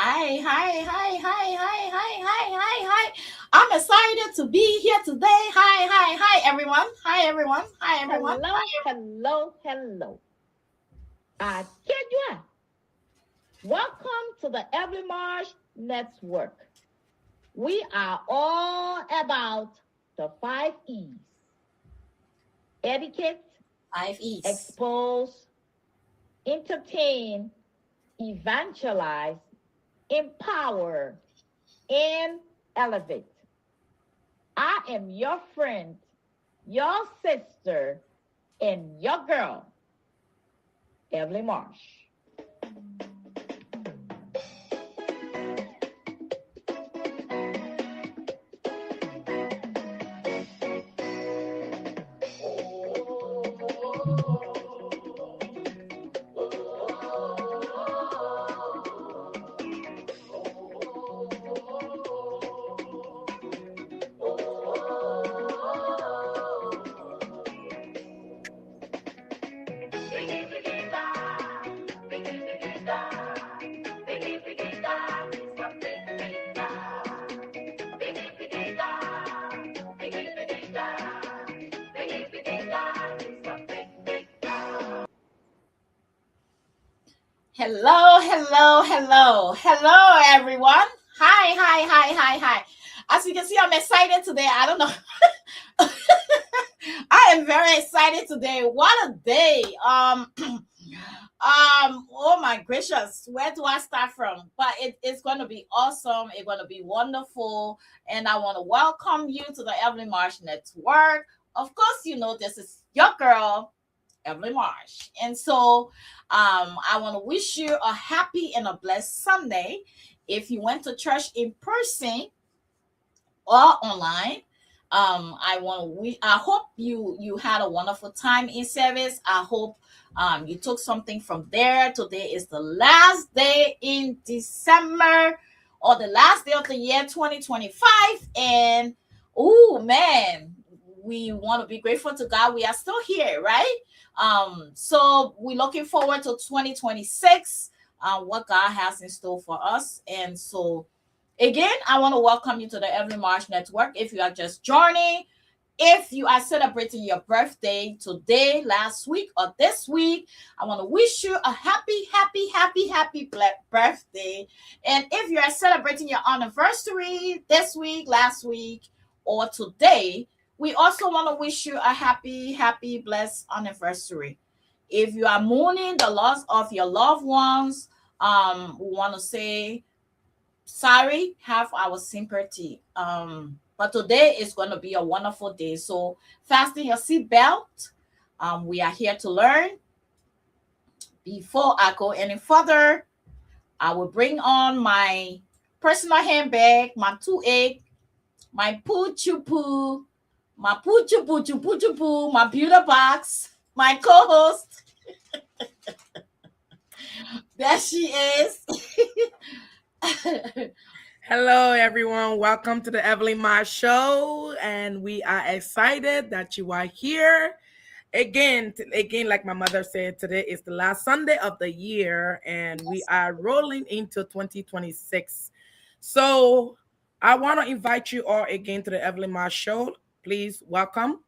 Hi, hi, hi, hi, hi, hi, hi, hi, hi. I'm excited to be here today. Hi, hi, hi, everyone. Hi, everyone. Hi, everyone. Hello, hello, hello. Kenya, welcome to the Every March Network. We are all about the 5 E's: educate, Five E's. expose, entertain, evangelize, empower, and elevate. I am your friend, your sister, and your girl, Evelyn Marsh. Hello, hello, hello, hello, everyone. Hi, hi, hi, hi, hi. As you can see, I'm excited today. I don't know. I am very excited today. What a day. Oh my gracious, where do I start from? But it's going to be awesome. It's going to be wonderful. And I want to welcome you to the Evelyn Marsh Network. Of course, you know this is your girl, Evelyn Marsh. And so I want to wish you a happy and a blessed Sunday. If you went to church in person or online, I hope you had a wonderful time in service. I hope you took something from there. Today is the last day in December, or the last day of the year 2025. And oh man, we want to be grateful to God we are still here, right? So we're looking forward to 2026, what God has in store for us. And so again, I want to welcome you to the Evelyn Marsh Network. If you are just joining, if you are celebrating your birthday today, last week, or this week, I want to wish you a happy, happy, happy, happy birthday. And if you are celebrating your anniversary this week, last week, or today, we also want to wish you a happy, happy, blessed anniversary. If you are mourning the loss of your loved ones, we want to say sorry, have our sympathy. But today is going to be a wonderful day. So fasten your seatbelt. We are here to learn. Before I go any further, I will bring on my personal handbag, my 2 egg, my poo chupu, my poo chupu chupu chupu, my beauty box, my co-host. There she is. Hello, everyone. Welcome to the Evelyn Ma Show, and we are excited that you are here again. Again, like my mother said, today is the last Sunday of the year, and we are rolling into 2026. So, I want to invite you all again to the Evelyn Ma Show. Please welcome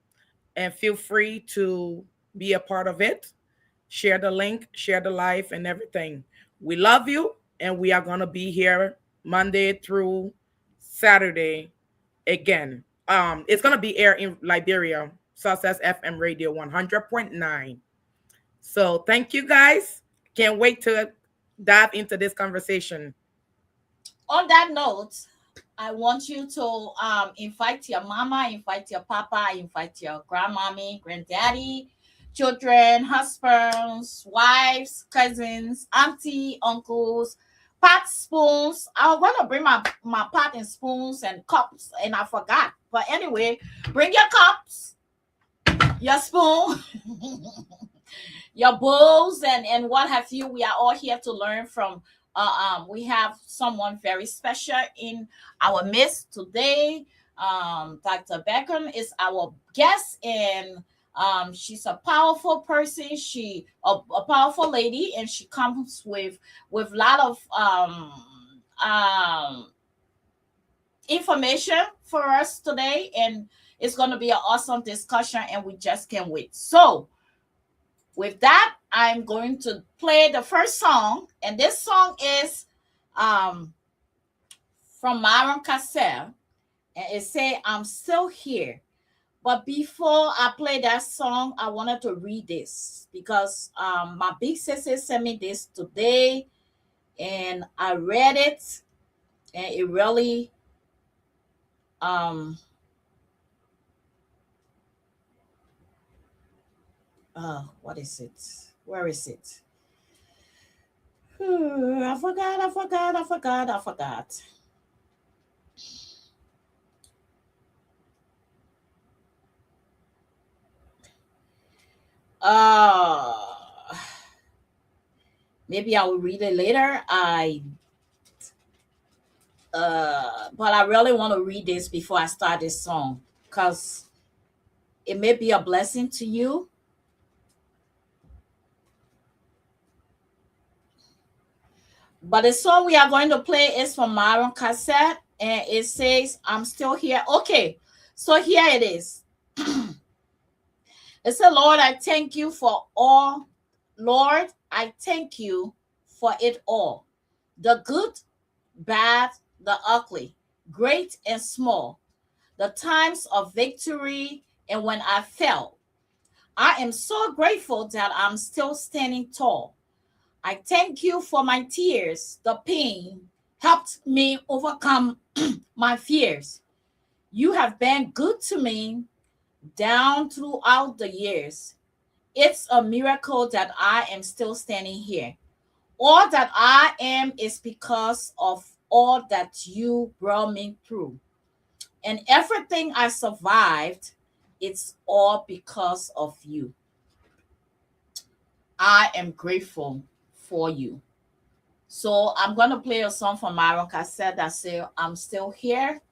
and feel free to be a part of it. Share the link, share the live, and everything. We love you, and we are going to be here Monday through Saturday again. It's going to be air in Liberia, Success FM Radio 100.9. So thank you guys. Can't wait to dive into this conversation. On that note, I want you to invite your mama, invite your papa, invite your grandmommy, granddaddy, children, husbands, wives, cousins, auntie, uncles, pots, spoons. I want to bring my pot and spoons and cups, and I forgot. But anyway, bring your cups, your spoon, your bowls, and what have you. We are all here to learn from. We have someone very special in our midst today. Dr. Beckham is our guest, and she's a powerful person. She a powerful lady, and she comes with a lot of information for us today, and it's going to be an awesome discussion, and we just can't wait. So, with that, I'm going to play the first song, and this song is from Myron Cassell, and it say "I'm Still Here." But before I play that song, I wanted to read this because my big sister sent me this today, and I read it, and it really what is it? Where is it? I forgot. Uh, Maybe I will read it later. But I really want to read this before I start this song because it may be a blessing to you. But the song we are going to play is from Myron Cassette, and it says, "I'm Still Here." Okay, so here it is. It said, "Lord, I thank you for all. Lord, I thank you for it all. The good, bad, the ugly, great and small, the times of victory and when I fell. I am so grateful that I'm still standing tall. I thank you for my tears. The pain helped me overcome my fears. You have been good to me down throughout the years. It's a miracle that I am still standing here. All that I am is because of all that you brought me through. And everything I survived, it's all because of you. I am grateful for you." So I'm going to play a song from Myron Cassette that says, "I'm Still Here."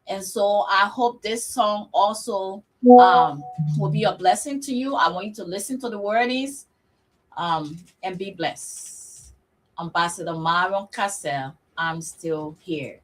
And so I hope this song also will be a blessing to you. I want you to listen to the words and be blessed. Ambassador Myron Cassell, "I'm Still Here."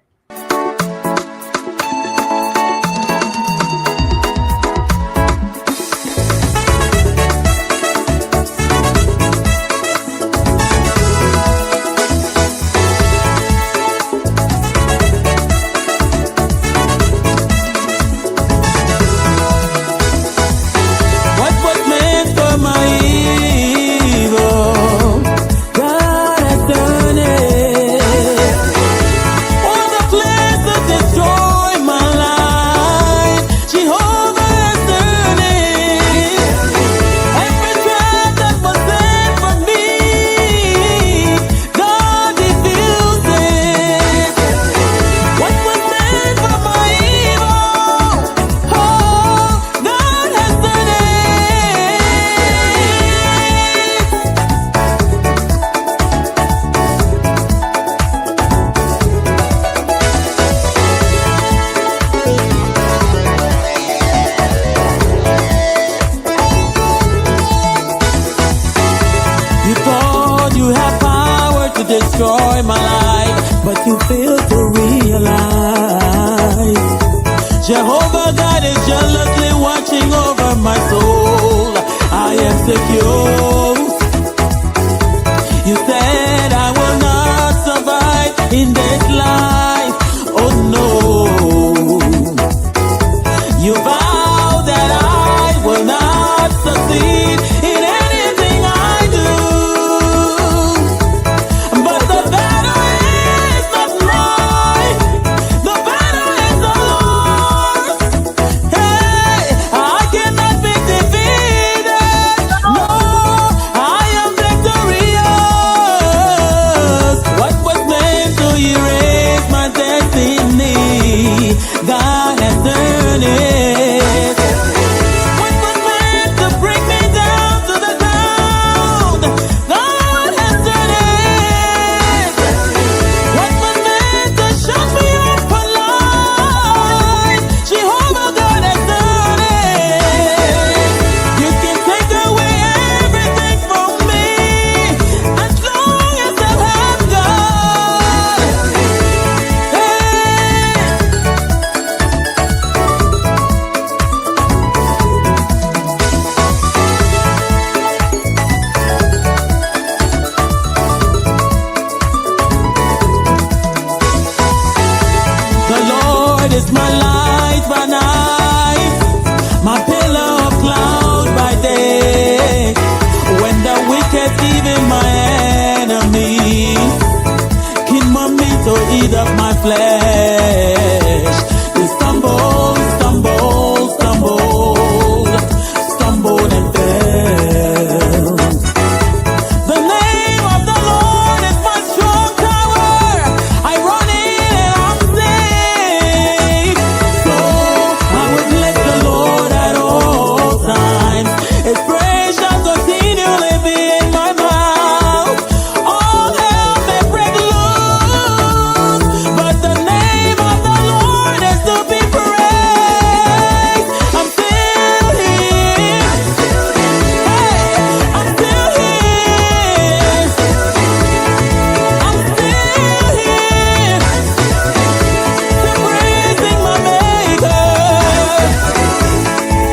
Destroy my life, but you fail to realize Jehovah God is jealously watching over my soul. I am secure. You said I will not survive in this life. Oh no. You vow that I will not succeed in anything I do. But the battle is not mine. need of my flesh. They stumble, stumble, stumble, stumbled and fell. The name of the Lord is my strong tower. I run in and I'm safe. So I will bless the Lord at all times. His praise shall continually be in my mouth. All hell may break loose, but the name of the Lord is to be praised. I'm still here. Hey, I'm still here. I'm still here. Still praising my Maker.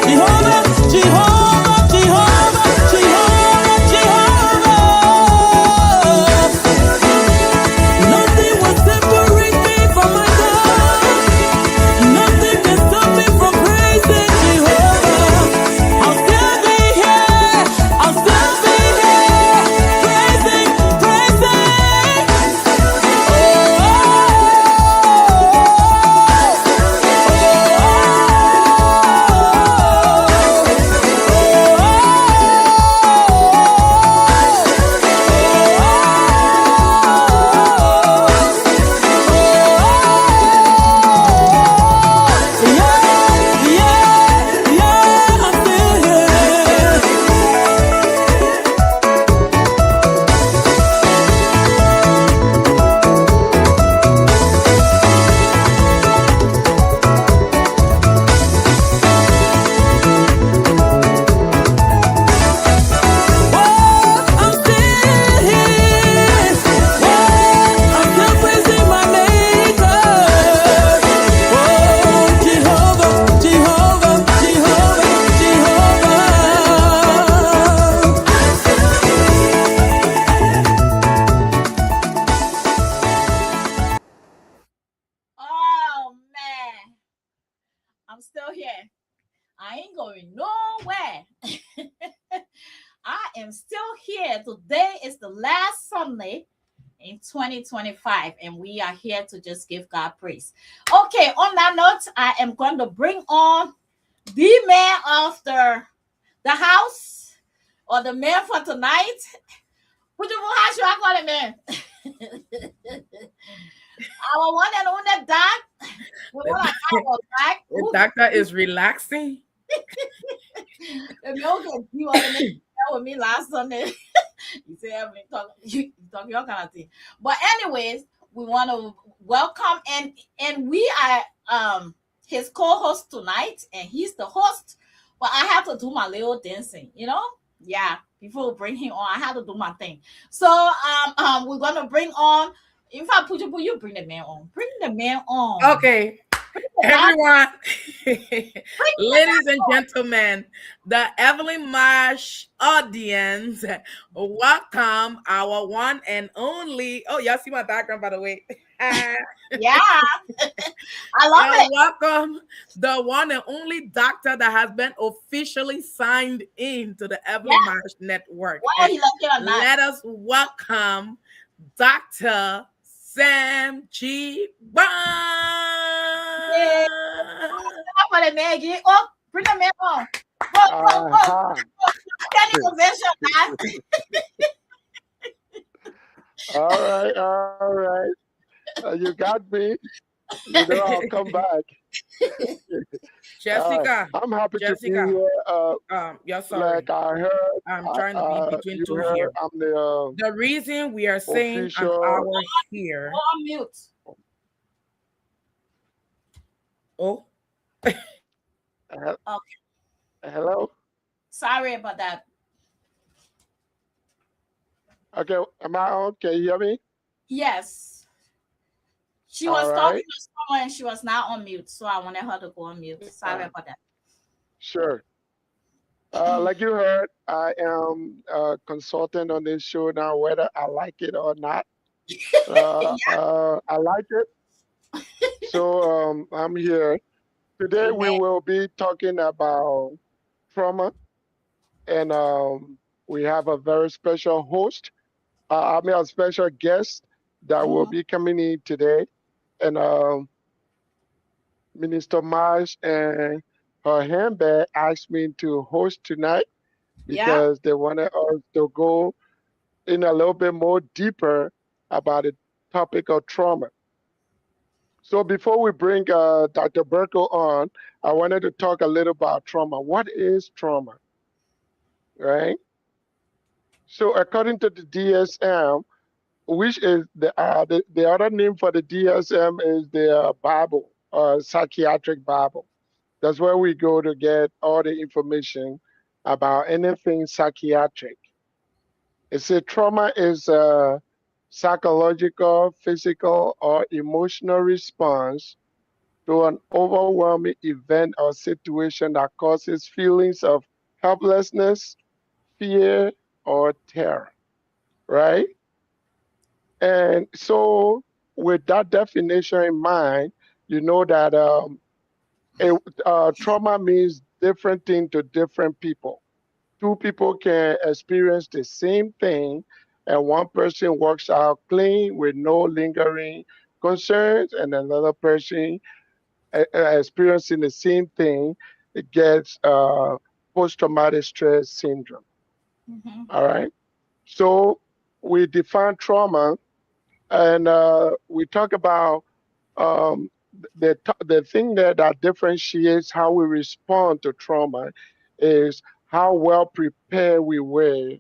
Jehovah, Jehovah, Jehovah, Jehovah, Jehovah. Nothing will separate me from my God. Nothing can stop me from praising Jehovah. I'll still be here. I'll still be here. Praising, I'm still here. I'm still here. I'm still praising my Maker. Oh, Jehovah, Jehovah, Jehovah, Jehovah. Oh man, I'm still here. I ain't going nowhere. I am still here. Today is the last Sunday in 2025, and we are here to just give God praise. Okay, on that note, I am going to bring on the man of the house, or the man for tonight. What how should I call it, man? Our one and only Doc. We want to call Doc. The doctor is relaxing. The man who can do all the men with me last Sunday. You say Evelyn you talk your kind of thing. But anyways, we want to welcome and we are his co-host tonight, and he's the host. But I have to do my little dancing, you know? Yeah, before we bring him on, I have to do my thing. So we're gonna bring on, in fact, you bring the man on. Bring the man on. Okay. Everyone, ladies and gentlemen, the Evelyn Marsh audience, welcome our one and only. Oh, y'all see my background, by the way. Yeah, I love it. Welcome the one and only doctor that has been officially signed in to the Evelyn Marsh Network. Whether he like it or not. Let us welcome Dr. Sam G. Bond. For the man again. Oh, bring the man on. Go. Standing ovation, guys. All right. You got me. You know I'll come back. Jessica. I'm happy to be Jessica. here. Yeah, sorry. Like I heard, I'm trying to be between you two heard, here. I'm the The reason we are saying an official. hour here. Go on mute. Oh, uh, Hello. Sorry about that. Okay, am I on? Can you hear me? Yes. She All was right. talking to someone and she was not on mute, so I wanted her to go on mute. Sorry about that. Sure. Like you heard, I am a consultant on this show now, whether I like it or not. I like it. So I'm here. Today we Amen. will be talking about trauma, and we have a very special host. A special guest that will Mhm. be coming in today. and Minister Marsh and her handbag asked me to host tonight Yeah. because they wanted us to go in a little bit more deeper about the topic of trauma. So before we bring Dr. Berko on, I wanted to talk a little about trauma. What is trauma, right? So according to the DSM, which is the other name for the DSM is the Bible, psychiatric Bible. That's where we go to get all the information about anything psychiatric. It says trauma is a psychological, physical, or emotional response to an overwhelming event or situation that causes feelings of helplessness, fear, or terror, right? And so, with that definition in mind, you know that trauma means different thing to different people. Two people can experience the same thing, and one person walks out clean with no lingering concerns, and another person experiencing the same thing it gets post-traumatic stress syndrome. Mm-hmm. All right. So we define trauma, and we talk about um, the thing that differentiates how we respond to trauma is how well prepared we were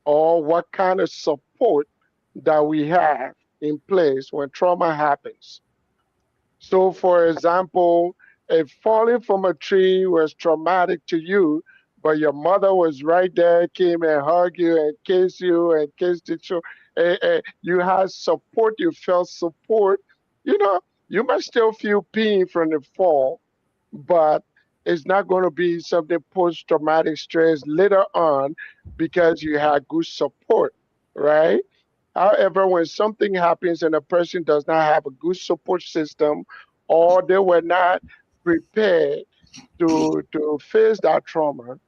or what kind of support that we have in place when trauma happens. So, for example, if falling from a tree was traumatic to you, but your mother was right there, came and hugged you and kissed you, you had support, you felt support, you know, you might still feel pain from the fall, but it's not going to be something post traumatic stress later on because you had good support, right? However, when something happens and a person does not have a good support system or they were not prepared to face that trauma,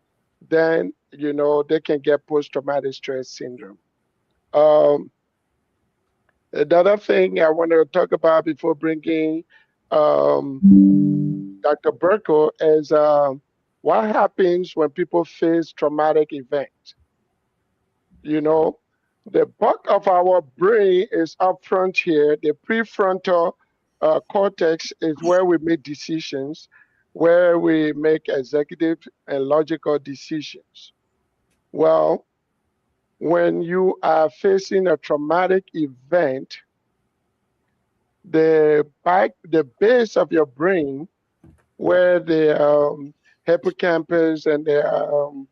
then they can get post-traumatic stress syndrome. Um, another thing I want to talk about before bringing Dr. Berko is what happens when people face traumatic events. You know, the bulk of our brain is up front here. The prefrontal cortex is where we make decisions, where we make executive and logical decisions. Well, when you are facing a traumatic event, the base of your brain, where the hippocampus and the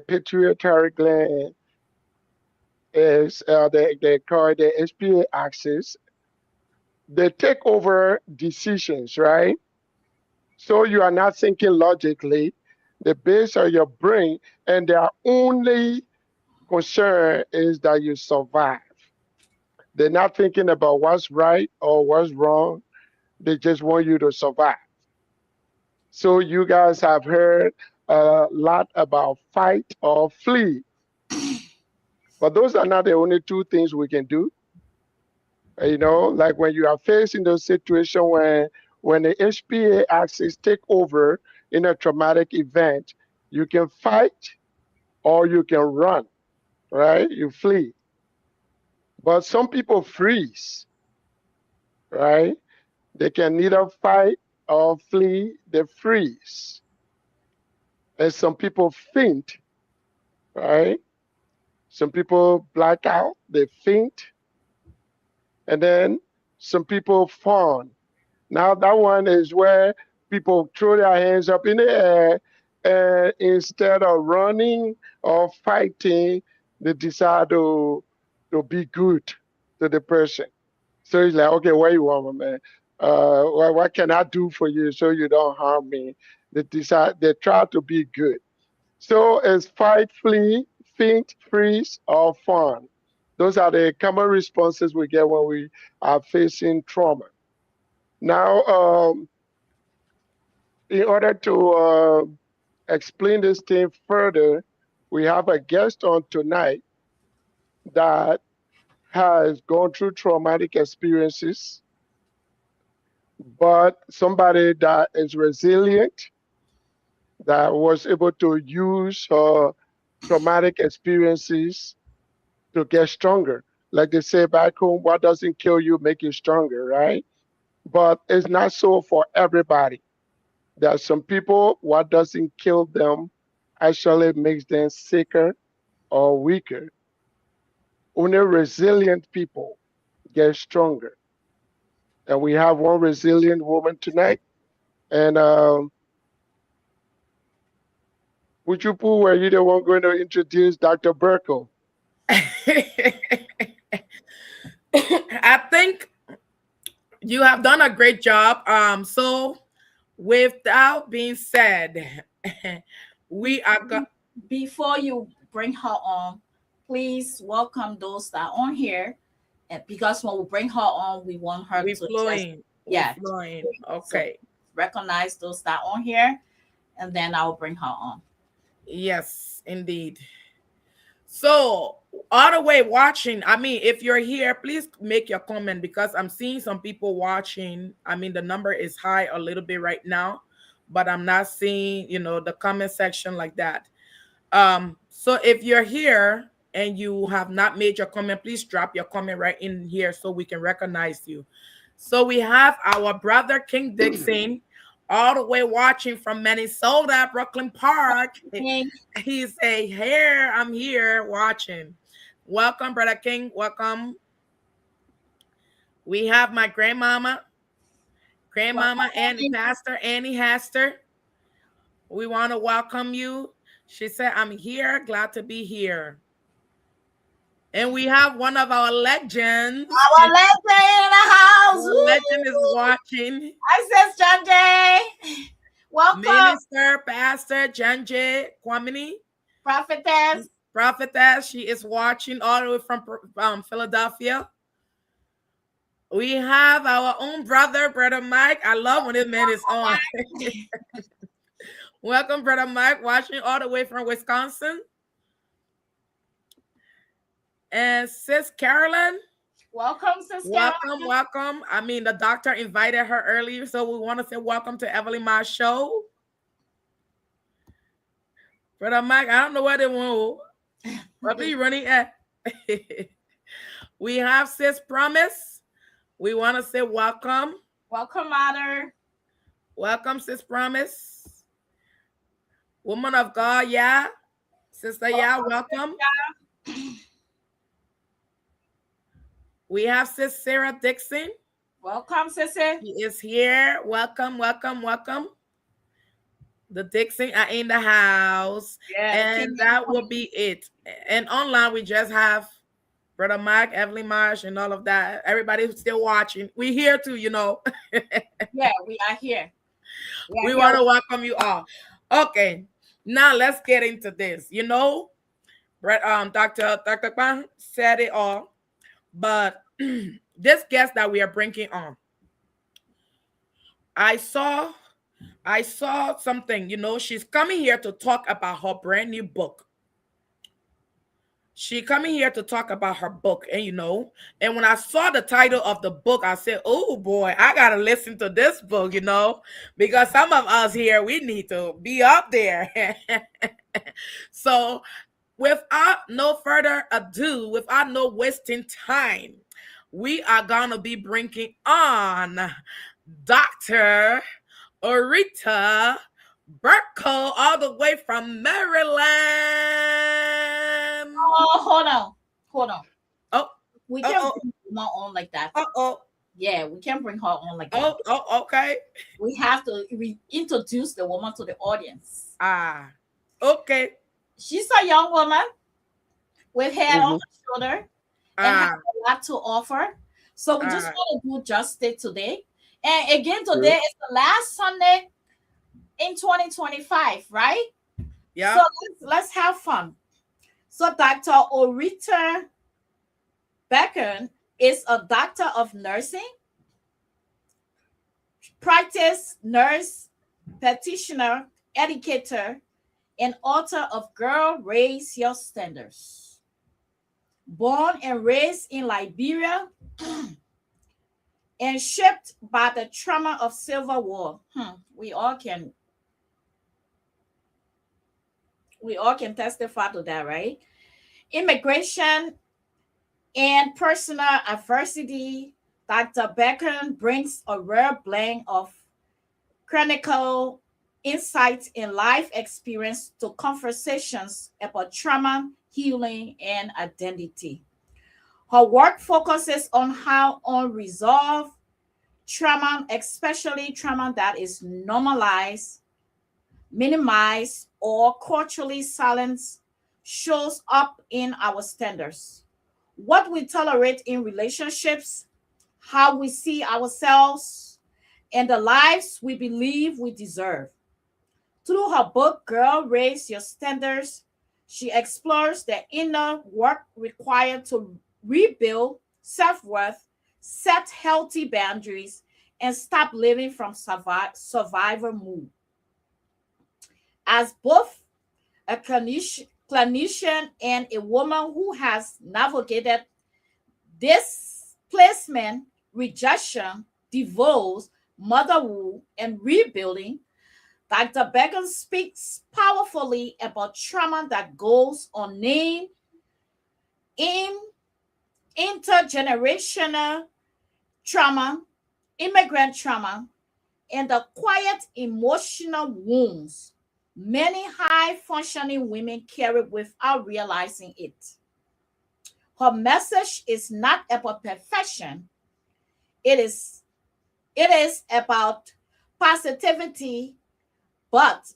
pituitary gland is they call it the HPA axis. They take over decisions, right? So you are not thinking logically. The base of your brain and their only concern is that you survive. They're not thinking about what's right or what's wrong. They just want you to survive. So you guys have heard a lot about fight or flee, but those are not the only two things we can do. Like when you are facing those situations when the HPA axis take over in a traumatic event, you can fight or you can run, right? You flee. But some people freeze, right? They can neither fight or flee, they freeze. And some people faint, right? Some people black out, they faint. And then some people fawn. Now that one is where people throw their hands up in the air and instead of running or fighting, they decide to be good to the person. So it's like, okay, what you want, my man? What can I do for you so you don't harm me? They try to be good. So it's fight, flee, faint, freeze, or fawn. Those are the common responses we get when we are facing trauma. Now, in order to explain this thing further, we have a guest on tonight that has gone through traumatic experiences. but somebody that is resilient, that was able to use her traumatic experiences to get stronger. Like they say back home, what doesn't kill you make you stronger, right? But it's not so for everybody. There are some people, what doesn't kill them actually makes them sicker or weaker. Only resilient people get stronger. And we have one resilient woman tonight. And Uchupu, were you the one going to introduce Dr. Berko? I think you have done a great job. So without being said, we are Before you bring her on, please welcome those that are on here. And because when we bring her on, we want her we to just, flowing. We yeah, flowing. so Okay. recognize those that are on here, and then I'll bring her on. Yes, indeed. So, all the way watching, I mean, if you're here, please make your comment because I'm seeing some people watching. I mean, the number is high a little bit right now, but I'm not seeing, the comment section like that. So if you're here and you have not made your comment, please drop your comment right in here so we can recognize you. So we have our brother King Dixon all the way watching from Minnesota, Brooklyn Park. King, He's a here, I'm here watching. Welcome, Brother King. Welcome. We have my grandmama welcome, Annie, King. Pastor Annie Haster. We want to welcome you. She said, I'm here, glad to be here. And we have one of our legends. Our legend in the house. The legend is Woo! watching. Hi, Sis John Jay. Welcome, Minister, Pastor Janje Kwamini. prophetess. Prophetess, she is watching all the way from Philadelphia. We have our own Brother Mike. I love when this man is on. Welcome, Brother Mike, watching all the way from Wisconsin. And Sis Carolyn. Welcome, Sis Carolyn. Welcome. I mean, the doctor invited her earlier, so we want to say welcome to Evelyn Ma Show. Brother Mike, I don't know where they went. What are you running at? We have Sis Promise. We want to say welcome. Welcome, Mother. Welcome, Sis Promise. Woman of God, yeah. Sister, yeah, welcome. We have Sis Sarah Dixon. Welcome, Sissy. She is here. Welcome. The Dixon are in the house. Yeah, And that will be it. And online, we just have Brother Mike, Evelyn Marsh, and all of that. Everybody who's still watching. We're here too, Yeah, we are here. We want to welcome you all. Okay. Now let's get into this. Dr. Kwan said it all. But this guest that we are bringing on, I saw something, she's coming here to talk about her brand new book. She coming here to talk about her book. And when I saw the title of the book, I said, oh boy, I got to listen to this book, because some of us here, we need to be up there. So without no further ado, without no wasting time, we are going to be bringing on Dr. Oretha Berko, all the way from Maryland. Oh, hold on. Oh, we can't bring her on like that. Yeah, we can't bring her on like that. Okay. We have to introduce the woman to the audience. Okay. She's a young woman with head on her shoulder and has a lot to offer. So we just want to do justice today. And again, today is the last Sunday in 2025, right? Yeah. So let's have fun. So Dr. Oretha Berko is a doctor of nursing, practice nurse, practitioner, educator, and author of Girl Raise Your Standards. Born and raised in Liberia and shaped by the trauma of Civil War. We all can testify to that, right? Immigration and personal adversity. Dr. Becker brings a rare blend of clinical insights and life experience to conversations about trauma, healing, and identity. Her work focuses on how unresolved trauma, especially trauma that is normalized, minimized, or culturally silenced, shows up in our standards. What we tolerate in relationships, how we see ourselves, and the lives we believe we deserve. Through her book, Girl, Raise Your Standards, she explores the inner work required to rebuild self worth, set healthy boundaries, and stop living from survivor mood. As both a clinician and a woman who has navigated displacement, rejection, divorce, motherhood, and rebuilding, Dr. Beckon speaks powerfully about trauma that goes unnamed, in intergenerational trauma, immigrant trauma, and the quiet emotional wounds many high functioning women carry without realizing it. Her message is not about perfection, it is, it is about positivity, but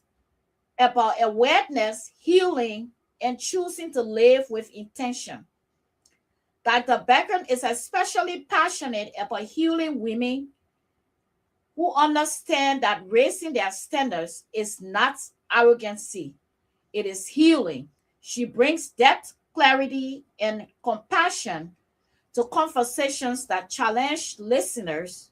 about awareness, healing, and choosing to live with intention. Dr. Becker is especially passionate about healing women who understand that raising their standards is not arrogancy, it is healing. She brings depth, clarity, and compassion to conversations that challenge listeners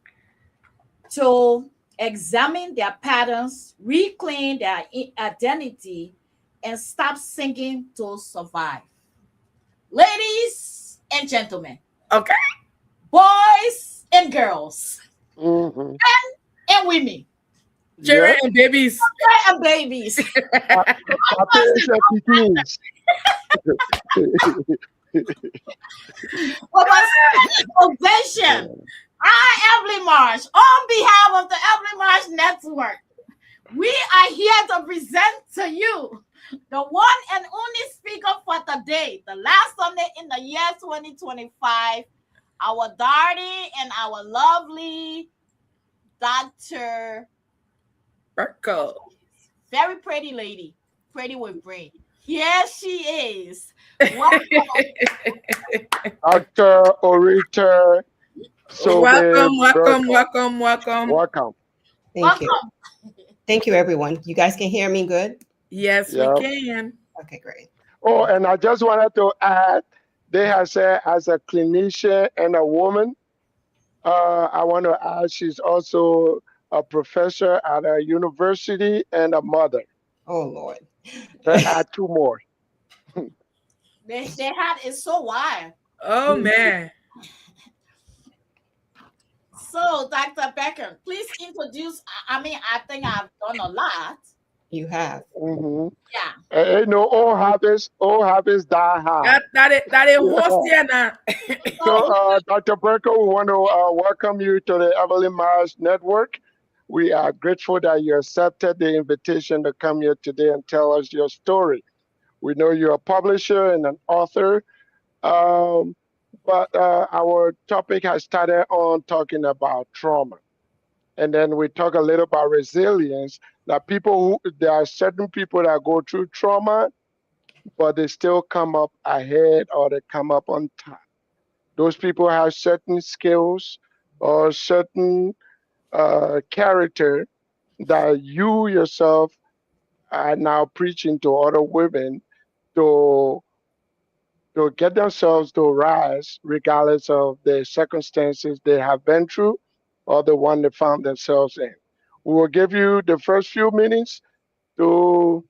to examine their patterns, reclaim their identity, and stop singing to survive. Ladies and gentlemen, Okay. boys and girls, Mm-hmm. and women, Children Yep. and babies. and babies, Pa- Papiers and Pikins. with a standing ovation, I, Evelyn Marsh, on behalf of the Evelyn Marsh Network, we are here to present to you the one and only speaker for today, the last Sunday in the year 2025, our darling and our lovely Dr. Berko. Very pretty lady, pretty with brain. Here she is. Welcome, Dr. Oretha Sogbie Welcome, welcome, Berko. welcome, welcome. Welcome. Thank you. welcome. Thank you, everyone. You guys can hear me good? Yes, we Yep. can. Okay, great. Oh, and I just wanted to add, they have said as a clinician and a woman, I want to add she's also a professor at a university and a mother. Oh, Lord. Add two more. Their hat is so wide. Oh man. So, Dr. Becker, please introduce. I mean, I think I've done a lot. You have. Mm-hmm. Yeah. You know, all habits die hard. That is horse there now. So, So, Dr. Berko, we want to welcome you to the Evelyn Mars Network. We are grateful that you accepted the invitation to come here today and tell us your story. We know you're a publisher and an author, um, but our topic has started on talking about trauma. And then we talk a little about resilience. That there are certain people that go through trauma, but they still come up ahead or they come up on top. Those people have certain skills or certain character that you yourself are now preaching to other women to get themselves to rise regardless of the circumstances they have been through or the one they found themselves in. We will give you the first few minutes to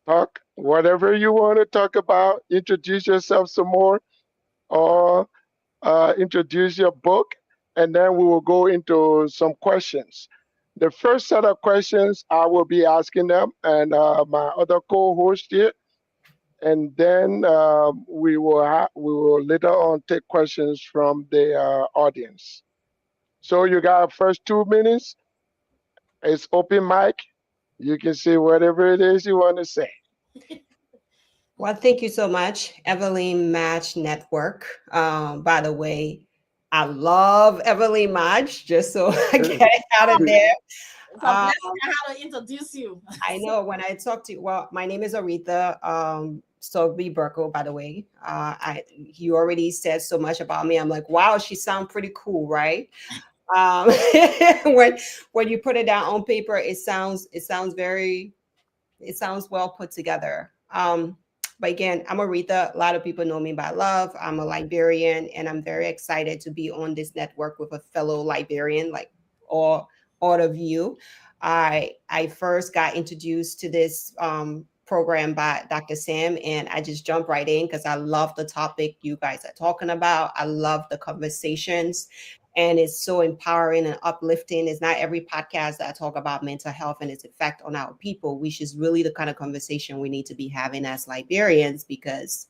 talk whatever you want to talk about, introduce yourself some more, or introduce your book. and then we will go into some questions. The first set of questions I will be asking them, and my other co-host here, and then we will later on take questions from the audience. So you got first 2 minutes. It's open mic. You can say whatever it is you want to say. Well, thank you so much, Evelyn Match Network. By the way, I love Evelyn Match, just so I get it out of there. It's a blessing I have to introduce you. I know when I talk to you, well, my name is Oretha Sogbie Berko, by the way. You already said so much about me. I'm like, wow, she sounds pretty cool, right? Um, when you put it down on paper, it sounds well put together. But again, I'm Oretha. A lot of people know me by love. I'm a Liberian, and I'm very excited to be on this network with a fellow Liberian, like all of you. I first got introduced to this program by Dr. Sam, and I just jumped right in because I love the topic you guys are talking about. I love the conversations, and it's so empowering and uplifting. It's not every podcast that I talk about mental health and its effect on our people, which is really the kind of conversation we need to be having as Liberians, because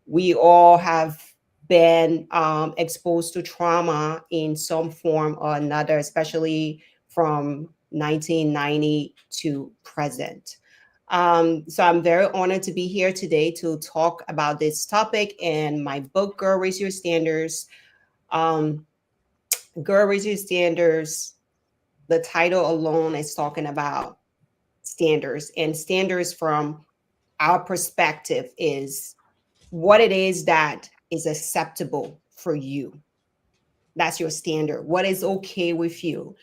we all have been exposed to trauma in some form or another, especially from 1990 to present. So I'm very honored to be here today to talk about this topic and my book, Girl Raise Your Standards. Girl Raise Your Standards, the title alone is talking about standards, and standards from our perspective is what it is that is acceptable for you. That's your standard. What is okay with you?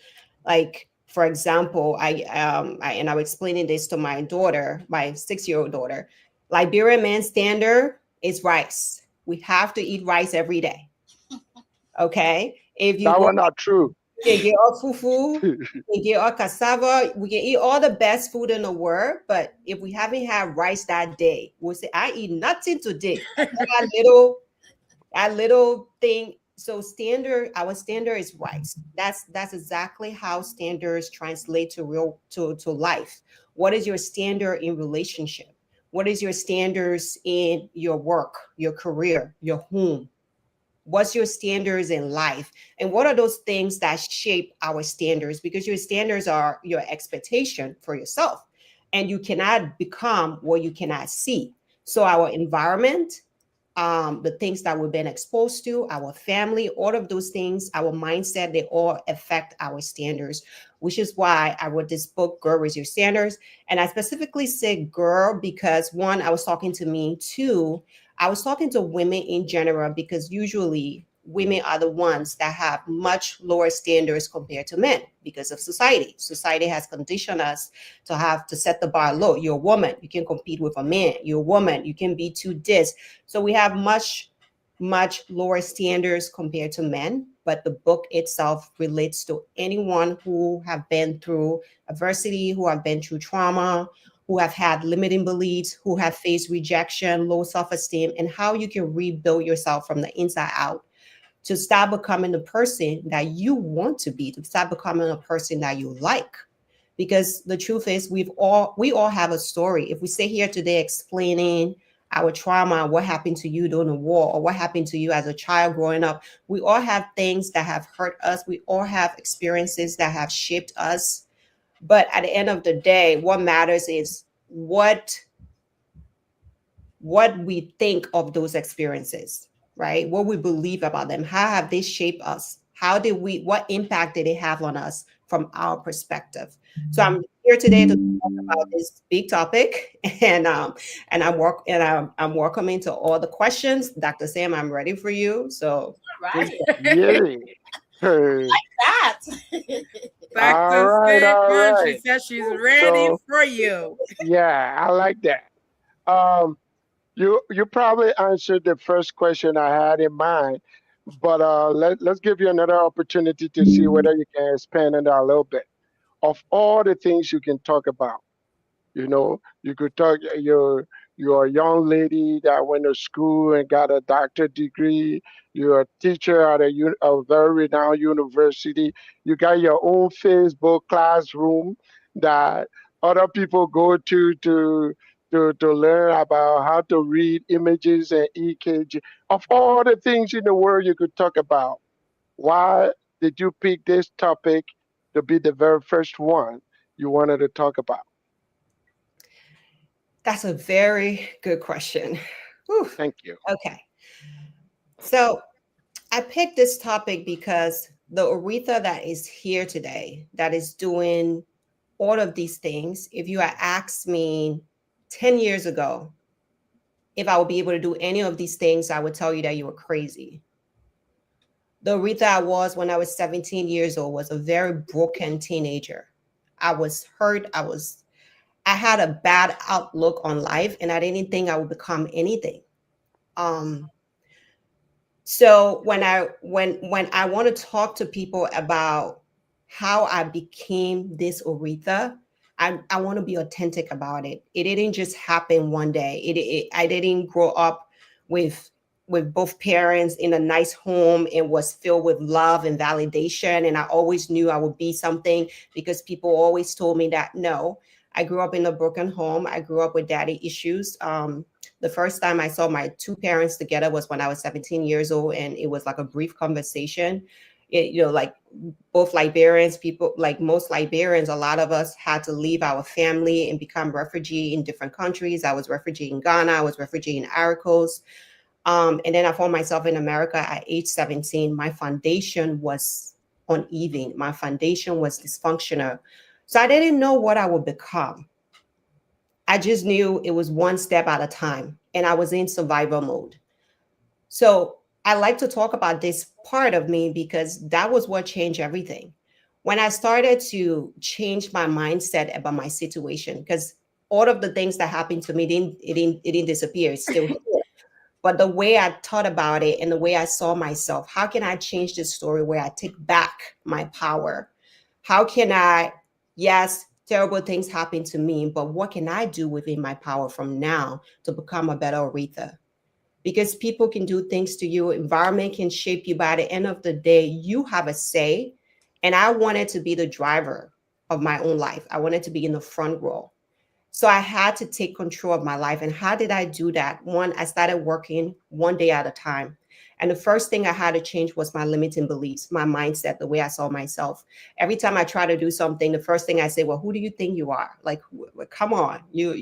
Like, for example, I'm explaining this to my daughter, my 6-year-old daughter. Liberian man's standard is rice. We have to eat rice every day. Okay. If you That go, one not true. we can get our fufu, we can get our cassava, we can eat all the best food in the world. But if we haven't had rice that day, we'll say, I eat nothing today. That little thing. So our standard is rice. That's exactly how standards translate to life. What is your standard in relationship? What is your standards in your work, your career, your home? What's your standards in life? And what are those things that shape our standards? Because your standards are your expectation for yourself, and you cannot become what you cannot see. So our environment, the things that we've been exposed to, our family, all of those things, our mindset, they all affect our standards, which is why I wrote this book, Girl Raise Your Standards. And I specifically said girl because, one, I was talking to me. Two, I was talking to women in general, because usually women are the ones that have much lower standards compared to men because of society. Society has conditioned us to have to set the bar low. You're a woman, you can compete with a man. You're a woman, you can be too this. So we have much lower standards compared to men. But the book itself relates to anyone who have been through adversity, who have been through trauma, who have had limiting beliefs, who have faced rejection, low self-esteem, and how you can rebuild yourself from the inside out to start becoming the person that you want to be, to start becoming a person that you like. Because the truth is, we all have a story. If we sit here today explaining our trauma, what happened to you during the war, or what happened to you as a child growing up, we all have things that have hurt us. We all have experiences that have shaped us. But at the end of the day, what matters is what we think of those experiences, right? What we believe about them. How have they shaped us? What impact did they have on us from our perspective? So I'm here today to talk about this big topic, and I'm welcoming to all the questions. Dr. Sam, I'm ready for you. So Right. Yeah. Hey. That. All Dr. right, all Stefan, she right. said she's ready So for you. yeah, I like that. Um, you probably answered the first question I had in mind, but let's give you another opportunity to see whether you can expand on that a little bit. Of all the things you can talk about, you could talk You're a young lady that went to school and got a doctorate degree. You're a teacher at a very renowned university. You got your own Facebook classroom that other people go to learn about how to read images and EKG. Of all the things in the world you could talk about, why did you pick this topic to be the very first one you wanted to talk about? That's a very good question. Whew. Thank you. Okay. So I picked this topic because the Oretha that is here today, that is doing all of these things, if you had asked me 10 years ago if I would be able to do any of these things, I would tell you that you were crazy. The Oretha I was when I was 17 years old was a very broken teenager. I was hurt. I had a bad outlook on life, and I didn't think I would become anything. Um, so when I want to talk to people about how I became this Oretha, I want to be authentic about it. It didn't just happen one day. I didn't grow up with both parents in a nice home and was filled with love and validation. And I always knew I would be something because people always told me that no. I grew up in a broken home. I grew up with daddy issues. The first time I saw my two parents together was when I was 17 years old, and it was like a brief conversation. Like both Liberians, people like most Liberians, a lot of us had to leave our family and become refugee in different countries. I was refugee in Ghana. I was refugee in Ivory Coast. And then I found myself in America at age 17. My foundation was uneven. My foundation was dysfunctional. So I didn't know what I would become. I just knew it was one step at a time, and I was in survival mode. So I like to talk about this part of me because that was what changed everything. When I started to change my mindset about my situation, because all of the things that happened to me it didn't disappear. It's still here. But the way I thought about it and the way I saw myself, how can I change this story where I take back my power? How can I, yes, terrible things happen to me, but what can I do within my power from now to become a better Oretha? Because people can do things to you, environment can shape you. By the end of the day, you have a say. And I wanted to be the driver of my own life. I wanted to be in the front row. So I had to take control of my life. And how did I do that? One, I started working one day at a time. And the first thing I had to change was my limiting beliefs, my mindset, the way I saw myself. Every time I try to do something, the first thing I say, well, who do you think you are? Like, come on, you're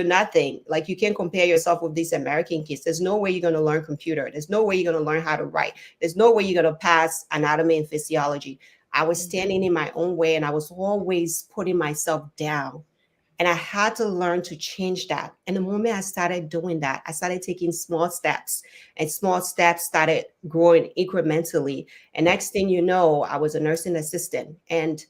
nothing. Like, you can't compare yourself with these American kids. There's no way you're going to learn computer. There's no way you're going to learn how to write. There's no way you're going to pass anatomy and physiology. I was standing in my own way, and I was always putting myself down. And I had to learn to change that. And the moment I started doing that, I started taking small steps, and small steps started growing incrementally. And next thing you know, I was a nursing assistant, and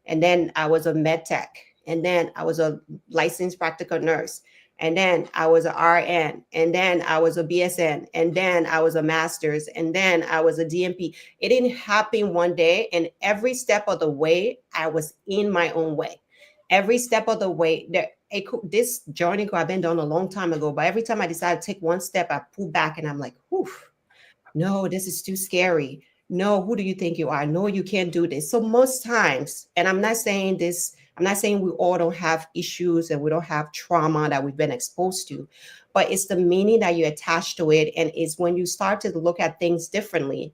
then I was a med tech, and then I was a licensed practical nurse, and then I was a RN, and then I was a BSN, and then I was a master's, and then I was a DMP. It didn't happen one day, and every step of the way, I was in my own way. Every step of the way, this journey could have been done a long time ago, but every time I decided to take one step, I pull back, and I'm like, whew, no, this is too scary. No, who do you think you are? No, you can't do this. So most times, and I'm not saying this, I'm not saying we all don't have issues and we don't have trauma that we've been exposed to, but it's the meaning that you attach to it. And it's when you start to look at things differently,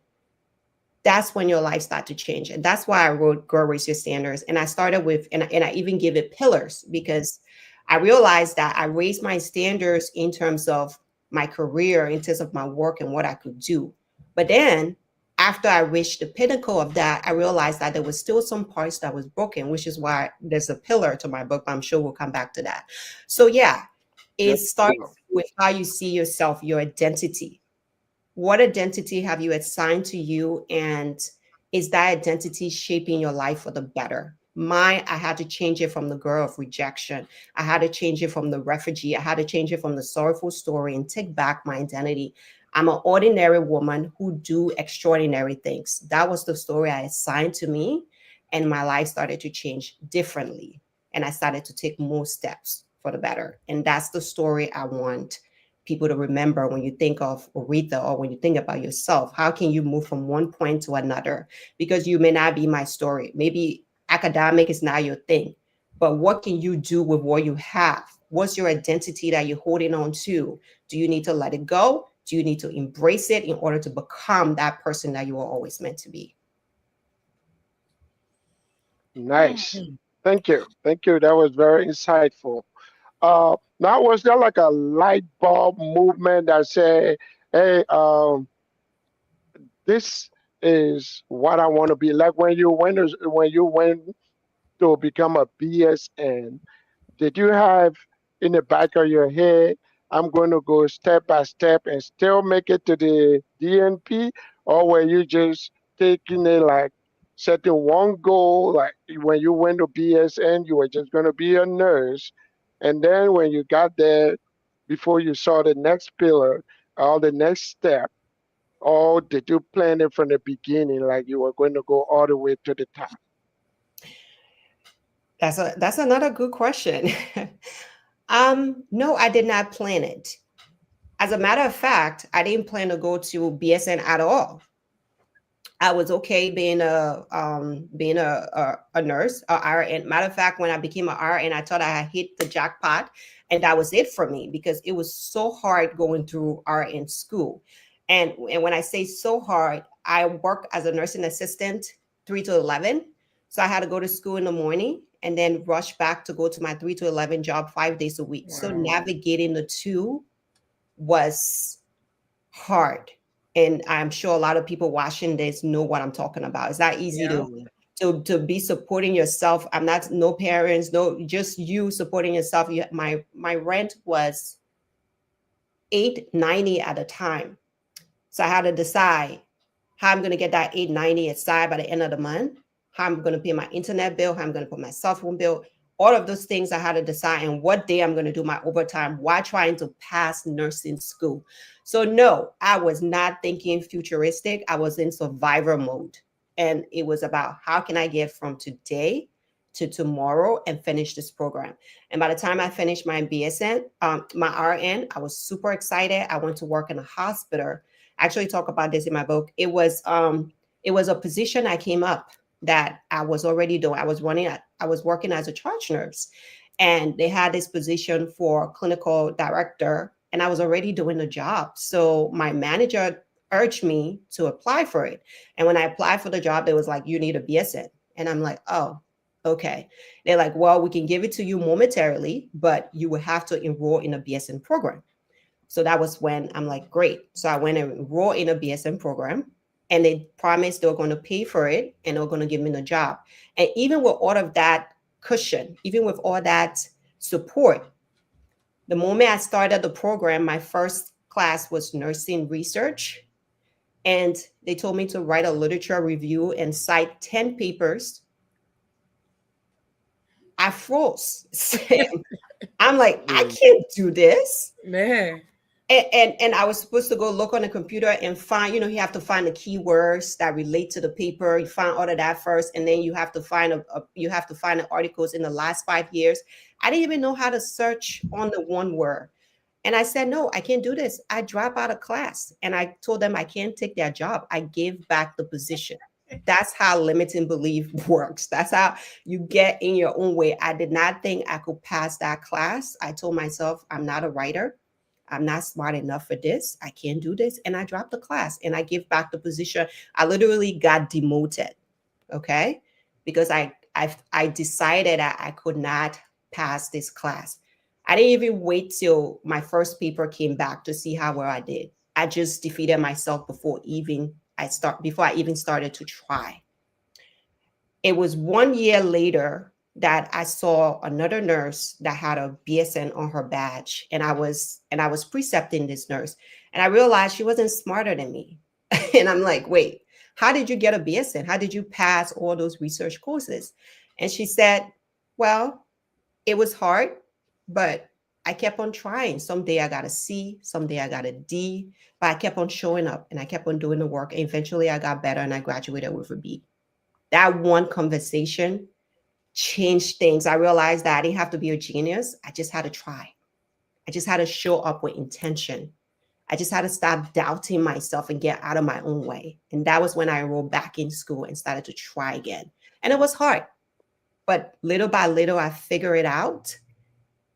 that's when your life starts to change. And that's why I wrote Girl Raise Your Standards. And I started with, and I even give it pillars, because I realized that I raised my standards in terms of my career, in terms of my work and what I could do. But then after I reached the pinnacle of that, I realized that there was still some parts that was broken, which is why there's a pillar to my book, but I'm sure we'll come back to that. So yeah, it starts with how you see yourself, your identity. What identity have you assigned to you? And is that identity shaping your life for the better? I had to change it from the girl of rejection. I had to change it from the refugee. I had to change it from the sorrowful story and take back my identity. I'm an ordinary woman who do extraordinary things. That was the story I assigned to me. And my life started to change differently. And I started to take more steps for the better. And that's the story I want people to remember when you think of Oretha or when you think about yourself. How can you move from one point to another? Because you may not be my story. Maybe academic is not your thing, but what can you do with what you have? What's your identity that you're holding on to? Do you need to let it go? Do you need to embrace it in order to become that person that you were always meant to be? Nice. Thank you. Thank you. That was very insightful. Now was there like a light bulb movement that said, hey, this is what I want to be like when you went to become a BSN, did you have in the back of your head, I'm going to go step by step and still make it to the DNP? Or were you just taking it like setting one goal, like when you went to BSN, you were just going to be a nurse. And then when you got there, before you saw the next pillar or the next step, or did you plan it from the beginning, like you were going to go all the way to the top? That's another good question. No, I did not plan it. As a matter of fact, I didn't plan to go to BSN at all. I was okay being a nurse, a RN. Matter of fact, when I became an RN, I thought I had hit the jackpot, and that was it for me because it was so hard going through RN school. And when I say so hard, I worked as a nursing assistant 3 to 11, so I had to go to school in the morning and then rush back to go to my 3 to 11 job 5 days a week. So navigating the two was hard. And I'm sure a lot of people watching this know what I'm talking about. It's not easy to be supporting yourself. I'm not no parents, no, just you supporting yourself. My rent was $890 at a time. So I had to decide how I'm going to get that $890 aside by the end of the month, how I'm going to pay my internet bill, how I'm going to put my cell phone bill. All of those things I had to decide, and what day I'm going to do my overtime while trying to pass nursing school. So no, I was not thinking futuristic. I was in survivor mode. And it was about how can I get from today to tomorrow and finish this program. And by the time I finished my BSN, my RN, I was super excited. I went to work in a hospital. I actually talk about this in my book. It was a position I came up that I was already doing. I was working as a charge nurse, and they had this position for clinical director, and I was already doing the job. So my manager urged me to apply for it. And when I applied for the job, they was like, you need a BSN. And I'm like, oh, okay. They're like, well, we can give it to you momentarily, but you will have to enroll in a BSN program. So that was when I'm like, great. So I went and enrolled in a BSN program. And they promised they were going to pay for it and they were going to give me the job. And even with all of that cushion, even with all that support, the moment I started the program, my first class was nursing research. And they told me to write a literature review and cite 10 papers. I froze. I'm like, I can't do this. Man. And I was supposed to go look on the computer and find, you have to find the keywords that relate to the paper. You find all of that first, and then you have to find the articles in the last 5 years. I didn't even know how to search on the one word. And I said, no, I can't do this. I drop out of class. And I told them I can't take their job. I gave back the position. That's how limiting belief works. That's how you get in your own way. I did not think I could pass that class. I told myself, I'm not a writer. I'm not smart enough for this. I can't do this. And I dropped the class and I gave back the position. I literally got demoted. Okay. Because I decided that I could not pass this class. I didn't even wait till my first paper came back to see how well I did. I just defeated myself before I even started to try. It was 1 year later that I saw another nurse that had a BSN on her badge, and I was precepting this nurse, and I realized she wasn't smarter than me. And I'm like, wait, how did you get a BSN? How did you pass all those research courses? And she said, well, it was hard, but I kept on trying. Someday I got a C, someday I got a D, but I kept on showing up and I kept on doing the work. And eventually I got better and I graduated with a B. That one conversation changed things. I realized that I didn't have to be a genius. I just had to try. I just had to show up with intention. I just had to stop doubting myself and get out of my own way. And that was when I enrolled back in school and started to try again. And it was hard, but little by little, I figured it out.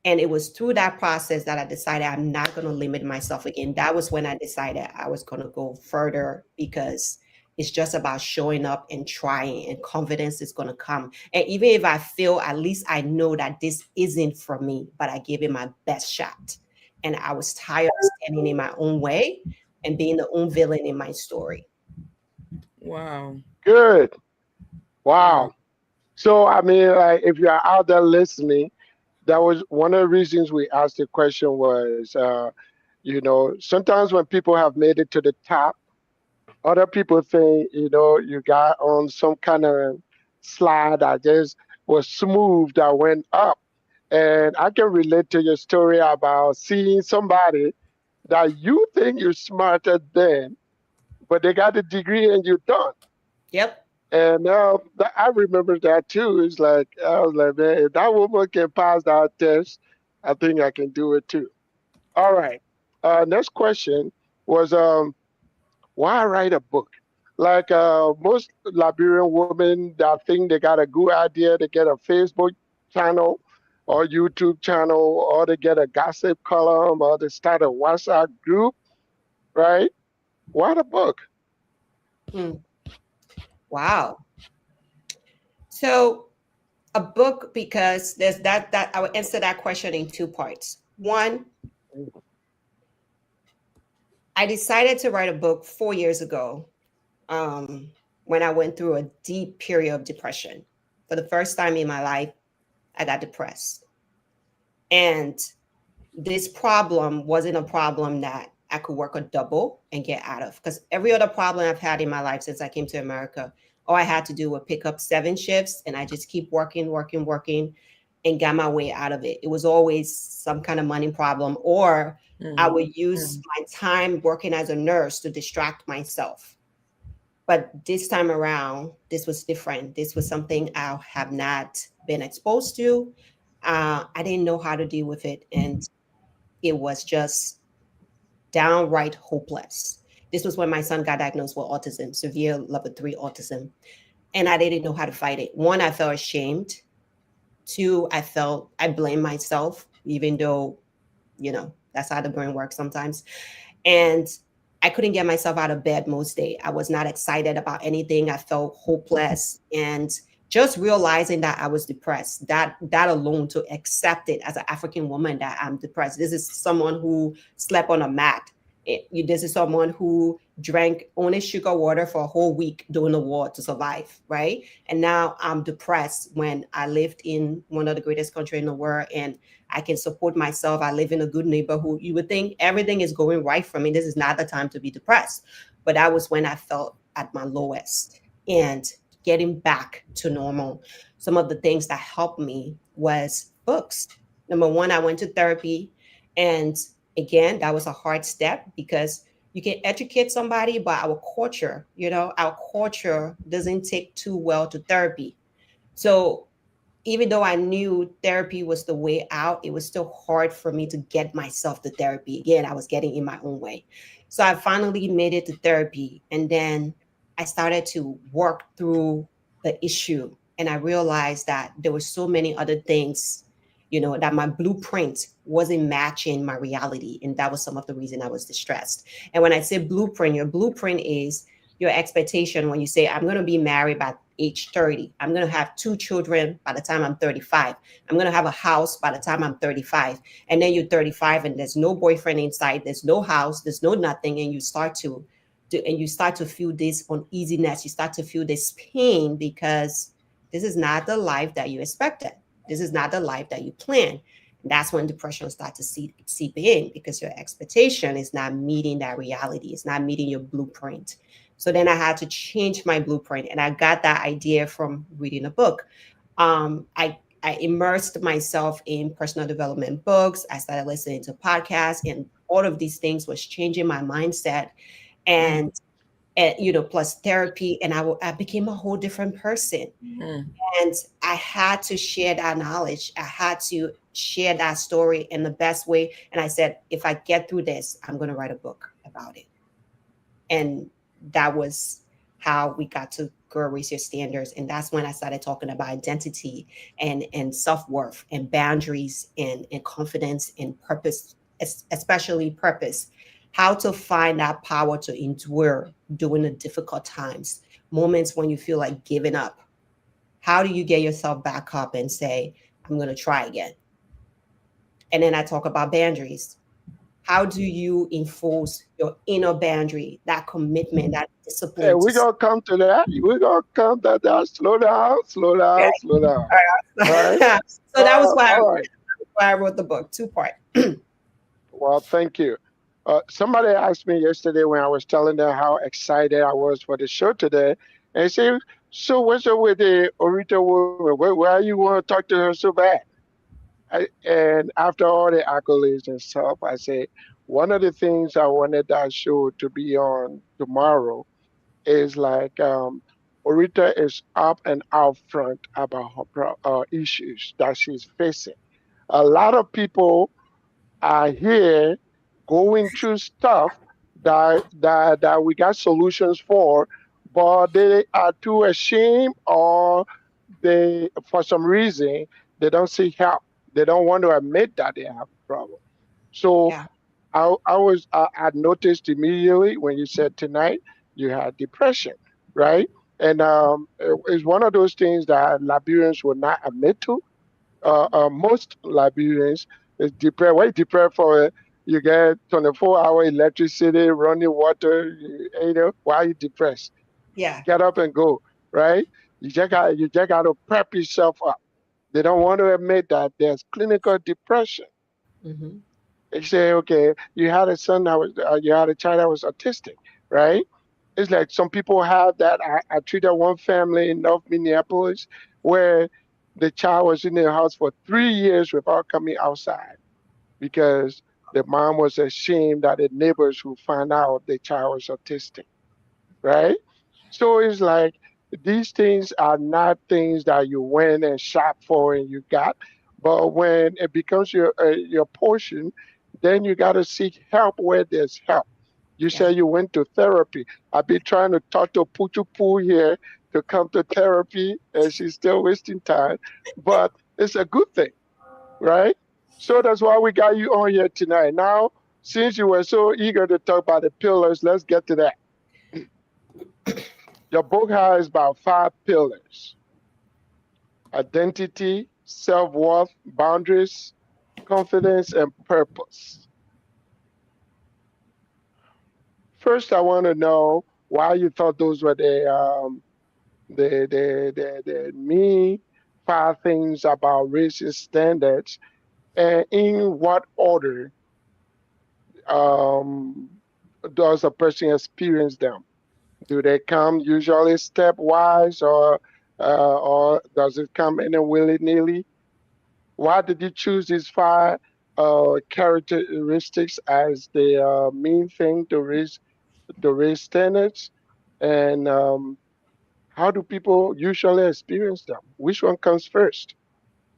And it was through that process that I decided I'm not going to limit myself again. That was when I decided I was going to go further, because it's just about showing up and trying, and confidence is going to come. And even if I feel, at least I know that this isn't for me, but I gave it my best shot. And I was tired of standing in my own way and being the own villain in my story. Wow. Good. Wow. Wow. So I mean, like, if you are out there listening, that was one of the reasons we asked the question was, sometimes when people have made it to the top, other people think, you got on some kind of slide that just was smooth that went up. And I can relate to your story about seeing somebody that you think you're smarter than, but they got a degree and you don't. Yep. And now I remember that too. It's like, I was like, man, if that woman can pass that test, I think I can do it too. All right. Next question was, why write a book? Like, most Liberian women that think they got a good idea, they get a Facebook channel or YouTube channel, or they get a gossip column, or they start a WhatsApp group, right? Why the book? Hmm. Wow. So a book, because there's that I would answer that question in two parts. One, I decided to write a book 4 years ago, when I went through a deep period of depression. For the first time in my life, I got depressed. And this problem wasn't a problem that I could work a double and get out of. Because every other problem I've had in my life since I came to America, all I had to do was pick up 7 shifts, and I just keep working, working, working, and got my way out of it. It was always some kind of money problem, or I would use my time working as a nurse to distract myself. But this time around, this was different. This was something I have not been exposed to. I didn't know how to deal with it. And it was just downright hopeless. This was when my son got diagnosed with autism, severe level 3 autism. And I didn't know how to fight it. One, I felt ashamed. Two, I blamed myself, even though, that's how the brain works sometimes. And I couldn't get myself out of bed most days. I was not excited about anything. I felt hopeless. And just realizing that I was depressed, that alone, to accept it as an African woman that I'm depressed. This is someone who slept on a mat. This is someone who drank only sugar water for a whole week during the war to survive, right? And now I'm depressed when I lived in one of the greatest countries in the world, and I can support myself. I live in a good neighborhood. You would think everything is going right for me. This is not the time to be depressed. But that was when I felt at my lowest. And getting back to normal, some of the things that helped me was books. Number one, I went to therapy. And again, that was a hard step, because you can educate somebody, but our culture doesn't take too well to therapy. So even though I knew therapy was the way out, it was still hard for me to get myself to therapy. Again, I was getting in my own way. So I finally made it to therapy. And then I started to work through the issue. And I realized that there were so many other things, that my blueprint wasn't matching my reality. And that was some of the reason I was distressed. And when I say blueprint, your blueprint is your expectation. When you say, I'm going to be married by age 30, I'm going to have 2 children by the time I'm 35, I'm going to have a house by the time I'm 35. And then you're 35 and there's no boyfriend inside, there's no house, there's no nothing. And you start to feel this uneasiness. You start to feel this pain, because this is not the life that you expected. This is not the life that you planned. And that's when depression starts to seep in, because your expectation is not meeting that reality. It's not meeting your blueprint. So then I had to change my blueprint, and I got that idea from reading a book. I immersed myself in personal development books. I started listening to podcasts, and all of these things was changing my mindset. And and plus therapy, and I became a whole different person. Mm. And I had to share that knowledge. I had to share that story in the best way. And I said, if I get through this, I'm going to write a book about it. And that was how we got to Girl Raise Your Standards. And that's when I started talking about identity and self-worth and boundaries and confidence and purpose, especially purpose. How to find that power to endure during the difficult times, moments when you feel like giving up. How do you get yourself back up and say, I'm going to try again? And then I talk about boundaries. How do you enforce your inner boundary, that commitment, that Hey, discipline to we're gonna come to that. We're gonna come to that. Slow down, slow down, okay. slow down. All All right. right. So that was All right. why I wrote the book, two-part. Well, thank you. Somebody asked me yesterday when I was telling them how excited I was for the show today, and they said, "So what's up with the Oretha woman? Why you want to talk to her so bad?" And after all the accolades and stuff, I say one of the things I wanted that show to be on tomorrow is like Orita is up and out front about her issues that she's facing. A lot of people are here going through stuff that we got solutions for, but they are too ashamed or they for some reason they don't seek help. They don't want to admit that they have a problem. So Yeah. I noticed immediately when you said tonight you had depression, right? And it's one of those things that Liberians will not admit to. Most Liberians is depressed. Why depressed for? You get 24-hour electricity, running water. Why are you depressed? Yeah. Get up and go, right? You just got to prep yourself up. They don't want to admit that there's clinical depression. Hmm. They say, okay, you had a child that was autistic, right? It's like some people have that. I treated one family in North Minneapolis where the child was in their house for 3 years without coming outside because the mom was ashamed that the neighbors would find out the child was autistic, right? So it's like these things are not things that you went and shop for and you got, but when it becomes your portion, then you got to seek help where there's help. You Yeah. say you went to therapy. I've been trying to talk to Puchu Poo here to come to therapy, and she's still wasting time, but it's a good thing, right? So that's why we got you on here tonight. Now, since you were so eager to talk about the pillars, let's get to that. Your book has about 5 pillars: identity, self worth, boundaries, confidence, and purpose. First, I want to know why you thought those were the main 5 things about racial standards, and in what order um, does a person experience them? Do they come usually stepwise, or does it come in a willy nilly? Why did you choose these 5 characteristics as the main thing to raise standards? And how do people usually experience them? Which one comes first?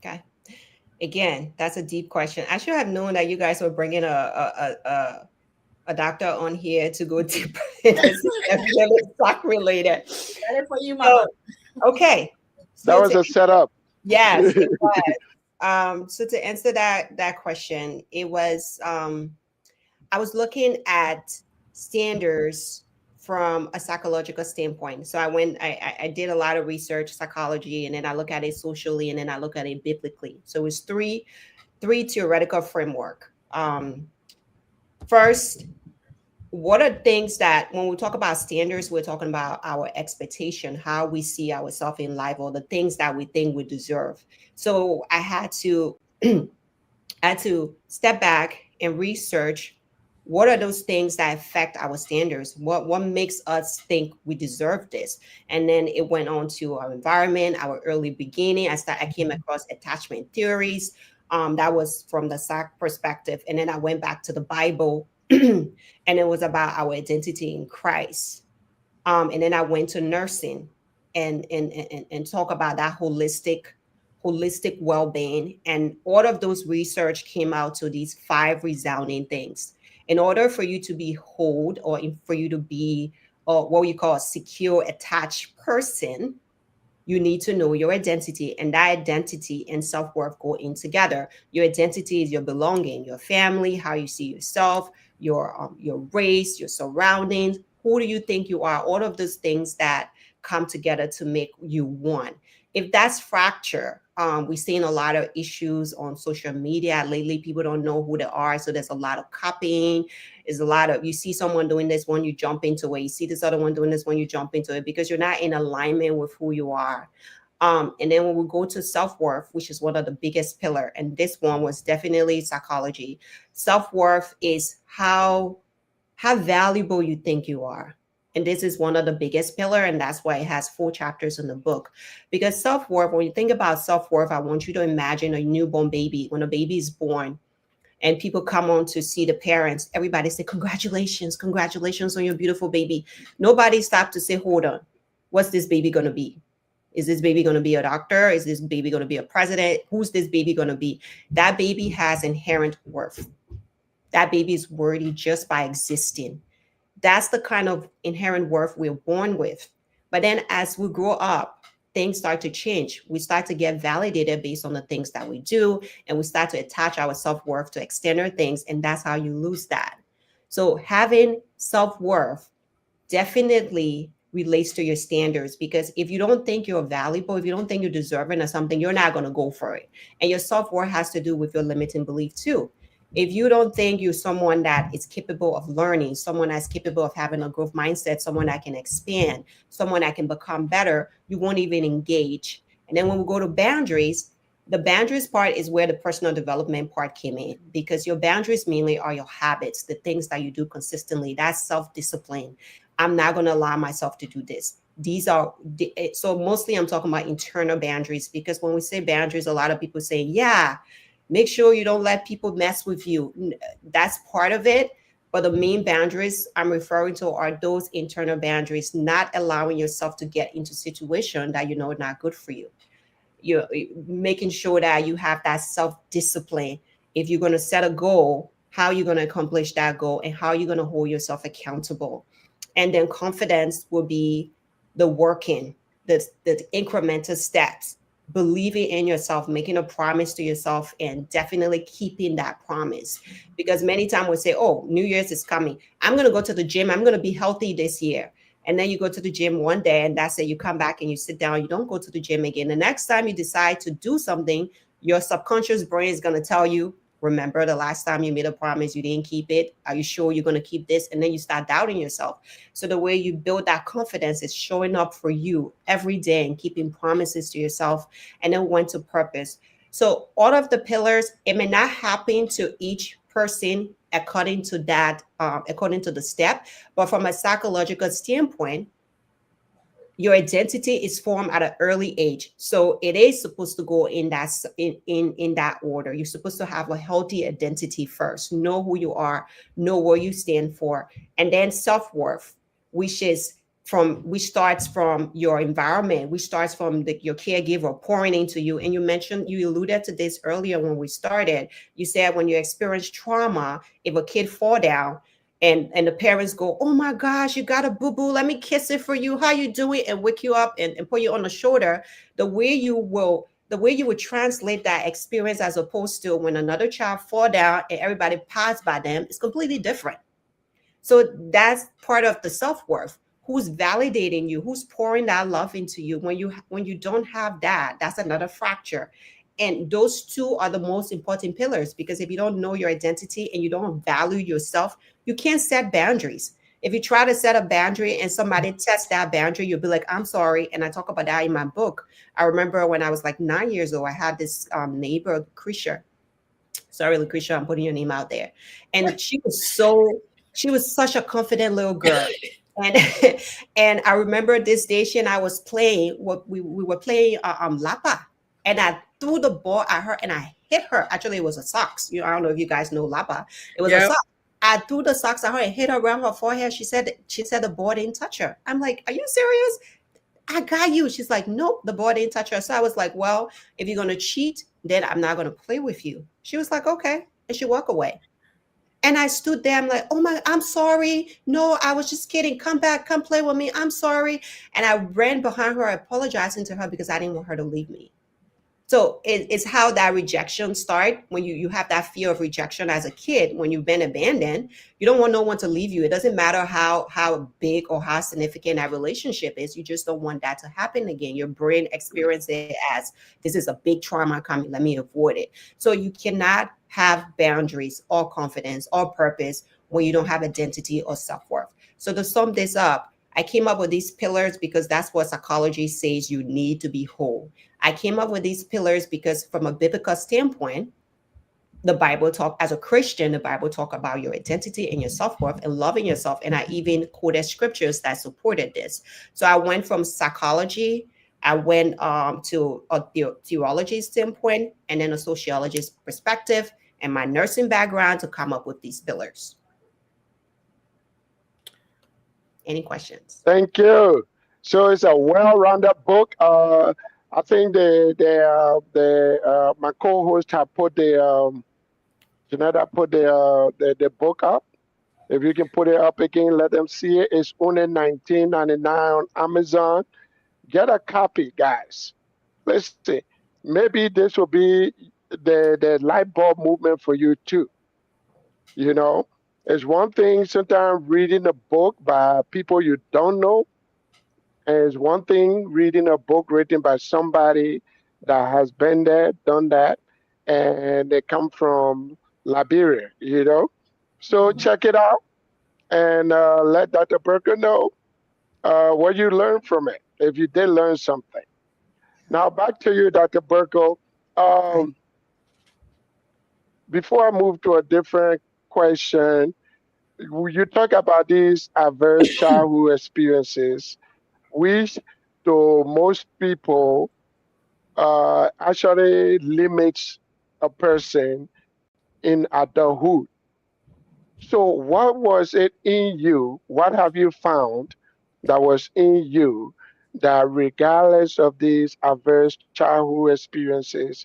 Okay. Again, that's a deep question. I should have known that you guys were bringing a doctor on here to go deeper in this. It's really stock related. Ready for you, So, mama. okay. That So was a setup. yes, it was. So to answer that question, it was I was looking at standards from a psychological standpoint. So I did a lot of research, psychology, and then I look at it socially, and then I look at it biblically. So it's three theoretical framework. First, what are things that when we talk about standards, we're talking about our expectation, how we see ourselves in life, or the things that we think we deserve. So I had to I had to step back and research what are those things that affect our standards, what makes us think we deserve this. And then it went on to our environment, our early beginning. I came across attachment theories. That was from the psych perspective. And then I went back to the Bible and it was about our identity in Christ. And then I went to nursing and talk about that holistic well-being. And all of those research came out to these 5 resounding things. In order for you to be whole, or for you to be what we call a secure attached person, you need to know your identity, and that identity and self-worth go in together. Your identity is your belonging, your family, how you see yourself, your race, your surroundings. Who do you think you are? All of those things that come together to make you one. If that's fracture, we've seen a lot of issues on social media lately. People don't know who they are, so there's a lot of copying. There's a lot of, you see someone doing this one, you jump into it. You see this other one doing this one, you jump into it, because you're not in alignment with who you are. And then when we go to self-worth, which is one of the biggest pillar, and this one was definitely psychology. Self-worth is how valuable you think you are. And this is one of the biggest pillar, and that's why it has 4 chapters in the book. Because self-worth, when you think about self-worth, I want you to imagine a newborn baby. When a baby is born and people come on to see the parents, everybody say, congratulations on your beautiful baby. Nobody stopped to say, hold on, what's this baby going to be? Is this baby going to be a doctor? Is this baby going to be a president? Who's this baby going to be? That baby has inherent worth. That baby is worthy just by existing. That's the kind of inherent worth we're born with. But then as we grow up, things start to change. We start to get validated based on the things that we do, and we start to attach our self-worth to external things, and that's how you lose that. So having self-worth definitely relates to your standards, because if you don't think you're valuable, if you don't think you're deserving of something, you're not going to go for it. And your self-worth has to do with your limiting belief too. If you don't think you're someone that is capable of learning, someone that's capable of having a growth mindset, someone that can expand, someone that can become better, you won't even engage. And then when we go to boundaries, the boundaries part is where the personal development part came in, because your boundaries mainly are your habits, the things that you do consistently. That's self-discipline. I'm not going to allow myself to do this. These are, so mostly I'm talking about internal boundaries, because when we say boundaries, a lot of people say, yeah, make sure you don't let people mess with you. That's part of it. But the main boundaries I'm referring to are those internal boundaries, not allowing yourself to get into situation that you know are not good for you. You're making sure that you have that self-discipline. If you're going to set a goal, how you're going to accomplish that goal, and how you're going to hold yourself accountable. And then confidence will be the working, the incremental steps, believing in yourself, making a promise to yourself, and definitely keeping that promise. Because many times we say, oh, New Year's is coming, I'm going to go to the gym, I'm going to be healthy this year. And then you go to the gym one day, and that's it. You come back and you sit down, you don't go to the gym again. The next time you decide to do something, your subconscious brain is going to tell you, remember the last time you made a promise, you didn't keep it. Are you sure you're going to keep this? And then you start doubting yourself. So the way you build that confidence is showing up for you every day and keeping promises to yourself, and then one to purpose. So all of the pillars, it may not happen to each person according to that, according to the step, but from a psychological standpoint, your identity is formed at an early age. So it is supposed to go in that in that order. You're supposed to have a healthy identity first. Know who you are, know what you stand for, and then self-worth, which starts from your environment, which starts from your caregiver pouring into you. And you alluded to this earlier when we started. You said when you experience trauma, if a kid fall down, and the parents go, oh my gosh, you got a boo-boo, let me kiss it for you, how you doing, and wake you up and put you on the shoulder. The way you would translate that experience, as opposed to when another child fall down and everybody pass by them, is completely different. So that's part of the self-worth. Who's validating you? Who's pouring that love into you? When you don't have that, that's another fracture. And those two are the most important pillars, because if you don't know your identity and you don't value yourself, you can't set boundaries. If you try to set a boundary and somebody tests that boundary, you'll be like, I'm sorry. And I talk about that in my book. I remember when I was like 9 years old, I had this neighbor, Lucretia. Sorry, Lucretia, I'm putting your name out there. And she was such a confident little girl. And and I remember this day she and I was playing, we were playing Lapa. And I threw the ball at her and I hit her. Actually, it was a socks. I don't know if you guys know Lapa. It was a sock. I threw the socks at her and hit her around her forehead. She said the boy didn't touch her. I'm like, are you serious? I got you. She's like, nope, the boy didn't touch her. So I was like, well, if you're gonna cheat, then I'm not gonna play with you. She was like, okay, and she walked away. And I stood there. I'm like, oh my, I'm sorry. No, I was just kidding. Come back, come play with me. I'm sorry. And I ran behind her, apologizing to her because I didn't want her to leave me. So it's how that rejection start when you have that fear of rejection as a kid. When you've been abandoned, you don't want no one to leave you. It doesn't matter how big or how significant that relationship is. You just don't want that to happen again. Your brain experiences it as, this is a big trauma coming, let me avoid it. So you cannot have boundaries or confidence or purpose when you don't have identity or self-worth. So to sum this up, I came up with these pillars because that's what psychology says you need to be whole. I came up with these pillars because from a biblical standpoint, the Bible talk, as a Christian, the Bible talk about your identity and your self-worth and loving yourself. And I even quoted scriptures that supported this. So I went from psychology, I went to a theology standpoint, and then a sociologist perspective and my nursing background to come up with these pillars. Any questions? Thank you. So it's a well-rounded book. I think my co-host have put Janetta put the book up. If you can put it up again, let them see it. It's only $19.99 on Amazon. Get a copy, guys. Listen, maybe this will be the light bulb movement for you too. You know, it's one thing sometimes reading a book by people you don't know, and it's one thing reading a book written by somebody that has been there, done that, and they come from Liberia, you know. So Mhm. check it out and let Dr. Berko know what you learned from it, if you did learn something. Now back to you, Dr. Berko. Right. Um, Before I move to a different question, you talk about these adverse childhood experiences, which to most people actually limits a person in adulthood. So, what was it in you? What have you found that was in you that, regardless of these adverse childhood experiences,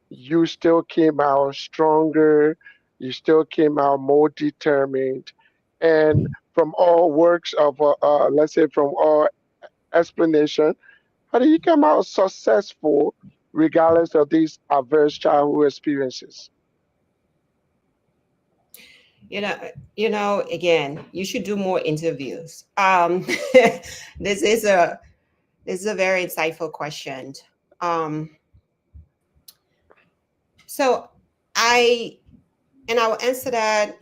you still came out stronger, you still came out more determined, and from all works of, let's say, from all explanation, how do you come out successful regardless of these adverse childhood experiences? You know, again, you should do more interviews. This is a very insightful question. Um, so I and I will answer that.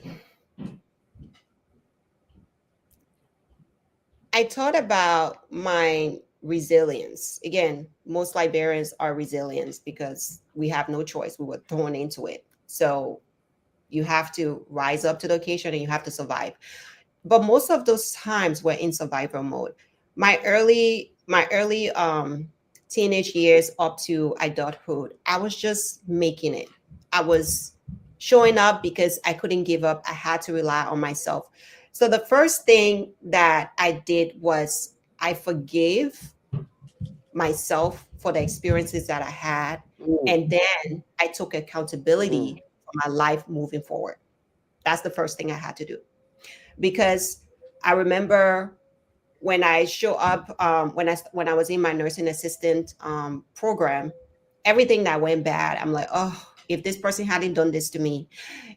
I thought about my resilience. Again, most Liberians are resilient because we have no choice. We were thrown into it. So you have to rise up to the occasion and you have to survive. But most of those times were in survival mode. My early teenage years up to adulthood, I was just making it. I was showing up because I couldn't give up. I had to rely on myself. So the first thing that I did was I forgave myself for the experiences that I had, Mm, and then I took mm, accountability for my life moving forward. That's the first thing I had to do, because I remember when I show up, when I was in my nursing assistant program, everything that went bad, I'm like, oh, if this person hadn't done this to me,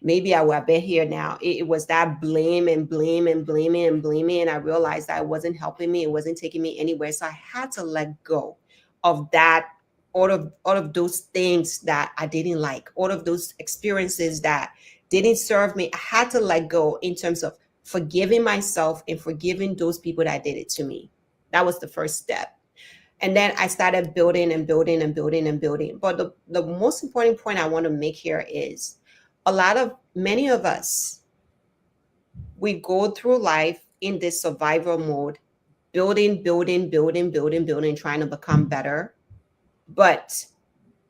maybe I would have been here now. It was that blame and blame and blaming and blaming, and I realized that it wasn't helping me. It wasn't taking me anywhere. So I had to let go of that, all of those things that I didn't like, all of those experiences that didn't serve me. I had to let go in terms of forgiving myself and forgiving those people that did it to me. That was the first step. And then I started building and building and building and building. But the most important point I want to make here is many of us, we go through life in this survival mode, building, building, building, building, building, trying to become better. But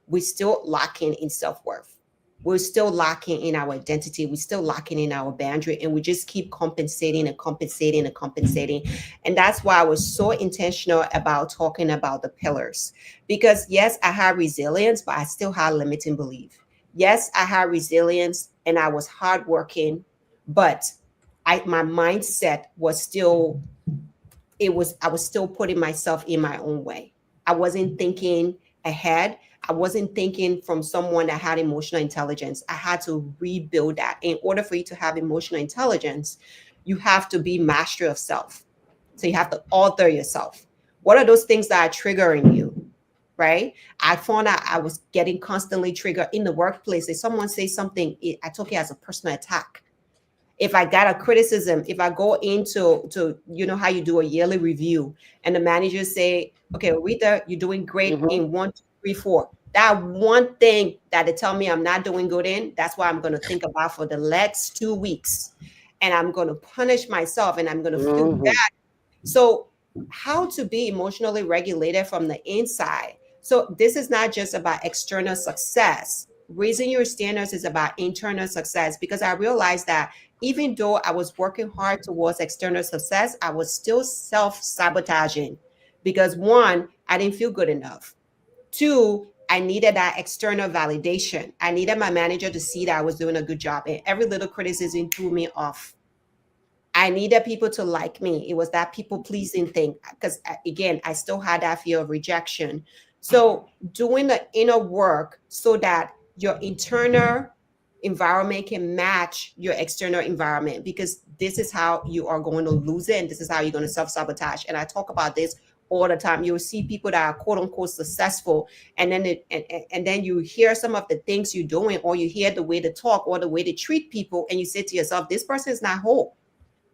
we're still lacking in self worth. we're still lacking in our identity. We're still lacking in our boundary, and we just keep compensating and compensating and compensating. And that's why I was so intentional about talking about the pillars. Because yes, I had resilience, but I still had limiting belief. Yes, I had resilience and I was hardworking, but my mindset was still, I was still putting myself in my own way. I wasn't thinking ahead. I wasn't thinking from someone that had emotional intelligence. I had to rebuild that. In order for you to have emotional intelligence, you have to be master of self. So you have to author yourself. What are those things that are triggering you? Right? I found out I was getting constantly triggered in the workplace. If someone says something, I took it as a personal attack. If I got a criticism, if I go into you know how you do a yearly review and the manager say, okay, Rita, you're doing great Mm-hmm. in 1, 2, 3, 4. That one thing that they tell me I'm not doing good in, that's what I'm going to think about for the next 2 weeks. And I'm going to punish myself and I'm going to feel Mm-hmm. bad. So, how to be emotionally regulated from the inside. So, this is not just about external success. Raising your standards is about internal success, because I realized that even though I was working hard towards external success, I was still self sabotaging because one, I didn't feel good enough. Two, I needed that external validation. I needed my manager to see that I was doing a good job, and every little criticism threw me off. I needed people to like me. It was that people pleasing thing. Because again, I still had that fear of rejection. So, doing the inner work so that your internal environment can match your external environment, because this is how you are going to lose it. And this is how you're going to self sabotage. And I talk about this all the time. You'll see people that are quote unquote successful, and then and then you hear some of the things you're doing, or you hear the way they talk or the way they treat people, and you say to yourself, this person is not whole.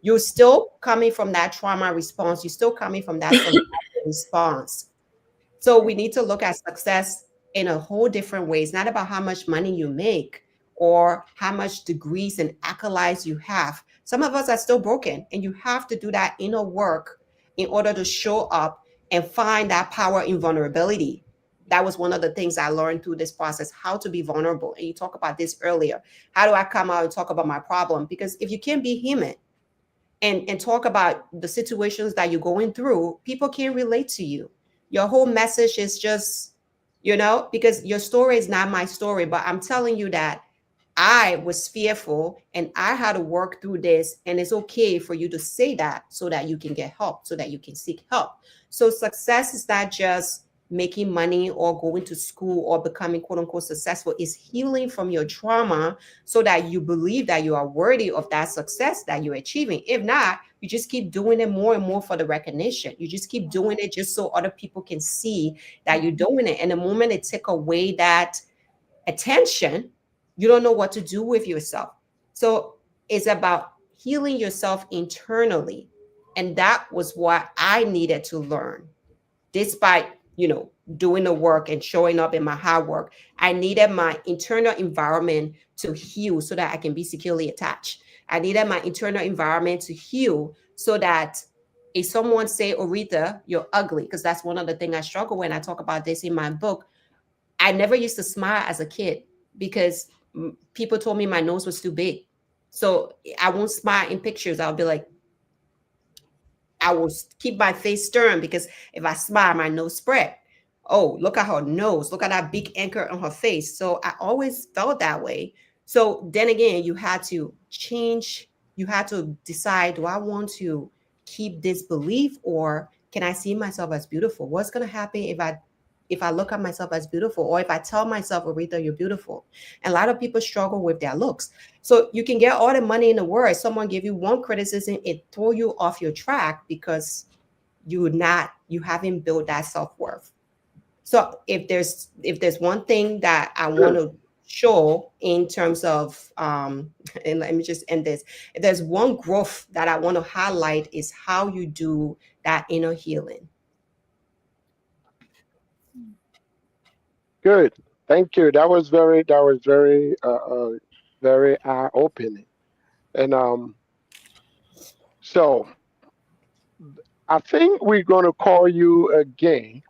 You're still coming from that trauma response. You're still coming from that survival response. So we need to look at success in a whole different way. It's not about how much money you make or how much degrees and accolades you have. Some of us are still broken, and you have to do that inner work in order to show up and find that power in vulnerability. That was one of the things I learned through this process, how to be vulnerable. And you talk about this earlier. How do I come out and talk about my problem? Because if you can't be human, and talk about the situations that you're going through, people can't relate to you. Your whole message is just, because your story is not my story, but I'm telling you that I was fearful and I had to work through this. And it's okay for you to say that so that you can get help, so that you can seek help. So success is not just making money or going to school or becoming quote unquote successful. Is healing from your trauma so that you believe that you are worthy of that success that you're achieving. If not, you just keep doing it more and more for the recognition. You just keep doing it just so other people can see that you're doing it. And the moment it take away that attention, you don't know what to do with yourself. So it's about healing yourself internally. And that was what I needed to learn. Despite, doing the work and showing up in my hard work, I needed my internal environment to heal so that I can be securely attached. I needed my internal environment to heal so that if someone say, Oretha, you're ugly, because that's one of the things I struggle with, and I talk about this in my book. I never used to smile as a kid because people told me my nose was too big. So I won't smile in pictures. I'll be like, I will keep my face stern, because if I smile, my nose spread. Oh, look at her nose. Look at that big anchor on her face. So I always felt that way. So then again, you had to change. You had to decide, do I want to keep this belief, or can I see myself as beautiful? What's going to happen if I look at myself as beautiful, or if I tell myself, Aretha, you're beautiful? And a lot of people struggle with their looks. So you can get all the money in the world. Someone give you one criticism, it throw you off your track because you haven't built that self-worth. So if there's one thing that I want Good. to show in terms of and let me just end this. If there's one growth that I want to highlight, is how you do that inner healing. Good. Thank you. That was very eye opening. And so I think we're going to call you again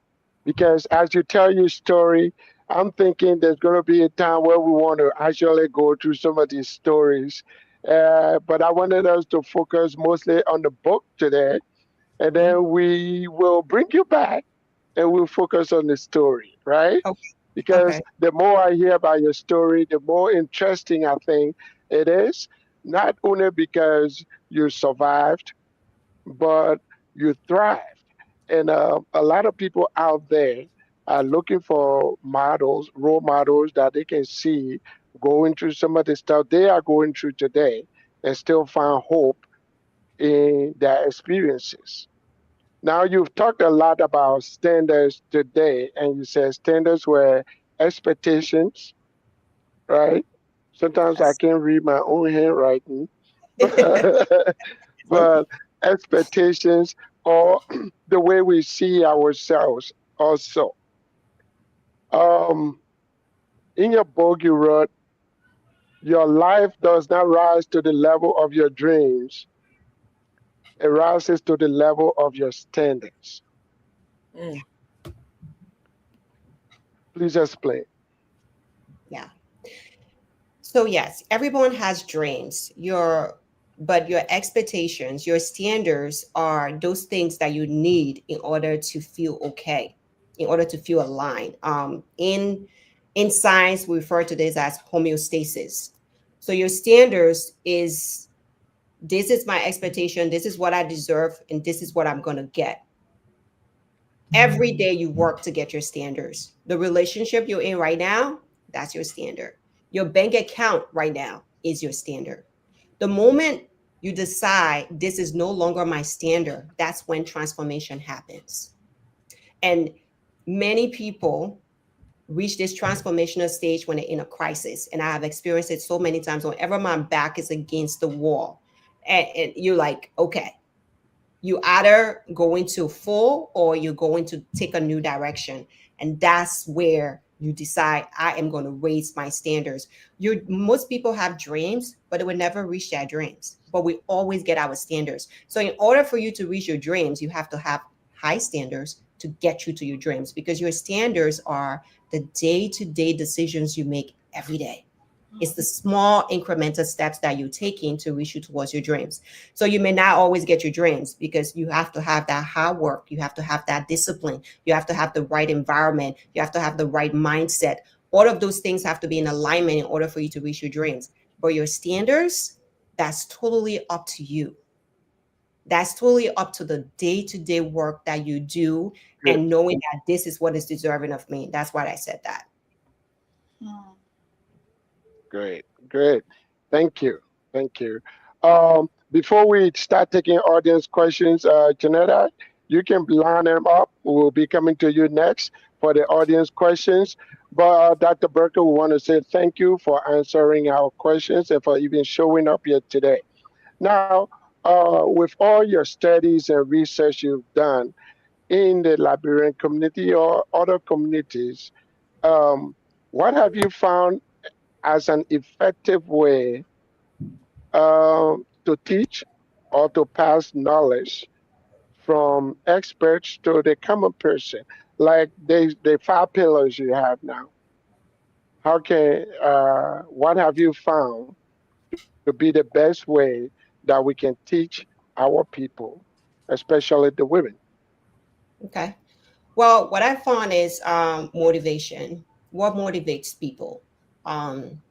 because as you tell your story, I'm thinking there's going to be a time where we want to actually go through some of these stories. But I wanted us to focus mostly on the book today, and Mhm. then we will bring you back and we'll focus on the story, right? Okay. Because Okay. the more I hear about your story, the more interesting I think it is. Not only because you survived, but you thrived. And a lot of people out there are looking for models, role models that they can see going through some of the stuff they are going through today and still find hope in their experiences. Now, you've talked a lot about standards today, and you said standards were expectations, right? Sometimes I Yes. can't read my own handwriting, but, but expectations or the way we see ourselves also. Um, in your book, you wrote, your life does not rise to the level of your dreams, it rises to the level of your standards. Mm. Please explain. Yeah. So yes, everyone has dreams. But your expectations, your standards are those things that you need in order to feel okay, in order to feel aligned. In science, we refer to this as homeostasis. So your standards is, this is my expectation, this is what I deserve, and this is what I'm gonna get. Every day you work to get your standards. The relationship you're in right now, that's your standard. Your bank account right now is your standard. The moment you decide this is no longer my standard, that's when transformation happens. And many people reach this transformational stage when they're in a crisis. And I have experienced it so many times whenever my back is against the wall. And you're like, okay, you either going to full or you're going to take a new direction, and that's where you decide I am going to raise my standards. You Most people have dreams but they will never reach their dreams, but we always get our standards. So in order for you to reach your dreams, you have to have high standards to get you to your dreams, because your standards are the day-to-day decisions you make every day. It's the small incremental steps that you're taking to reach you towards your dreams. So you may not always get your dreams because you have to have that hard work. You have to have that discipline. You have to have the right environment. You have to have the right mindset. All of those things have to be in alignment in order for you to reach your dreams. But your standards, that's totally up to you. That's totally up to the day-to-day work that you do Good. and knowing that this is what is deserving of me. That's why I said that. Hmm. Great, great. Thank you. Thank you. Before we start taking audience questions, Janetta, you can line them up. We'll be coming to you next for the audience questions. But Dr. Berko, we want to say thank you for answering our questions and for even showing up here today. Now, with all your studies and research you've done in the Liberian community or other communities, um, what have you found as an effective way to teach or to pass knowledge from experts to the common person, like the five pillars you have now? How can what have you found to be the best way that we can teach our people, especially the women? Okay. Well, what I found is motivation. What motivates people? Um,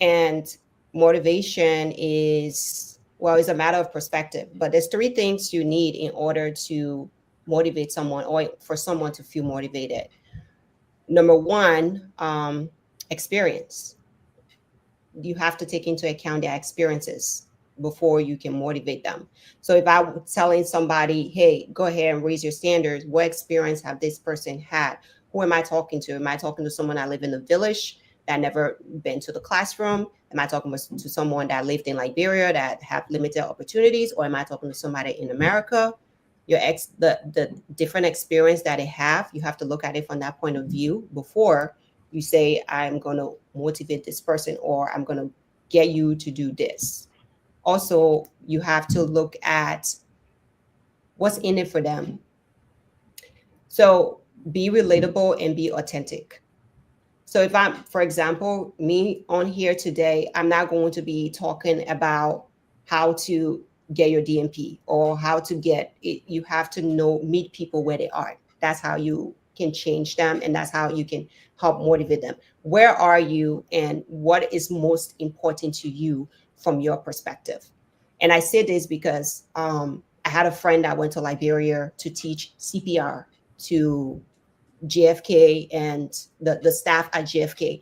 and motivation is, well, it's a matter of perspective, but there's three things you need in order to motivate someone or for someone to feel motivated. Number one, experience. You have to take into account their experiences before you can motivate them. So if I'm telling somebody, hey, go ahead and raise your standards, what experience have this person had? Who am I talking to? Am I talking to someone that live in the village that never been to the classroom? Am I talking to someone that lived in Liberia that have limited opportunities? Or am I talking to somebody in America? The different experience that they have, you have to look at it from that point of view before you say I'm going to motivate this person or I'm going to get you to do this. Also, you have to look at what's in it for them. So be relatable and be authentic. So if I'm, for example, me on here today, I'm not going to be talking about how to get your DMP or how to get it. You have to know, meet people where they are. That's how you can change them, and that's how you can help motivate them. Where are you, and what is most important to you from your perspective? And I say this because I had a friend that went to Liberia to teach CPR to JFK and the staff at JFK.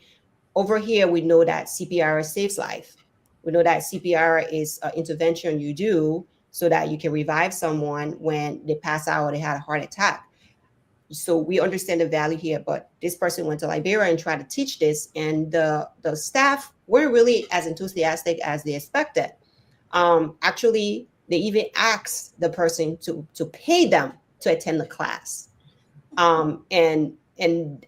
Over here, we know that CPR saves life. We know that CPR is an intervention you do so that you can revive someone when they pass out or they had a heart attack. So we understand the value here, but this person went to Liberia and tried to teach this, and the staff weren't really as enthusiastic as they expected. Actually, they even asked the person to pay them to attend the class. And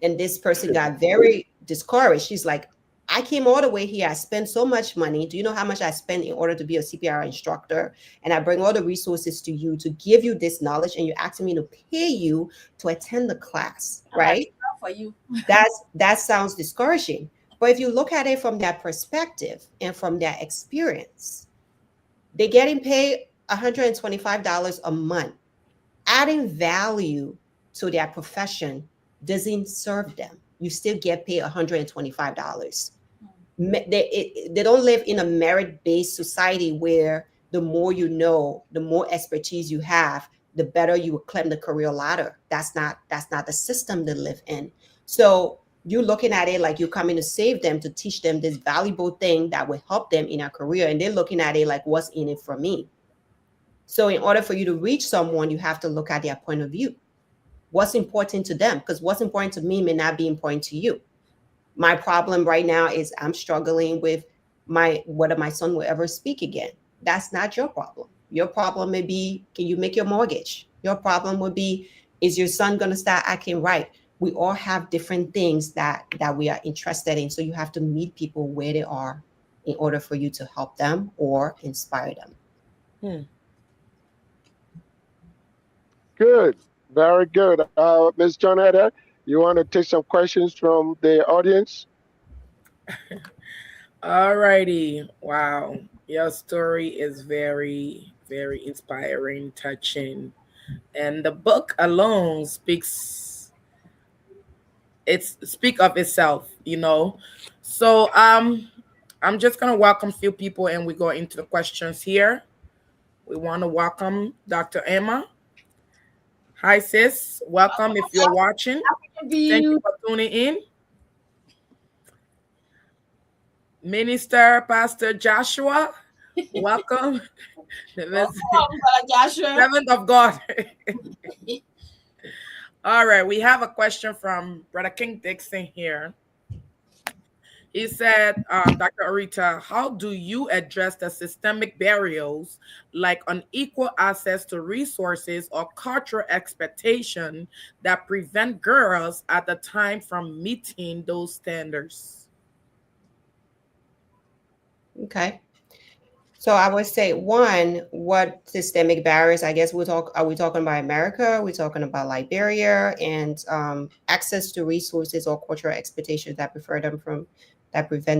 this person got very discouraged. She's like, I came all the way here. I spent so much money. Do you know how much I spent in order to be a CPR instructor? And I bring all the resources to you to give you this knowledge, and you're asking me to pay you to attend the class, right? For you. That sounds discouraging. But if you look at it from that perspective and from that experience, they're getting paid $125 a month. Adding value to their profession doesn't serve them. You still get paid $125. They don't live in a merit-based society where the more you know, the more expertise you have, the better you will climb the career ladder. That's not the system they live in. So you're looking at it like you're coming to save them, to teach them this valuable thing that will help them in a career, and they're looking at it like, what's in it for me? So in order for you to reach someone, you have to look at their point of view. What's important to them? Because what's important to me may not be important to you. My problem right now is I'm struggling with whether my son will ever speak again. That's not your problem. Your problem may be, can you make your mortgage? Your problem would be, is your son going to start acting right? We all have different things that we are interested in. So you have to meet people where they are in order for you to help them or inspire them. Good. Very good. Ms. Jonetta, you want to take some questions from the audience? Alrighty. Wow. Your story is very, very inspiring, touching. And the book alone speak of itself, you know. So I'm just gonna welcome a few people and we go into the questions here. We want to welcome Dr. Emma. Hi sis, welcome if you're watching. Thank you for tuning in. Minister Pastor Joshua, welcome. Servant of God. All right, we have a question from Brother King Dixon here. He said, Dr. Oretha, how do you address the systemic barriers like unequal access to resources or cultural expectation that prevent girls at the time from meeting those standards? Okay. So I would say, one, what systemic barriers? I guess are we talking about America? We're talking about Liberia, and access to resources or cultural expectations that prevent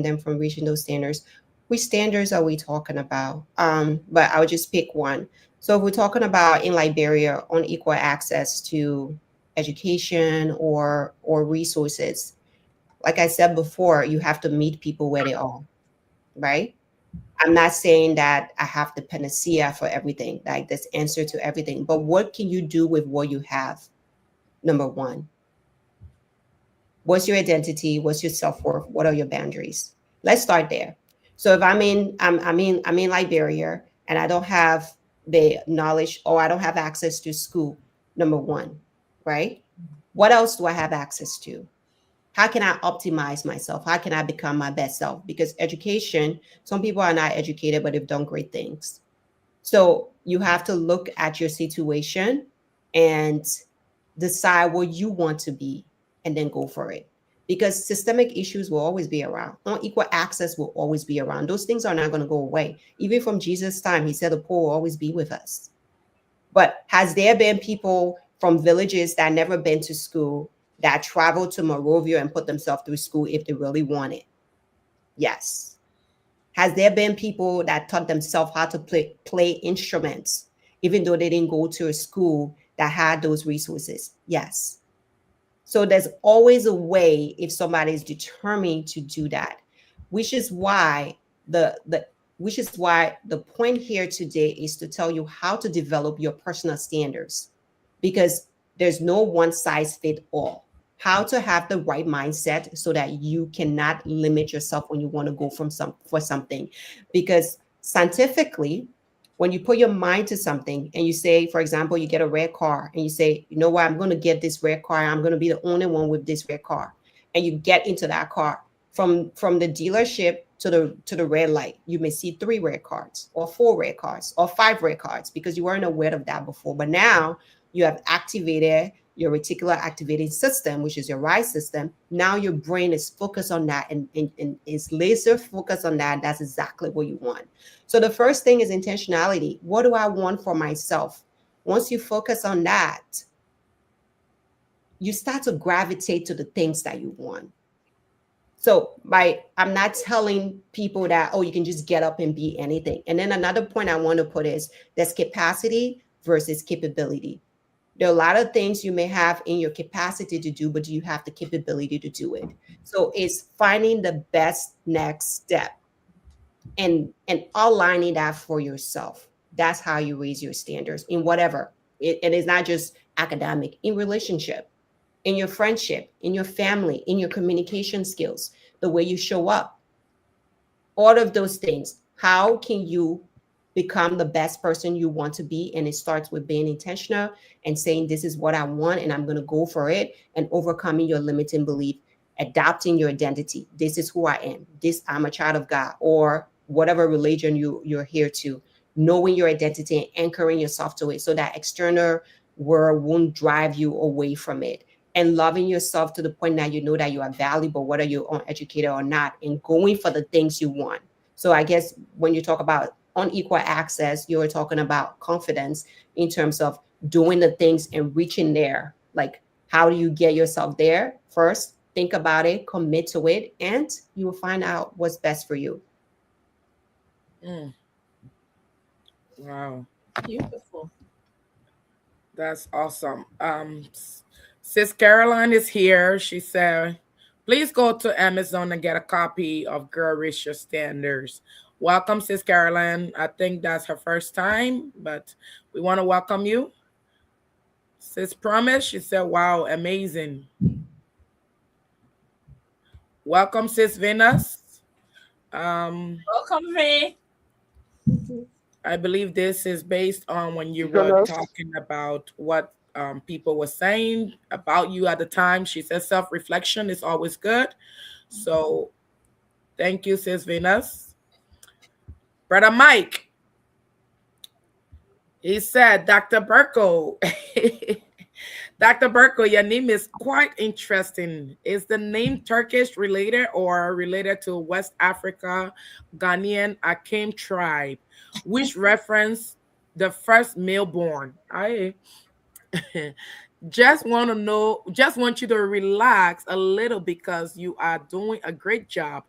them from reaching those standards. Which standards are we talking about? But I'll just pick one. So if we're talking about in Liberia, unequal access to education or resources, like I said before, you have to meet people where they are, right? I'm not saying that I have the panacea for everything, like this answer to everything, but what can you do with what you have? Number one, what's your identity? What's your self-worth? What are your boundaries? Let's start there. So if I'm in Liberia and I don't have the knowledge or I don't have access to school, number one, right? What else do I have access to? How can I optimize myself? How can I become my best self? Because education, some people are not educated, but they've done great things. So you have to look at your situation and decide what you want to be and then go for it. Because systemic issues will always be around. Unequal access will always be around. Those things are not going to go away. Even from Jesus' time, he said the poor will always be with us. But has there been people from villages that never been to school that traveled to Morovia and put themselves through school if they really want it? Yes. Has there been people that taught themselves how to play instruments, even though they didn't go to a school that had those resources? Yes. So there's always a way if somebody is determined to do that, which is why the point here today is to tell you how to develop your personal standards, because there's no one size fit all. How to have the right mindset so that you cannot limit yourself when you want to go for something, because scientifically, when you put your mind to something and you say, for example, you get a red car and you say, you know what, I'm going to get this red car. I'm going to be the only one with this red car. And you get into that car from the dealership to the red light. You may see 3 red cards or 4 red cards or 5 red cards because you weren't aware of that before. But now you have activated your reticular activating system, which is your RISE system. Now your brain is focused on that and is laser focused on that. That's exactly what you want. So the first thing is intentionality. What do I want for myself? Once you focus on that, you start to gravitate to the things that you want. So I'm not telling people that, oh, you can just get up and be anything. And then another point I want to put is there's capacity versus capability. There are a lot of things you may have in your capacity to do, but do you have the capability to do it? So it's finding the best next step and aligning that for yourself. That's how you raise your standards in whatever. It is not just academic, in relationship, in your friendship, in your family, in your communication skills, the way you show up. All of those things. How can you become the best person you want to be? And it starts with being intentional and saying, this is what I want and I'm going to go for it, and overcoming your limiting belief, adopting your identity. This is who I am. I'm a child of God, or whatever religion you're here to, knowing your identity and anchoring yourself to it so that external world won't drive you away from it. And loving yourself to the point that you know that you are valuable, whether you're uneducated or not, and going for the things you want. So I guess when you talk about unequal access, you're talking about confidence in terms of doing the things and reaching there. Like, how do you get yourself there? First, think about it, commit to it, and you will find out what's best for you. Wow. Beautiful. That's awesome. Sis Caroline is here. She said, please go to Amazon and get a copy of Girl Reach Your Standards. Welcome, Sis Caroline. I think that's her first time, but we want to welcome you. Sis Promise, she said, wow, amazing. Welcome, Sis Venus. Welcome, Ray. I believe this is based on when you were talking about what people were saying about you at the time. She says self-reflection is always good. So thank you, Sis Venus. Brother Mike, he said, Dr. Berko, Dr. Berko, your name is quite interesting. Is the name Turkish related or related to West Africa, Ghanaian Akim tribe, which reference the first male born? I just want to know, just want you to relax a little because you are doing a great job.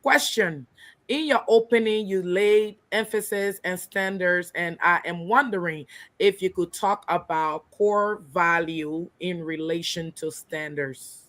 Question. In your opening, you laid emphasis and standards, and I am wondering if you could talk about core value in relation to standards.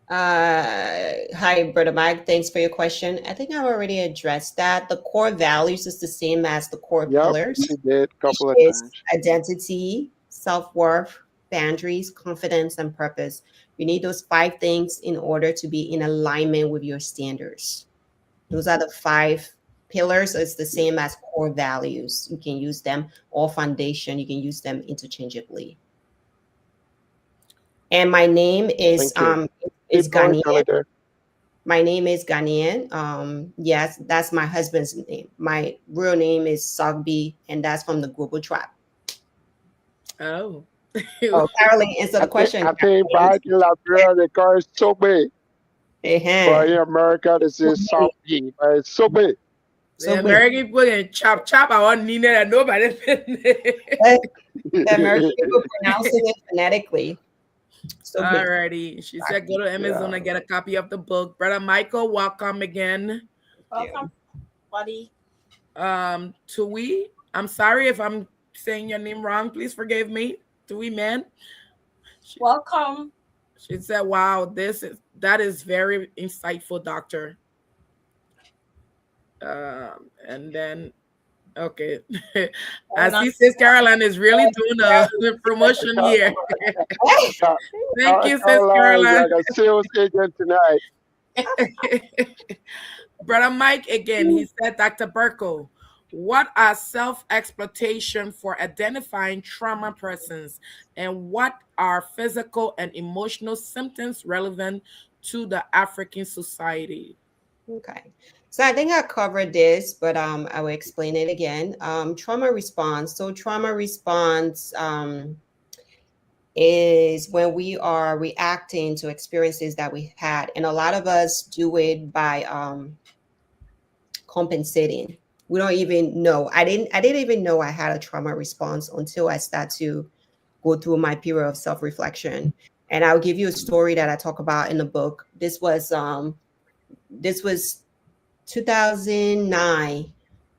Hi, Brother Mike. Thanks for your question. I think I've already addressed that. The core values is the same as the core pillars. You did a couple of Is times. identity, self-worth, boundaries, confidence, and purpose. You need those 5 things in order to be in alignment with your standards. Those are the 5 pillars. It's the same as core values. You can use them, or foundation. You can use them interchangeably. And my name is Ghanaian. My name is Ghanaian. Yes, that's my husband's name. My real name is Sogbie, and that's from the Global Tribe. Oh. Oh, Caroline, answer the question. I think back in Liberia, they call it Sogbie. But in America, this is Sogbie. But it's Sogbie. The American people can chop. I want Nina and nobody. The American people pronouncing it phonetically. So good. Alrighty. She said go to Yeah. Amazon and get a copy of the book. Brother Michael, welcome again. Welcome, buddy. Tui, I'm sorry if I'm saying your name wrong. Please forgive me. Tui man. She, Welcome. she said, wow, that is very insightful, doctor. And then okay. I And see Sis Caroline is really doing a promotion here. Ca- Thank you, Sis Caroline is Caroline. like a sales agent tonight. Brother Mike again, he said, Dr. Berko, what are self exploitation for identifying trauma persons, and what are physical and emotional symptoms relevant to the African society? Okay. So I think I covered this, but I will explain it again. Trauma response. So trauma response is when we are reacting to experiences that we had, and a lot of us do it by compensating. We don't even know. I didn't even know I had a trauma response until I start to go through my period of self-reflection. And I'll give you a story that I talk about in the book. This was 2009.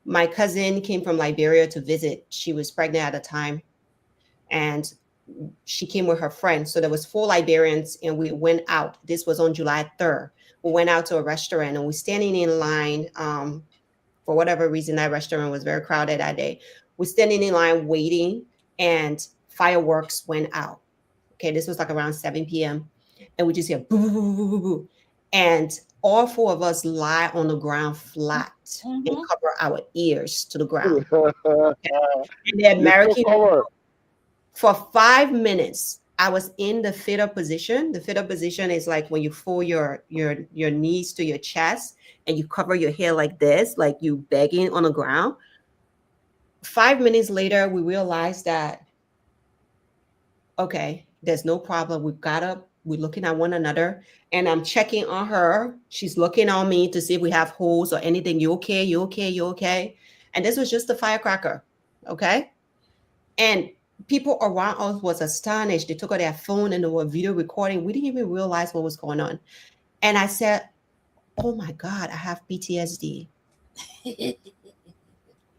My cousin came from Liberia to visit. She was pregnant at the time, and she came with her friend. So there was 4 Liberians, and we went out. This was on July 3rd. We went out to a restaurant, and we're standing in line. For whatever reason, that restaurant was very crowded that day. We're standing in line waiting, and fireworks went out. Okay, this was like around 7 p.m. And we just hear boo, boo, boo, boo, boo, boo. And all 4 of us lie on the ground flat and Mhm. cover our ears to the ground. You And the took American, over. for 5 minutes, I was in the fetal position. The fetal position is like when you fold your knees to your chest and you cover your hair like this, like you begging on the ground. 5 minutes later, we realized that, okay, there's no problem. We got up, we're looking at one another, and I'm checking on her. She's looking on me to see if we have holes or anything. You okay? You okay? You okay? And this was just a firecracker. Okay. And people around us was astonished. They took out their phone and they were video recording. We didn't even realize what was going on. And I said, oh my God, I have PTSD.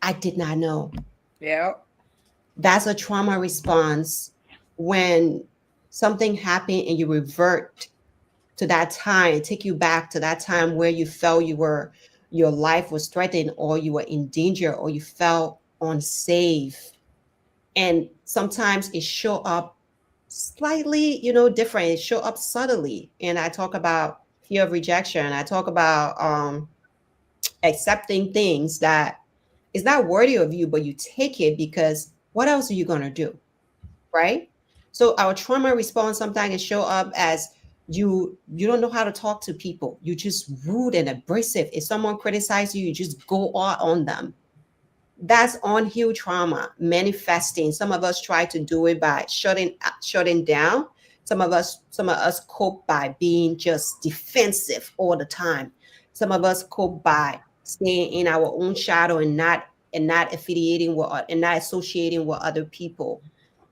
I did not know. Yeah. That's a trauma response when something happened and you revert to that time, take you back to that time where you felt your life was threatened, or you were in danger, or you felt unsafe. And sometimes it show up slightly, different. It show up subtly. And I talk about fear of rejection. I talk about accepting things that is not worthy of you, but you take it because what else are you going to do? Right? So our trauma response sometimes can show up as you don't know how to talk to people. You just rude and abrasive. If someone criticizes you, you just go out on them. That's unhealed trauma manifesting. Some of us try to do it by shutting down. Some of us cope by being just defensive all the time. Some of us cope by staying in our own shadow and not affiliating with and not associating with other people.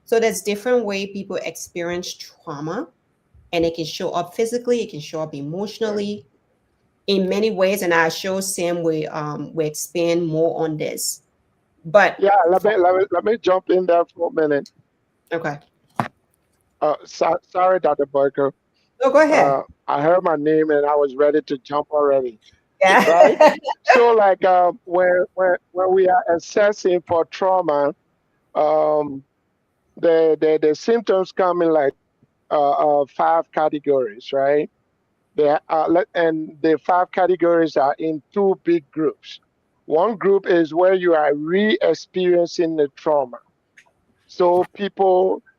So there's different way people experience trauma, and it can show up physically, it can show up emotionally in many ways. And I show Sam we expand more on this. But Yeah, let me jump in there for a minute. okay. Sorry, Dr. Barker. No, go ahead. I heard my name and I was ready to jump already. Right? Yeah. So, like, when we are assessing for trauma, um, the symptoms come in like 5 categories, right? And the 5 categories are in two big groups. One group is where you are re-experiencing the trauma. So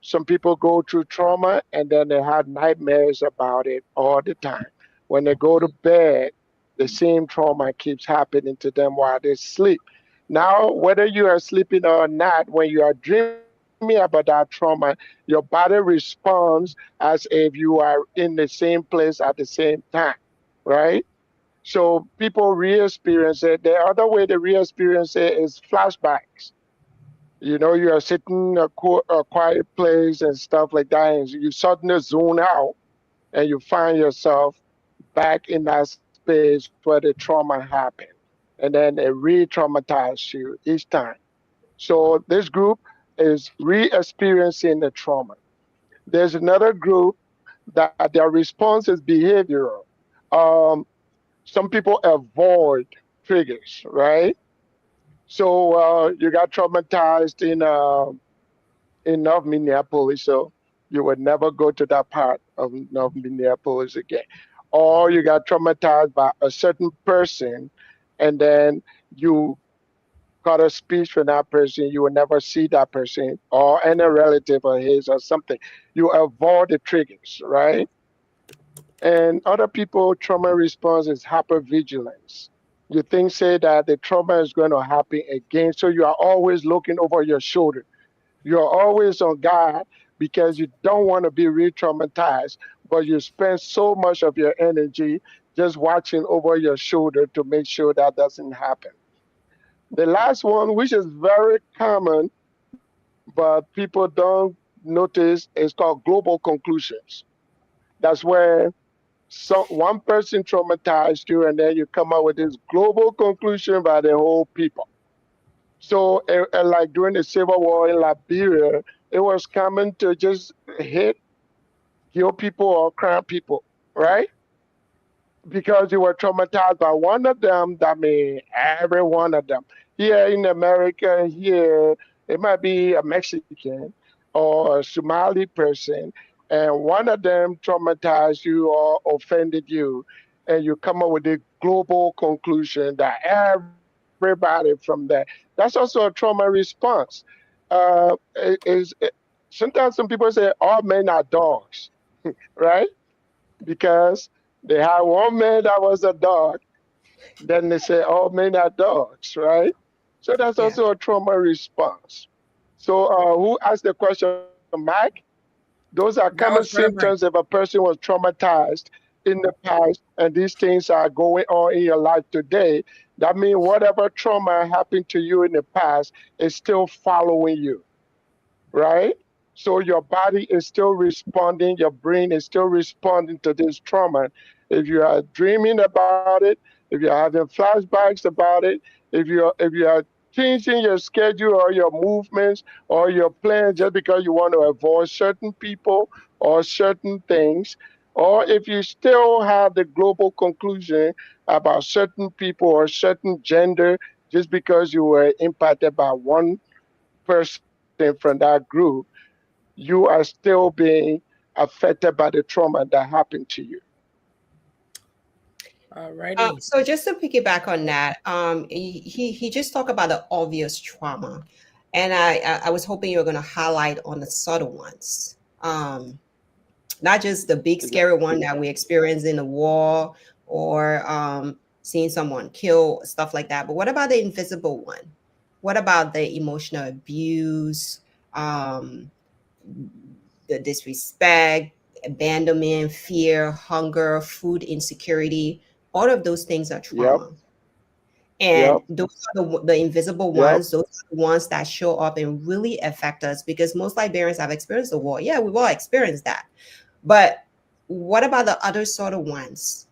some people go through trauma and then they have nightmares about it all the time. When they go to bed, the same trauma keeps happening to them while they sleep. Now, whether you are sleeping or not, when you are dreaming about that trauma, your body responds as if you are in the same place at the same time, right? So people re-experience it. The other way they re-experience it is flashbacks. You are sitting in a quiet place and stuff like that, and you suddenly zone out, and you find yourself back in that space where the trauma happened, and then it re-traumatizes you each time. So this group is re-experiencing the trauma. There's another group that their response is behavioral. Um, some people avoid triggers, right? So you got traumatized in North Minneapolis, so you would never go to that part of North Minneapolis again. Or you got traumatized by a certain person, and then you got a speech from that person, you will never see that person or any relative of his or something. You avoid the triggers, right? And other people, trauma response is hypervigilance. You think, say that the trauma is going to happen again, so you are always looking over your shoulder. You're always on guard because you don't want to be re-traumatized, but you spend so much of your energy just watching over your shoulder to make sure that doesn't happen. The last one, which is very common, but people don't notice, is called global conclusions. That's where one person traumatized you, and then you come up with this global conclusion by the whole people. So, like during the Civil War in Liberia, it was common to just hit, kill people, or crime people, right? Because you were traumatized by one of them, that means every one of them. Here in America, here, it might be a Mexican or a Somali person, and one of them traumatized you or offended you, and you come up with a global conclusion that everybody from there. That's also a trauma response. Sometimes some people say all men are dogs, right? Because they had one man that was a dog, then they say all men are dogs, right? So that's Yeah. also a trauma response. So who asked the question, Mike? Those are common That was symptoms Brother if a Mike. person was traumatized in the past, and these things are going on in your life today. That means whatever trauma happened to you in the past is still following you, right? So your body is still responding, your brain is still responding to this trauma. If you are dreaming about it, if you're having flashbacks about it, if you are changing your schedule or your movements or your plans just because you want to avoid certain people or certain things, or if you still have the global conclusion about certain people or certain gender just because you were impacted by one person from that group, you are still being affected by the trauma that happened to you. Alrighty. So just to piggyback on that, he just talked about the obvious trauma, and I was hoping you were going to highlight on the subtle ones, not just the big Yeah. scary one that we experience in the war or seeing someone kill, stuff like that. But what about the invisible one? What about the emotional abuse, um, the disrespect, abandonment, fear, hunger, food insecurity? All of those things are Yep. trauma. And Yep. those are the invisible Yep. ones. Those are the ones that show up and really affect us because most Liberians have experienced the war. Yeah, we've all experienced that. But what about the other sort of ones?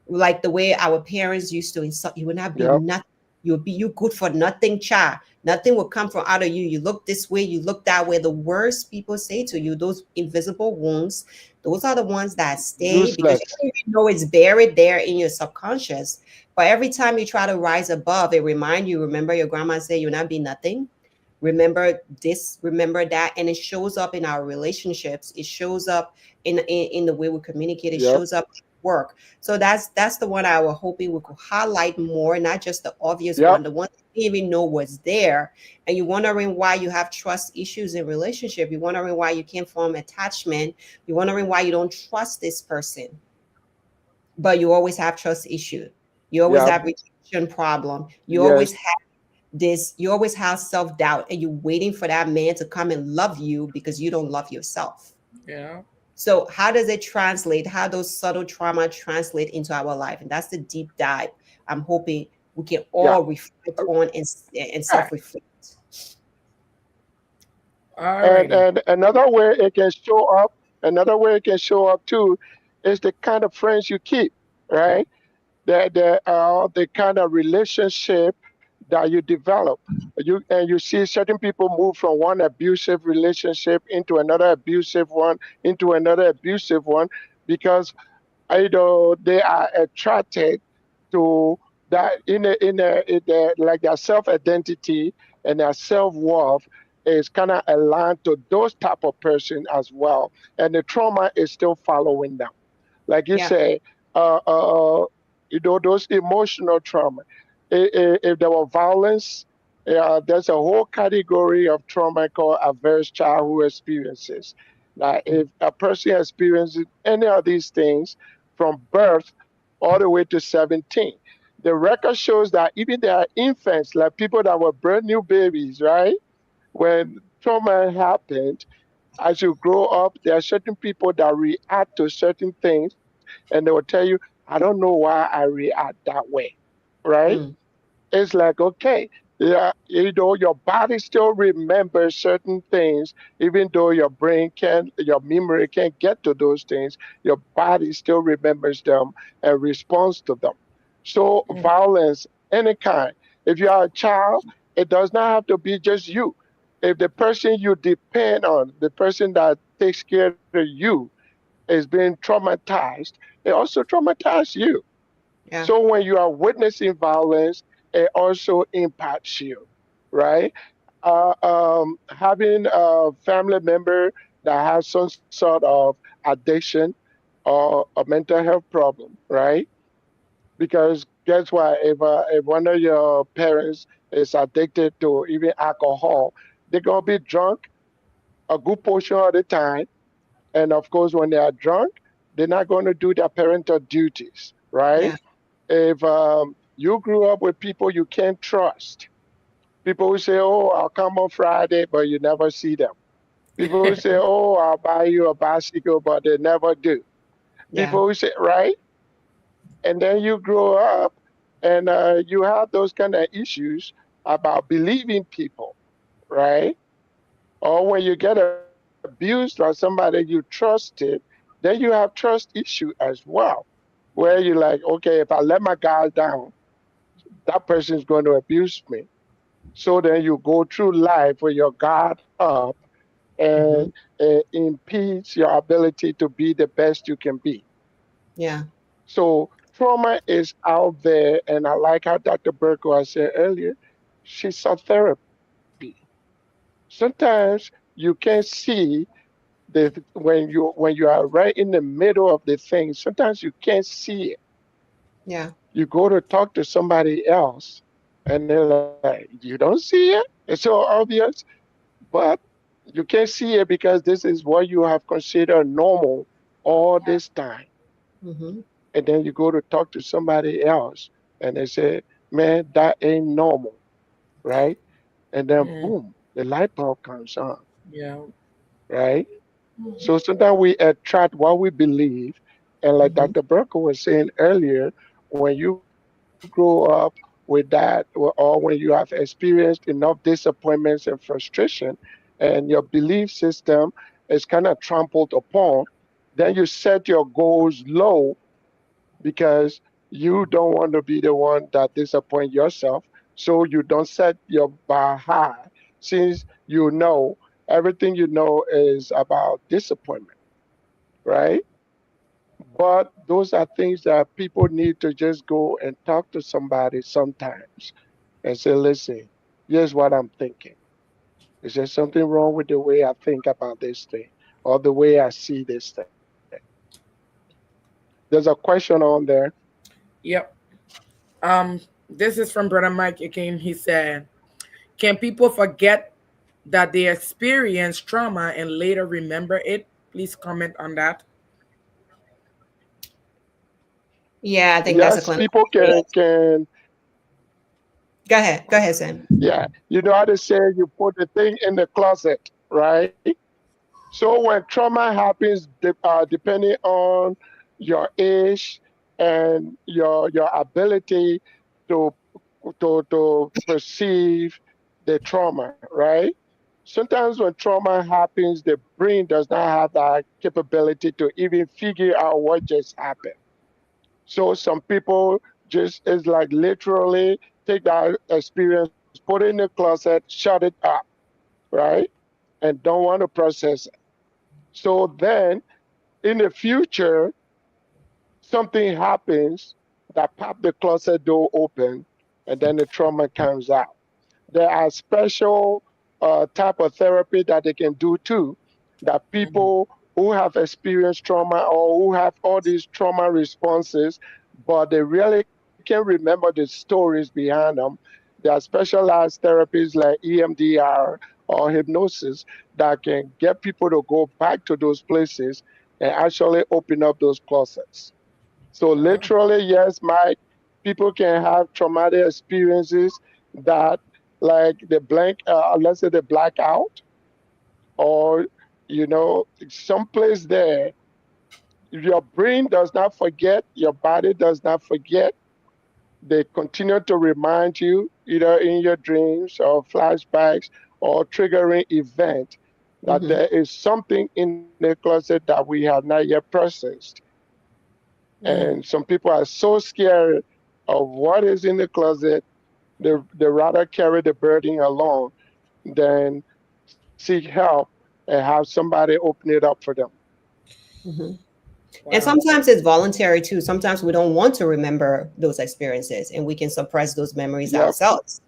Like the way our parents used to insult you, will not be Yep. nothing. You'll be you good for nothing, child. Nothing will come from out of you. You look this way, you look that way. The worst people say to you, those invisible wounds, those are the ones that stay because you Useless. don't even know it's buried there in your subconscious. But every time you try to rise above, it remind you, remember your grandma said you'll not be nothing. Remember this, remember that. And it shows up in our relationships. It shows up in the way we communicate. It Yep. shows up at work. So that's the one I was hoping we could highlight more, not just the obvious Yep. one, the one that you didn't even know was there. And you're wondering why you have trust issues in relationship. You're wondering why you can't form attachment. You're wondering why you don't trust this person, but you always have trust issue. You always Yep. have rejection problem. You always Yes. have this, you always have self-doubt, and you're waiting for that man to come and love you because you don't love yourself. Yeah. So how does it translate? How those subtle trauma translate into our life? And that's the deep dive I'm hoping we can Yeah. all reflect on and Right. self-reflect. Alrighty. And another way it can show up too is the kind of friends you keep, right? The kind of relationship that you develop. You see certain people move from one abusive relationship into another abusive one, into another abusive one, because they are attracted to that in their like their self identity and their self worth is kind of aligned to those type of person as well, and the trauma is still following them. Like you Yeah. say, those emotional trauma. If there were violence, there's a whole category of trauma called adverse childhood experiences. Like if a person experiences any of these things from birth all the way to 17, the record shows that even there are infants, like people that were brand new babies, right? When trauma happened, as you grow up, there are certain people that react to certain things, and they will tell you, I don't know why I react that way, right? Mm. It's like, okay, yeah, your body still remembers certain things, even though your memory can't get to those things, your body still remembers them and responds to them. So Mm. violence, any kind. If you are a child, it does not have to be just you. If the person you depend on, the person that takes care of you, is being traumatized, it also traumatizes you. Yeah. So when you are witnessing violence, it also impacts you, right? Having a family member that has some sort of addiction or a mental health problem, right? Because guess what? If one of your parents is addicted to even alcohol, they're gonna be drunk a good portion of the time, and of course, when they are drunk, they're not going to do their parental duties, right? Yeah. If you grew up with people you can't trust, people who say, "Oh, I'll come on Friday," but you never see them. People who say, "Oh, I'll buy you a bicycle," but they never do. Yeah. People who say, right? And then you grow up and you have those kind of issues about believing people, right? Or when you get abused by somebody you trusted, then you have trust issue as well, where you're like, okay, if I let my guard down, that person is going to abuse me. So then you go through life with your guard up, and Hmm. it impedes your ability to be the best you can be. Yeah. So trauma is out there, and I like how Dr. Berko, I said earlier, she saw therapy. Sometimes you can see when you are right in the middle of the thing. Sometimes you can't see it. Yeah. You go to talk to somebody else, and they're like, "You don't see it? It's so obvious." But you can't see it because this is what you have considered normal all this time. Hmm. And then you go to talk to somebody else, and they say, "Man, that ain't normal," right? And then Mm. boom, the light bulb comes on, Yeah. right? So sometimes we attract what we believe. And like Hmm. Dr. Berko was saying earlier, when you grow up with that, or when you have experienced enough disappointments and frustration, and your belief system is kind of trampled upon, then you set your goals low because you don't want to be the one that disappoint yourself. So you don't set your bar high, since you know everything you know is about disappointment, right? But those are things that people need to just go and talk to somebody sometimes and say, listen, here's what I'm thinking. Is there something wrong with the way I think about this thing or the way I see this thing? There's a question on there. Yep. This is from Brother Mike again. He said, "Can people forget that they experienced trauma and later remember it?" Please comment on that. Yeah, I think that's a Yes, clinical people trait. can. Go ahead. Go ahead, Sam. Yeah, you know how to say you put the thing in the closet, right? So when trauma happens, depending on your age and your ability to to perceive the trauma, right? Sometimes when trauma happens, the brain does not have that capability to even figure out what just happened. So some people just is like literally take that experience, put it in the closet, shut it up, right? And don't want to process it. So then in the future, something happens that pop the closet door open and then the trauma comes out. There are special type of therapy that they can do too, that Mhm. people who have experienced trauma or who have all these trauma responses, but they really can't remember the stories behind them. There are specialized therapies like EMDR or hypnosis that can get people to go back to those places and actually open up those closets. So Oh, literally, yes, Mike, people can have traumatic experiences that like the blank, let's say the blackout, or someplace there, your brain does not forget, your body does not forget. They continue to remind you either in your dreams or flashbacks or triggering event that Mm-hmm. there is something in the closet that we have not yet processed. And mm, some people are so scared of what is in the closet, they rather carry the burden alone than seek help and have somebody open it up for them. Mm-hmm. And wow. sometimes it's voluntary too. Sometimes we don't want to remember those experiences and we can suppress those memories Yep, ourselves.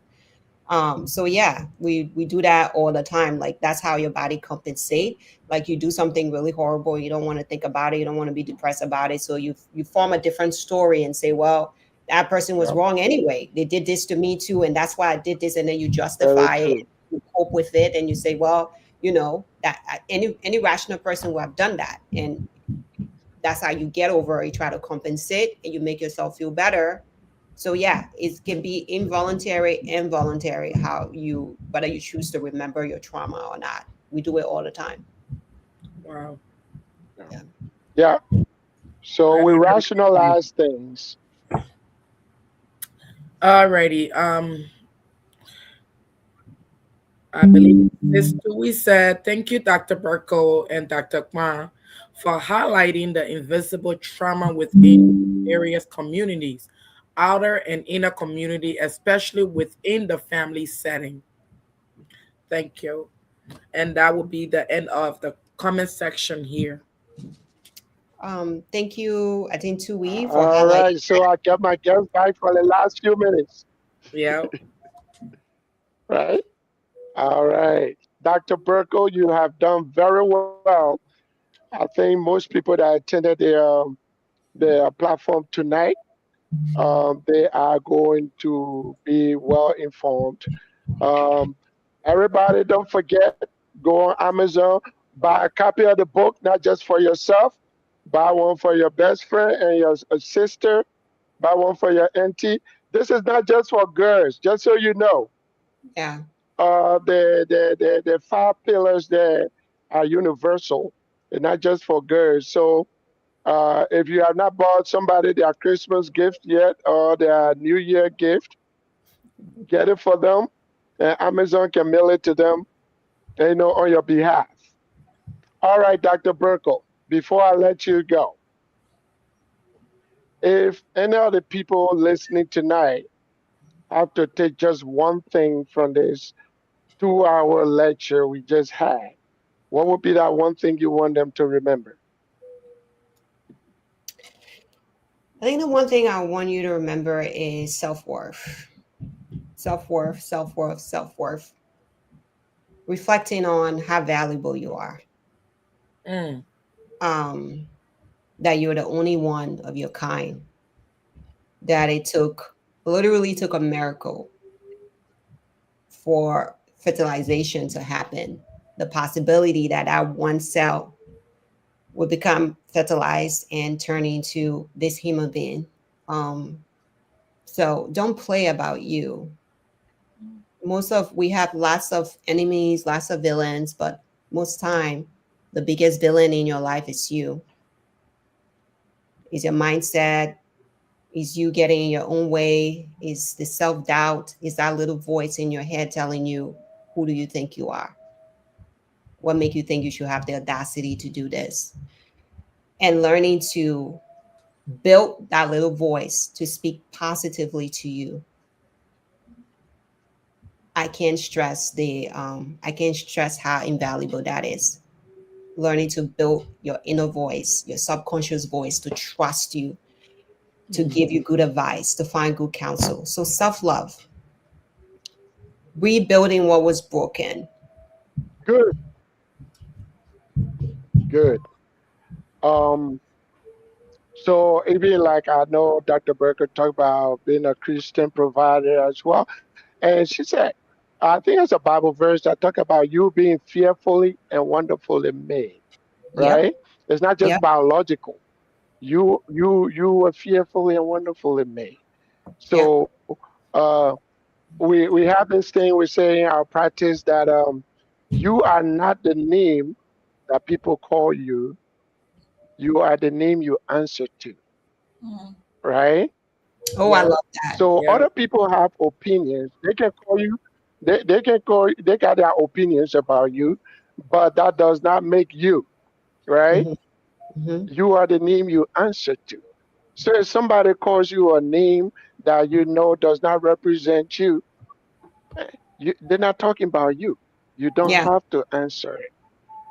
So yeah, we do that all the time. Like that's how your body compensate. Like you do something really horrible, you don't want to think about it, you don't want to be depressed about it. So you form a different story and say, well, that person was yep, wrong anyway. They did this to me too, and that's why I did this. And then you very justify it, true. you cope with it, and you say, well, you know that any rational person would have done that, and that's how you get over it. You try to compensate and you make yourself feel better. So yeah, it can be involuntary and voluntary how you whether you choose to remember your trauma or not. We do it all the time. Wow. Yeah. Yeah. Yeah. So I we learned everything. rationalize things. Alrighty. I believe this we said thank you, Dr. Berko and Dr. Kwan, for highlighting the invisible trauma within various communities, outer and inner community, especially within the family setting. Thank you. And that will be the end of the comment section here. Thank you, I think Tui for All highlighting. right. So I get my guest back for the last few minutes, Yeah. right? All right. Dr. Burko, you have done very well. I think most people that attended the platform tonight, they are going to be well informed. Um, Everybody, don't forget, go on Amazon, buy a copy of the book, not just for yourself, buy one for your best friend and your sister, buy one for your auntie. This is not just for girls, just so you know. Yeah. The five pillars there are universal. They're not just for girls. So if you have not bought somebody their Christmas gift yet or their New Year gift, get it for them, and Amazon can mail it to them, on your behalf. All right, Dr. Burkle, before I let you go, if any of the people listening tonight have to take just one thing from this 2 hour lecture we just had, what would be that one thing you want them to remember? I think the one thing I want you to remember is self-worth. Self-worth, self-worth, self-worth. Reflecting on how valuable you are. Mm, Um, that you're the only one of your kind. That it took literally took a miracle for fertilization to happen. The possibility that that one cell would become fertilized and turn into this human being. Um, so don't play about you. Most of we have lots of enemies, lots of villains, but most time the biggest villain in your life is you. Is your mindset, is you getting in your own way, is the self-doubt, is that little voice in your head telling you who do you think you are. What make you think you should have the audacity to do this? And learning to build that little voice to speak positively to you. I can't stress how invaluable that is. Learning to build your inner voice, your subconscious voice to trust you, to give you good advice, to find good counsel. So self-love, rebuilding what was broken. Good, good. Um, so even like I know Dr. Berker talked about being a Christian provider as well. And she said, I think it's a Bible verse that talk about you being fearfully and wonderfully made, Yep. right? It's not just Yep. biological. You were fearfully and wonderfully made. Yep. So we have this thing we say in our practice that you are not the name that people call you. You are the name you answer to, Mhm. right? Oh, I Yeah, love that. So yeah, other people have opinions. They can call you. They can call. They got their opinions about you, but that does not make you, right? Hmm. Hmm. You are the name you answer to. So if somebody calls you a name that you know does not represent you, they're not talking about you. You don't Yeah. have to answer.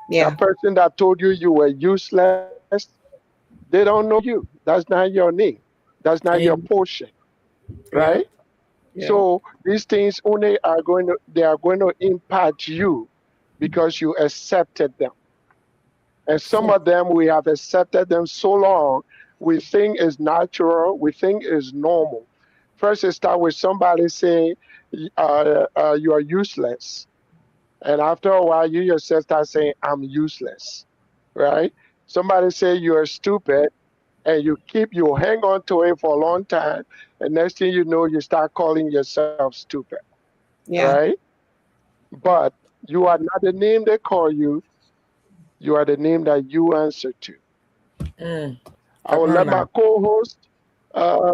Yeah. That person that told you you were useless, they don't know you. That's not your name. That's not your amen. portion, Yeah, right? yeah, So these things only are going to they are going to impact you because you accepted them. And some Yeah. of them we have accepted them so long we think is natural, we think is normal. First it start with somebody saying you are useless. And after a while you yourself start saying I'm useless. Right? Somebody say you're stupid and you hang on to it for a long time and next thing you know you start calling yourself stupid, Yeah. right? But you are not the name they call you. You are the name that you answer to. mm. I Come will on let my now. co-host, uh,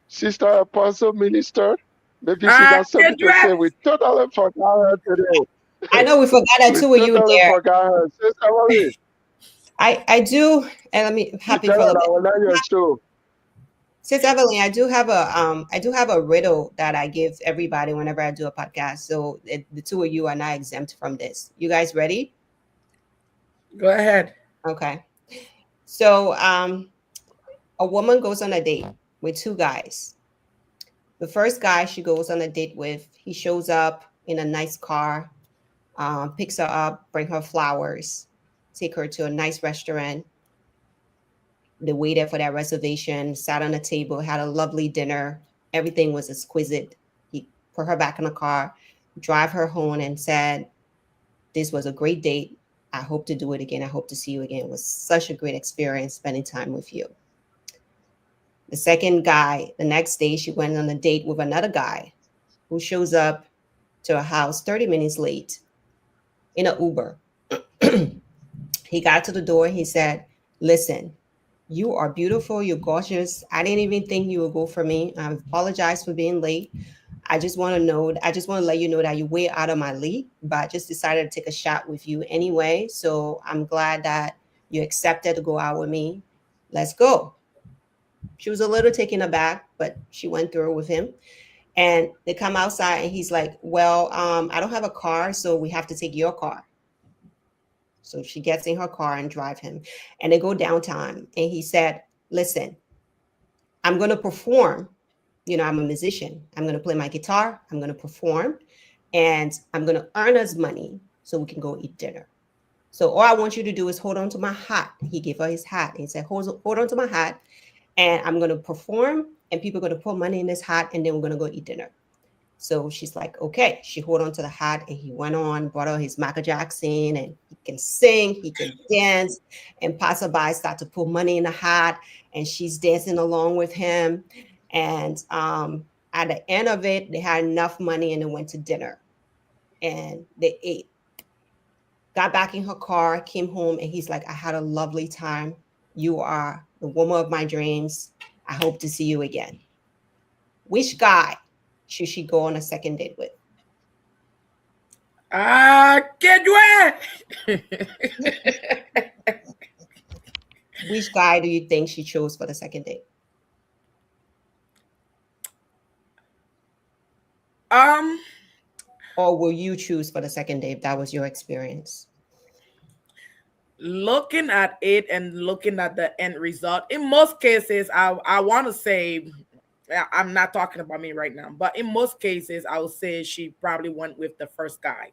Sister Apostle Minister, maybe she Ah, got something to say. Kendra. We totally forgot her I today. know we forgot that We too with you totally there. forgot her. Sister Marie, I do, and let me you happy tell for a her little I bit. will let your show. Since Evelyn, I do have a riddle that I give everybody whenever I do a podcast. So the two of you are not exempt from this. You guys ready? Go ahead. Okay. So a woman goes on a date with two guys. The first guy she goes on a date with, he shows up in a nice car, picks her up, bring her flowers, take her to a nice restaurant. They waited for that reservation, sat on a table, had a lovely dinner. Everything was exquisite. He put her back in the car, drive her home, and said, "This was a great date. I hope to do it again. I hope to see you again. It was such a great experience spending time with you." The second guy, the next day, she went on a date with another guy who shows up to her house 30 minutes late in an Uber. He got to the door. He said, "Listen, you are beautiful. You're gorgeous. I didn't even think you would go for me. I apologize for being late. I just want to let you know that you're way out of my league, but I just decided to take a shot with you anyway. So I'm glad that you accepted to go out with me. Let's go." She was a little taken aback, but she went through with him. And they come outside and he's like, "Well, I don't have a car, so we have to take your car." So she gets in her car and drive him. And they go downtown. And he said, "Listen, I'm going to perform. You know, I'm a musician. I'm going to play my guitar. I'm going to perform. And I'm going to earn us money so we can go eat dinner. So all I want you to do is hold on to my hat." He gave her his hat. He said, hold on to my hat. And I'm going to perform. And people are going to put money in this hat. And then we're going to go eat dinner. So she's like, okay. She hold on to the hat and he went on, brought out his Michael Jackson and he can sing, he can dance. And passerby start to put money in the hat and she's dancing along with him. And at the end of it, they had enough money and they went to dinner and they ate. Got back in her car, came home, and he's like, "I had a lovely time. You are the woman of my dreams. I hope to see you again." Which guy should she go on a second date with? Ah, Kedwe. Which guy do you think she chose for the second date? um, Or will you choose for the second date if that was your experience? looking at it and looking at the end result, in most cases, I want to say, I'm not talking about me right now, but in most cases, I would say she probably went with the first guy.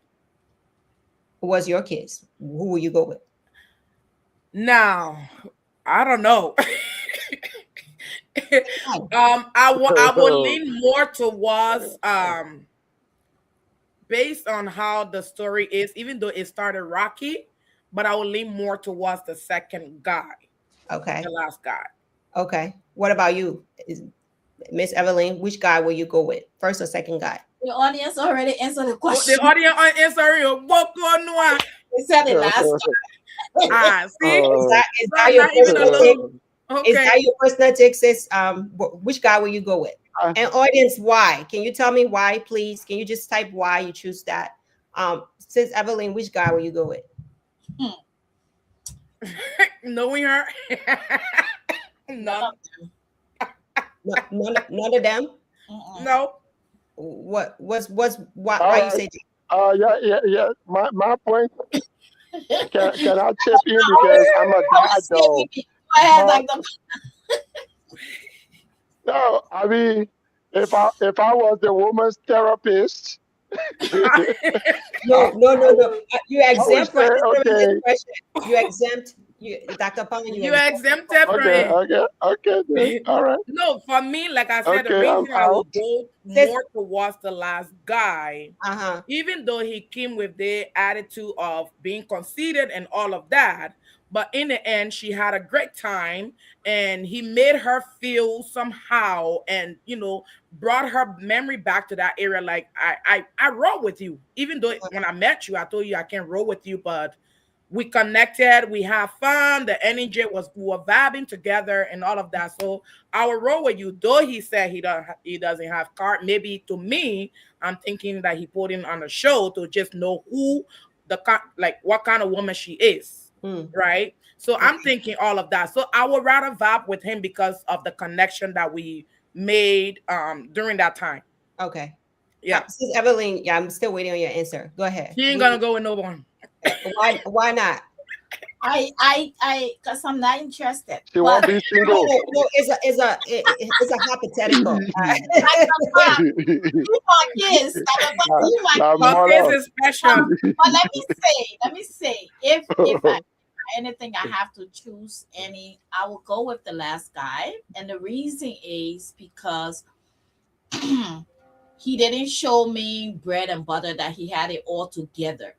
Who was your case? Who will you go with? Now, I don't know. Oh, I will lean more towards based on how the story is, even though it started rocky, but I will lean more towards the second guy, okay. the last guy. Okay. What about you? Miss Evelyn, which guy will you go with? First or second guy? The audience already answered the Oh, the question. audience on Instagram, Boko Noir. They said it last time. Ah, see, Is so that your not even a personal take? little. Is Okay, that your personal take, sis? Which guy will you go with? I- And audience, why? Can you tell me why, please? Can you just type why you choose that? Sis Evelyn, which guy will you go with? knowing her, None none, of them. None of them. Mm-mm. no. Why you say yeah. My point. Can I chip in I because always, I'm a I dad always say though. Mimi. Go ahead, But Dr. no, I mean, if I was the woman's therapist, I, no. You I would exempt from say, answering this okay, question. You exempt you Dr. Pang, you You exempt. exempted from okay, it. then, all right, No, for me, like I said, the okay, I'm reason I will out. go Sis, more towards the last guy, uh-huh. even though he came with the attitude of being conceited and all of that, but in the end, she had a great time and he made her feel somehow and, brought her memory back to that area. Like, I roll with you, even though when I met you, I told you I can't roll with you, but we connected, we have fun, the energy was, we were vibing together and all of that. So I will roll with you. Though he said he doesn't have card. Maybe to me, I'm thinking that he put in on the show to just know who like what kind of woman she is. Mm, Right. So I'm okay. thinking all of that. So I would rather vibe with him because of the connection that we made during that time. Okay. Yeah. Sis Evelyn, yeah, I'm still waiting on your answer. Go ahead. He ain't gonna go with no one. Why not? Because I'm not interested. She won't But be No, single. no, it's a hypothetical. Dr. Park, you my kids. Dr. Park, you my La Her kids. face mother. is special. But let me say, if anything I have to choose any, I will go with the last guy. And the reason is because he didn't show me bread and butter that he had it all together.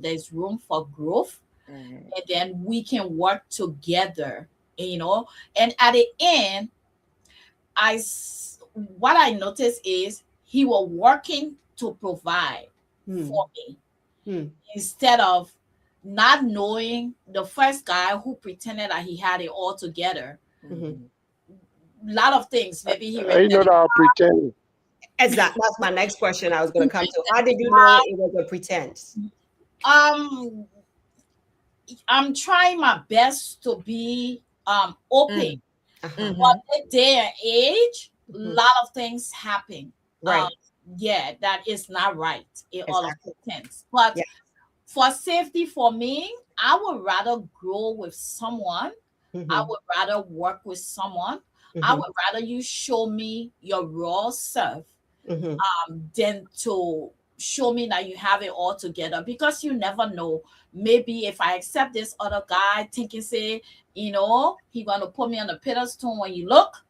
There's room for growth, Mhm. and then we can work together, you know. And at the end, what I noticed is he was working to provide Hmm, for me hmm, instead of not knowing the first guy who pretended that he had it all together. mhm. Mhm. A lot of things. Maybe he I know rented that I'm pretending. Exactly. That's my next question I was going he to come to. How rented did you know it was a pretense? um I'm trying my best to be open. Mm. Uh-huh. But Mhm. at their age, a Mhm. lot of things happen. Right. Yeah, that is not right in all of Exactly. the things. But Yeah. for safety for me, I would rather grow with someone. I Mhm, would rather work with someone. I mhm, would rather you show me your raw self mhm. than to show me that you have it all together, because you never know. Maybe if I accept this other guy thinking say, he gonna put me on the pedestal, when you look,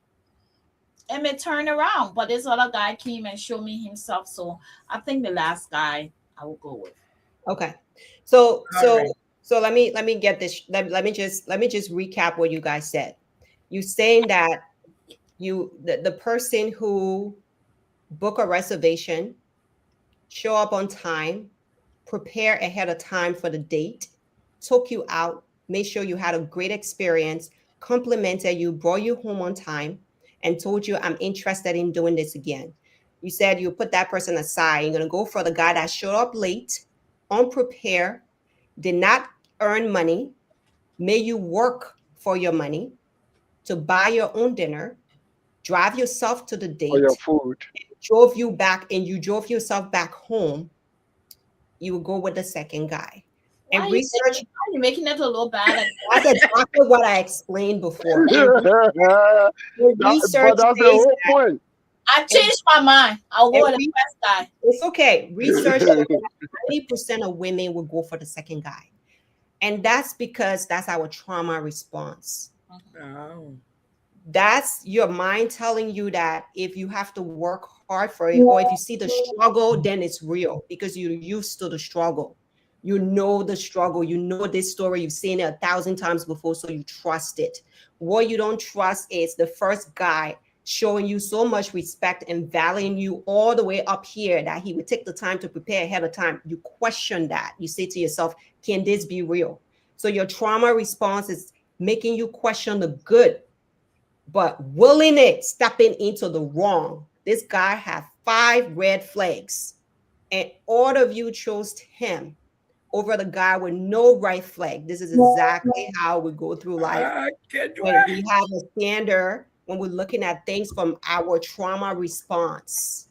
it may turn around. But this other guy came and showed me himself. So I think the last guy I will go with. Okay. So All so right. so let me get this. Let me just recap what you guys said. You saying that the person who book a reservation, show up on time, prepare ahead of time for the date, took you out, made sure you had a great experience, complimented you, brought you home on time, and told you, I'm interested in doing this again. You said you put that person aside. You're going to go for the guy that showed up late, unprepared, did not earn money, made you work for your money to buy your own dinner, drive yourself to the For your date, food. drove you back, and you drove yourself back home, you will go with the second guy. Why And are you research, making, why are you making it a little bad? that's exactly what I explained before. And research But that's the says whole point. I and, changed my mind. I'll go and with the we, first guy. it's okay. Research shows that 90% of women will go for the second guy. And that's because that's our trauma response. Oh. That's your mind telling you that if you have to work hard for it, or if you see the struggle, then it's real because you're used to the struggle. You know the struggle, you know this story, you've seen it 1,000 times before, so you trust it. What you don't trust is the first guy showing you so much respect and valuing you all the way up here that he would take the time to prepare ahead of time. You question that. You say to yourself, can this be real? So your trauma response is making you question the good, but willing it, stepping into the wrong. This guy had 5 red flags, and all of you chose him over the guy with no red flag. This is exactly how we go through life Can't when we have a standard, when we're looking at things from our trauma response.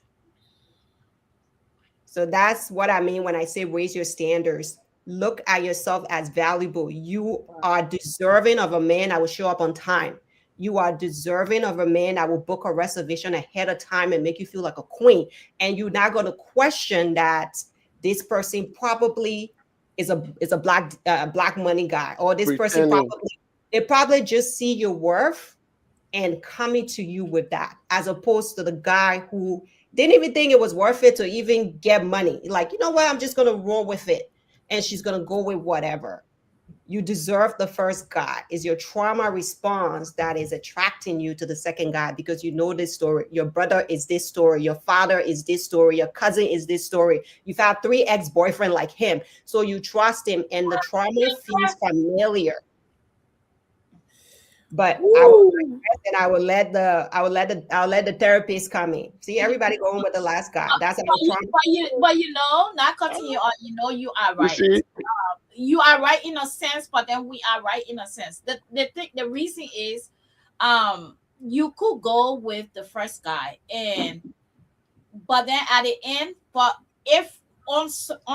So that's what I mean when I say raise your standards. Look at yourself as valuable. You are deserving of a man that will show up on time. You are deserving of a man that will book a reservation ahead of time and make you feel like a queen. And you're not going to question that this person probably is a black money guy, or this person Pretending. probably just see your worth and coming to you with that, as opposed to the guy who didn't even think it was worth it to even get money. Like, you know what? I'm just going to roll with it. And she's going to go with whatever. You deserve the first guy. Is your trauma response that is attracting you to the second guy because you know this story. Your brother is this story. Your father is this story. Your cousin is this story. You've had 3 ex-boyfriends like him. So you trust him and the trauma feels familiar. But I will digress, and I'll let the therapist come in. See, everybody going with the last guy. That's our trauma. But you know, not cutting you off, you know, you are You right. see, You are right in a sense, but then we are right in a sense. The reason is, you could go with the first guy, and but then at the end, but if on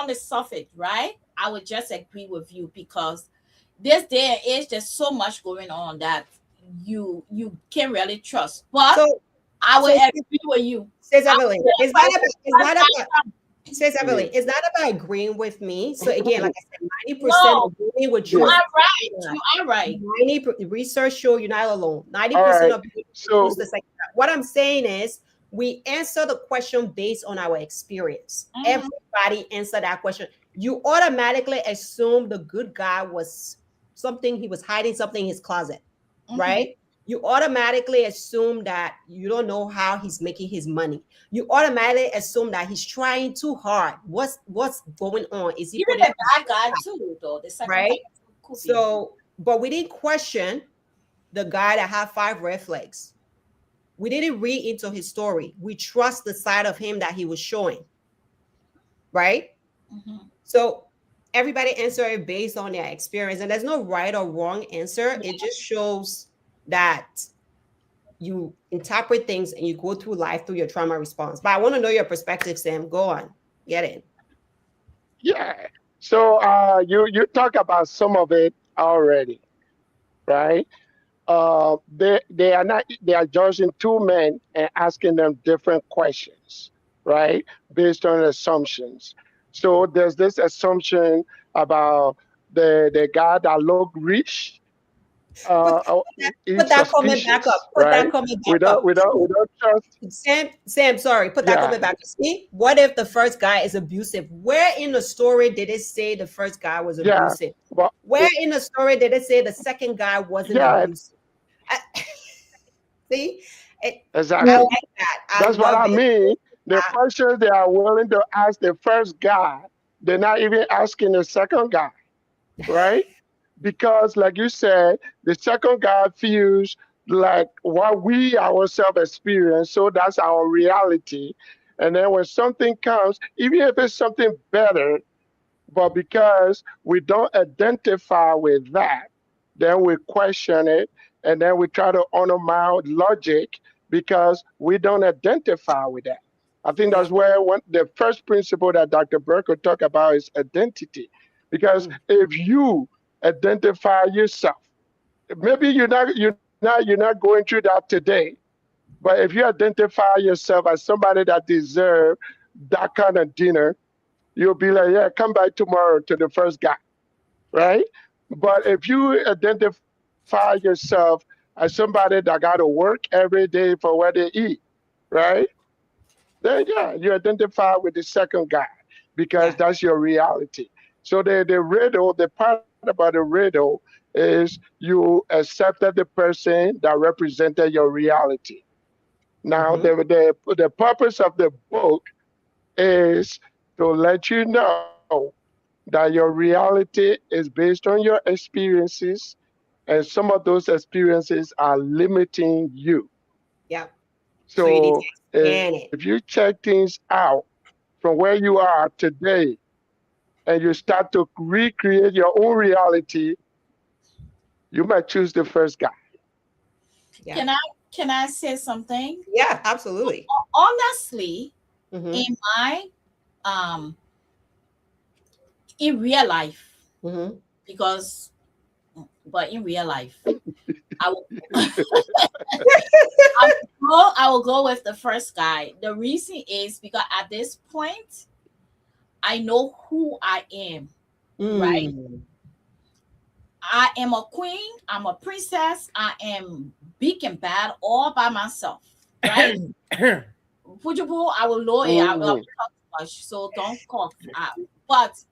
the surface, right, I would just agree with you because this day and age, there's so much going on that you can't really trust. But So, I would so agree with you. says I Evelyn, would says Evelyn, it's not about agreeing with me. So again, like I said, 90% no, of women would you choose. are right. You are right. 90 research show you're not alone. 90% all right. of people So choose the second. What I'm saying is we answer the question based on our experience. Mhm. Everybody answer that question. You automatically assume the good guy was something, he was hiding something in his closet, Mhm. right? You automatically assume that you don't know how he's making his money. You automatically assume that he's trying too hard. What's going on? Is he Even putting the bad guy too, though. The second right? guy could be. So, but we didn't question the guy that had 5 red flags. We didn't read into his story. We trust the side of him that he was showing, right? Mhm. So everybody answer it based on their experience, and there's no right or wrong answer. It just shows that you interpret things and you go through life through your trauma response. But I want to know your perspective, Sam. Go on, get it. yeah. So you talk about some of it already, right? They are not, they are judging 2 men and asking them different questions, right? Based on assumptions. So there's this assumption about the guy that look rich, Put, uh, uh, put is that comment back up. suspicious, Put that right? comment back Without up. without without trust. Sam, sorry, put that Yeah, comment back. See, what if the first guy is abusive? Where in the story did it say the first guy was yeah, abusive? but Where in the story did it say the second guy wasn't yeah, abusive? I- See, I exactly. like that. I That's what love I it. mean. The I- questions they are willing to ask the first guy, they're not even asking the second guy, right? Because, like you said, the second guy feels like what we ourselves experience, so that's our reality. And then when something comes, even if it's something better, But because we don't identify with that, then we question it and then we try to undermine logic because we don't identify with that. I think Yeah. that's where the first principle that Dr. Berko talked about is identity. Because Mm. if you identify yourself, maybe you're not going through that today, but if you identify yourself as somebody that deserve that kind of dinner, you'll be like, yeah, come back tomorrow to the first guy, Yeah. right? But if you identify yourself as somebody that got to work every day for what they eat, right? Then yeah, you identify with the second guy because Yeah. that's your reality. So the part about the riddle is you accepted the person that represented your reality. Now Mm-hmm. the purpose of the book is to let you know that your reality is based on your experiences, and some of those experiences are limiting you. Yeah. So you need to So if expand you it. check things out from where you are today and you start to recreate your own reality, you might choose the first guy. Yeah. Can I can I say something? Yeah, absolutely. Honestly, Mm-hmm. in my um in real life, Mm-hmm. because but in real life, I will I will go with the first guy. The reason is because at this point, I know who I am, right? Mm. I am a queen, I'm a princess, I am big and bad all by myself, right? Pujubu, I will lower it. I will Mhm. talk too much, so don't cough. But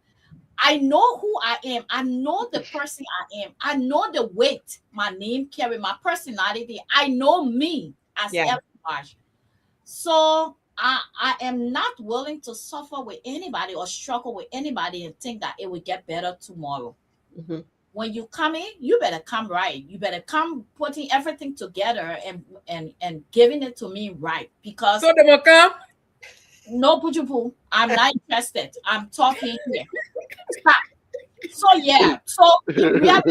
I know who I am. I know the person I am. I know the weight my name carry, my personality. I know me as Yeah. everybody. So I am not willing to suffer with anybody or struggle with anybody and think that it will get better tomorrow. Mm-hmm. When you come in, you better come right. You better come putting everything together and giving it to me right. So Because they will come. no pujupu, I'm not interested. I'm talking here. Stop. So yeah. So in real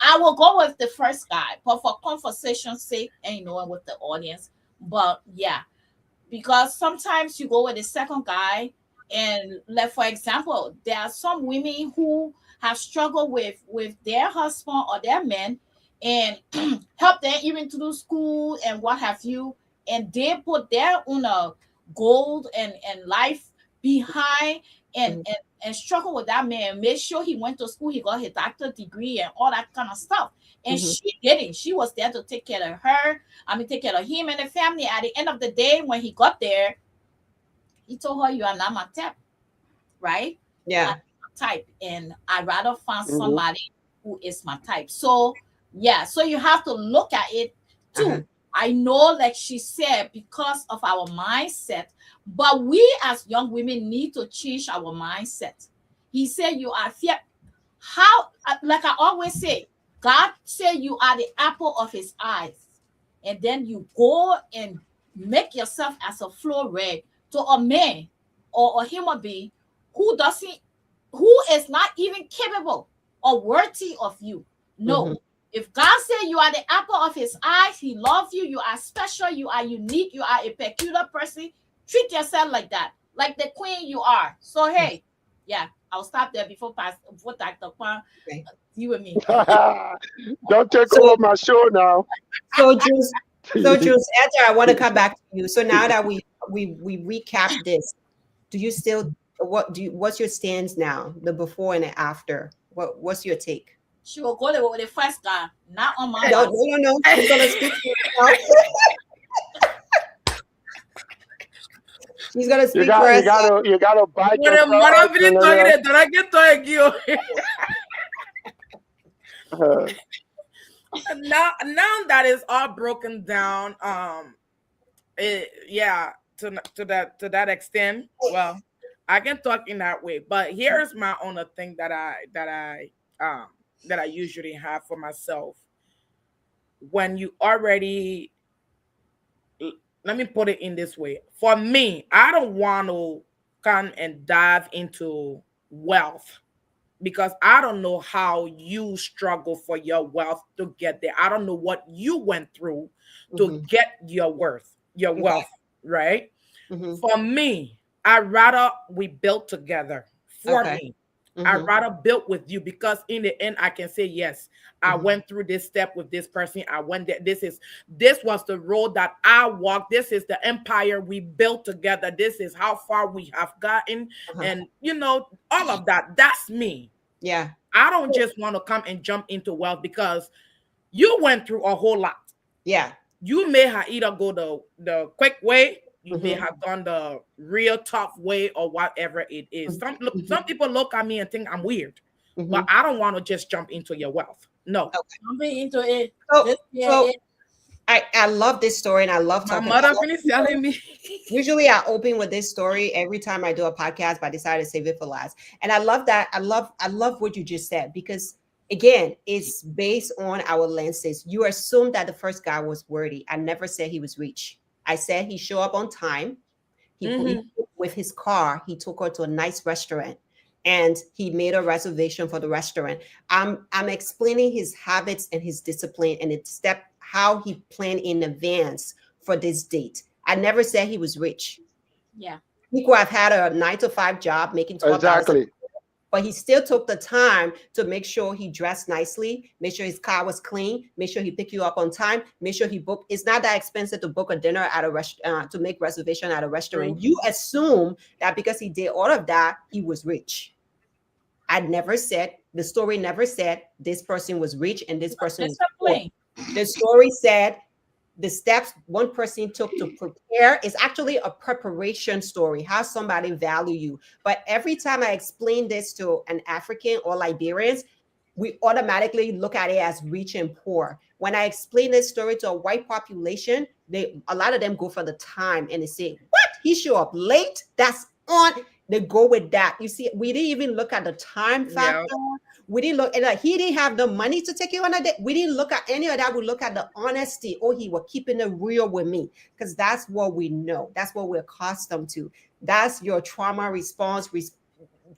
I will go with the first guy, but for conversation's sake, and with the audience. But yeah, because sometimes you go with the second guy, and like for example, there are some women who have struggled with their husband or their men, and help them even to do school and what have you, and they put their own gold and life behind, and Mm-hmm. and and struggle with that man, make sure he went to school, he got his doctor degree and all that kind of stuff. And Mm-hmm. she didn't. She was there to take care of her, take care of him and the family. At the end of the day, when he got there, he told her, "You are not my type, right? You are Yeah. not my type, and I'd rather find Mhm. somebody who is my type." So yeah, so you have to look at it Uh-huh. too. I know, like she said, because of our mindset, but we as young women need to change our mindset. He said, "You are fear." How, like I always say, God said you are the apple of his eyes. And then you go and make yourself as a floor rag to a man or a human being who doesn't, who is not even capable or worthy of you. No. Mm-hmm. If God said you are the apple of his eyes, he loves you, you are special, you are unique, you are a peculiar person, treat yourself like that, like the queen you are. So hey, yeah, I'll stop there before Dr. Kwan, Okay. you and me. Don't take over So my show now. so Jules, so Jules, Esther, I want to come back to you. So now that we recap this, do you still what's your stance now, the before and the after? What's your take? She will go there with the first guy, not on my No, watch. no, no, no. She's gonna speak for herself. She's gonna You speak for got you herself. gotta you gotta back When a yourself mother up, really talking, they don't get to you. uh, Now that is all broken down, yeah, to that extent. Well, I can talk in that way, but here's my own thing um that I usually have for myself. When you already, let me put it in this way. For me, I don't want to come and dive into wealth because I don't know how you struggle for your wealth to get there. I don't know what you went through to Mhm. get your Okay. wealth, right? Mhm. For me, I rather we build together. For Okay. me, I Mhm. rather build with you because in the end, I can say yes. I Mhm. went through this step with this person. I went there. This was the road that I walked. This is the empire we built together. This is how far we have gotten, Uh-huh. and all of that. That's me. Yeah. I don't just want to come and jump into wealth because you went through a whole lot. Yeah. You may have either go the quick way, you may Mhm. have gone the real tough way, or whatever it is. Mhm. Some people look at me and think I'm weird, but Mhm. I don't want to just jump into your wealth. No, Okay. Jumping into it. So, This year, so I love this story and I love my talking about mother finished it. telling me. Usually I open with this story every time I do a podcast, but I decided to save it for last. And I love that. I love what you just said because again, it's based on our lenses. You assume that the first guy was worthy. I never said he was rich. I said he showed up on time. Hmm. With his car, he took her to a nice restaurant and he made a reservation for the restaurant. I'm explaining his habits and his discipline and it's step how he planned in advance for this date. I never said he was rich. yeah. He could have had a 9 to 5 job making 12,000, Exactly. but he still took the time to make sure he dressed nicely, make sure his car was clean, make sure he picked you up on time, make sure he booked. It's not that expensive to book a dinner at a restaurant, to make reservation at a restaurant. True. You assume that because he did all of that, he was rich. I never said, the story never said this person was rich and this person was poor. Discipline. The story said the steps one person took to prepare is actually a preparation story, how somebody value you. But every time I explain this to an African or Liberians, we automatically look at it as rich and poor. When I explain this story to a white population, a lot of them go for the time and they say, what? He show up late? That's on. They go with that. You see, we didn't even look at the time Yeah. factor. We didn't look, and like he didn't have the money to take you on a date. We didn't look at any of that. We look at the honesty. Oh, he was keeping it real with me because that's what we know. That's what we're accustomed to. That's your trauma response,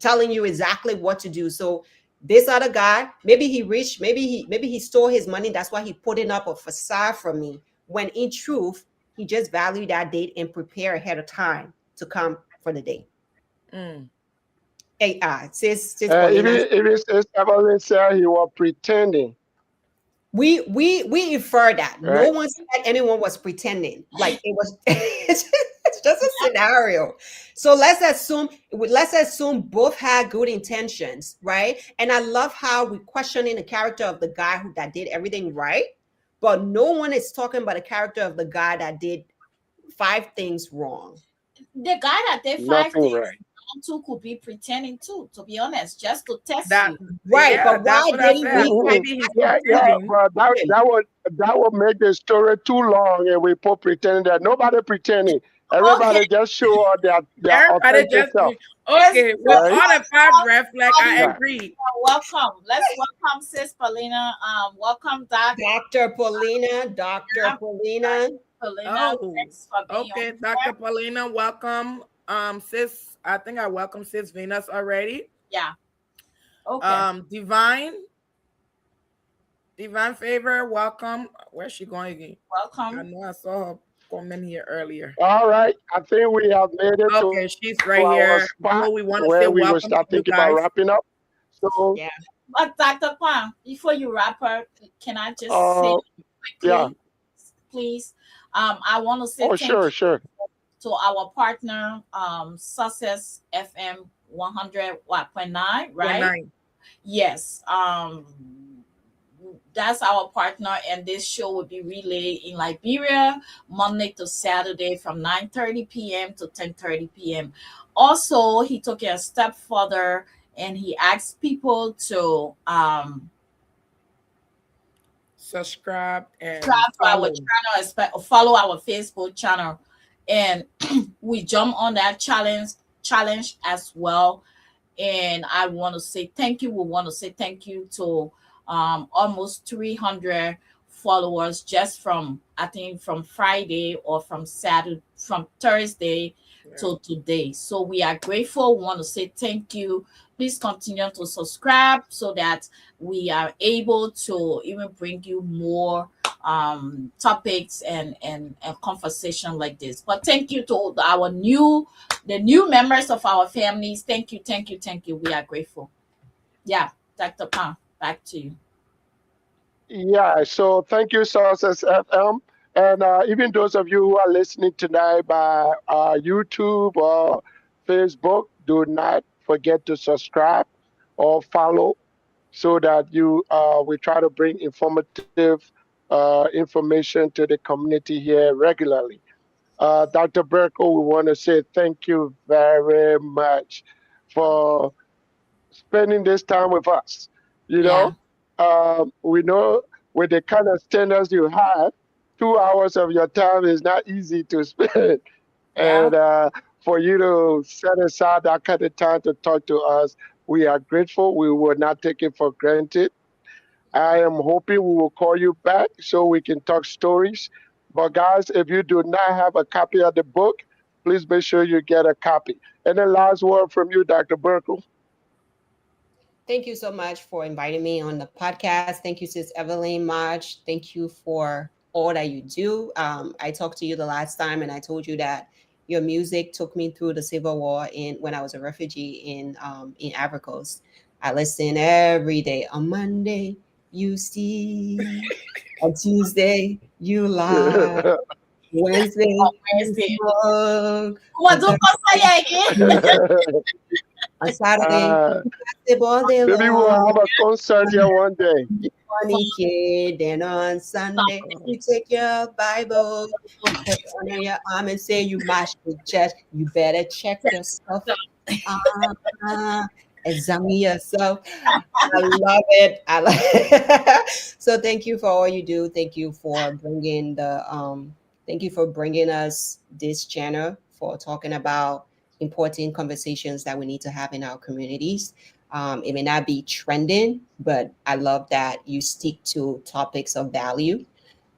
telling you exactly what to do. So this other guy, maybe he rich, maybe he stole his money. That's why he putting up a facade for me. When in truth, he just valued that date and prepare ahead of time to come for the date. Mm. Hey, sis Paulina, Even Evelyn said he was pretending, we infer that no right? one said anyone was pretending, like it was it's just a scenario. So let's assume both had good intentions, right? And I love how we questioning the character of the guy that did everything right, but no one is talking about the character of the guy that did 5 things wrong. The guy that did five Nothing things right. wrong too could be pretending too, to be honest, just to test That you. Right, yeah, but that's why what I didn't said. we Mhm. Maybe he's Yeah, pretending. but that would make the story too long, and we put pretending that nobody pretending. Okay, Everybody just show up their Everybody authentic just self, let's okay. With let's right? all the five welcome red flag, I Paulina. Yeah. agree. Welcome. Let's welcome Sis Paulina. Welcome Doc. Dr. Paulina. Paulina, Oh, thanks for being on okay, Dr. Paulina, welcome. Sis, I think I welcome Sis Venus already. here. Yeah. Okay. Divine Favor, welcome. Where's she going again? I Welcome. know I saw her comment here earlier. All right. I think we have made it to Okay, our she's right spot here. where Joe, we we will want to say start thinking welcome about to you wrapping up. guys. So, Yeah. But Dr. Kwan, before you wrap up, can I just say uh, yeah. quickly, please? I want to say Oh, thank sure, you sure. to our partner, Success FM 100.9, Point right? nine. Yes. That's our partner, and this show will be relayed in Liberia Monday to Saturday from 9:30 p.m. to 10:30 p.m. Also, he took it a step further and he asked people to Subscribe and subscribe to our follow. channel, follow our Facebook channel, and we jump on that challenge as well. And I want to say thank you. We want to say thank you to almost 300 followers just from, I think, from Friday or from Saturday, from Thursday to today. So we are grateful. We want to say thank you. Please continue to subscribe so that we are able to even bring you more topics and conversation like this. But thank you to our the new members of our families. Thank you, thank you, thank you. We are grateful. Yeah, Dr. Pan, back to you. Yeah, so thank you, Sources FM. And even those of you who are listening tonight by YouTube or Facebook, do not forget to subscribe or follow so that we try to bring informative information to the community here regularly. Dr. Berko, we want to say thank you very much for spending this time with us. You Yeah, know, we know with the kind of standards you have, 2 hours of your time is not easy to spend. yeah. And for you to set aside that kind of time to talk to us, we are grateful. We will not take it for granted. I am hoping we will call you back so we can talk stories. But guys, if you do not have a copy of the book, please make sure you get a copy. And then last word from you, Dr. Berkel. Thank you so much for inviting me on the podcast. Thank you, Sis Evelyn March. Thank you for all that you do. I talked to you the last time, and I told you that your music took me through the Civil War in when I was a refugee in Ivory Coast. I listen every day. On Monday, you see. On Tuesday, you lie. Wednesday, On you Wednesday. smoke. What On do you Thursday, say again? on Saturday, uh, you basketball all day maybe we'll long. have a concert here one day. Funny kid. Then on Sunday, you take your Bible, you put it under your arm and say you march to church. You better check yourself. Uh, examine yourself. I love it. I like So thank you for all you do. Thank you for bringing us this channel for talking about important conversations that we need to have in our communities. It may not be trending, but I love that you stick to topics of value.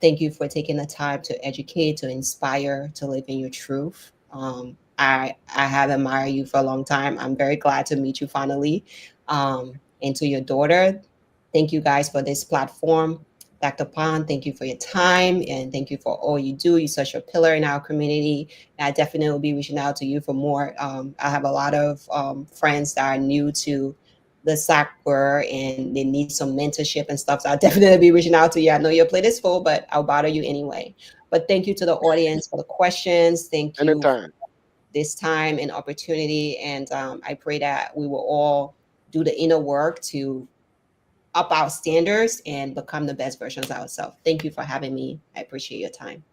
Thank you for taking the time to educate, to inspire, to live in your truth. I have admired you for a long time. I'm very glad to meet you finally. And to your daughter, thank you guys for this platform. Dr. Pan, thank you for your time and thank you for all you do. You're such a pillar in our community. I definitely will be reaching out to you for more. I have a lot of friends that are new to the SAC world and they need some mentorship and stuff. So I'll definitely be reaching out to you. I know your plate is full, but I'll bother you anyway. But thank you to the audience for the questions. Thank you for Anytime. this time and opportunity. And I pray that we will all do the inner work to up our standards and become the best versions of ourselves. Thank you for having me. I appreciate your time.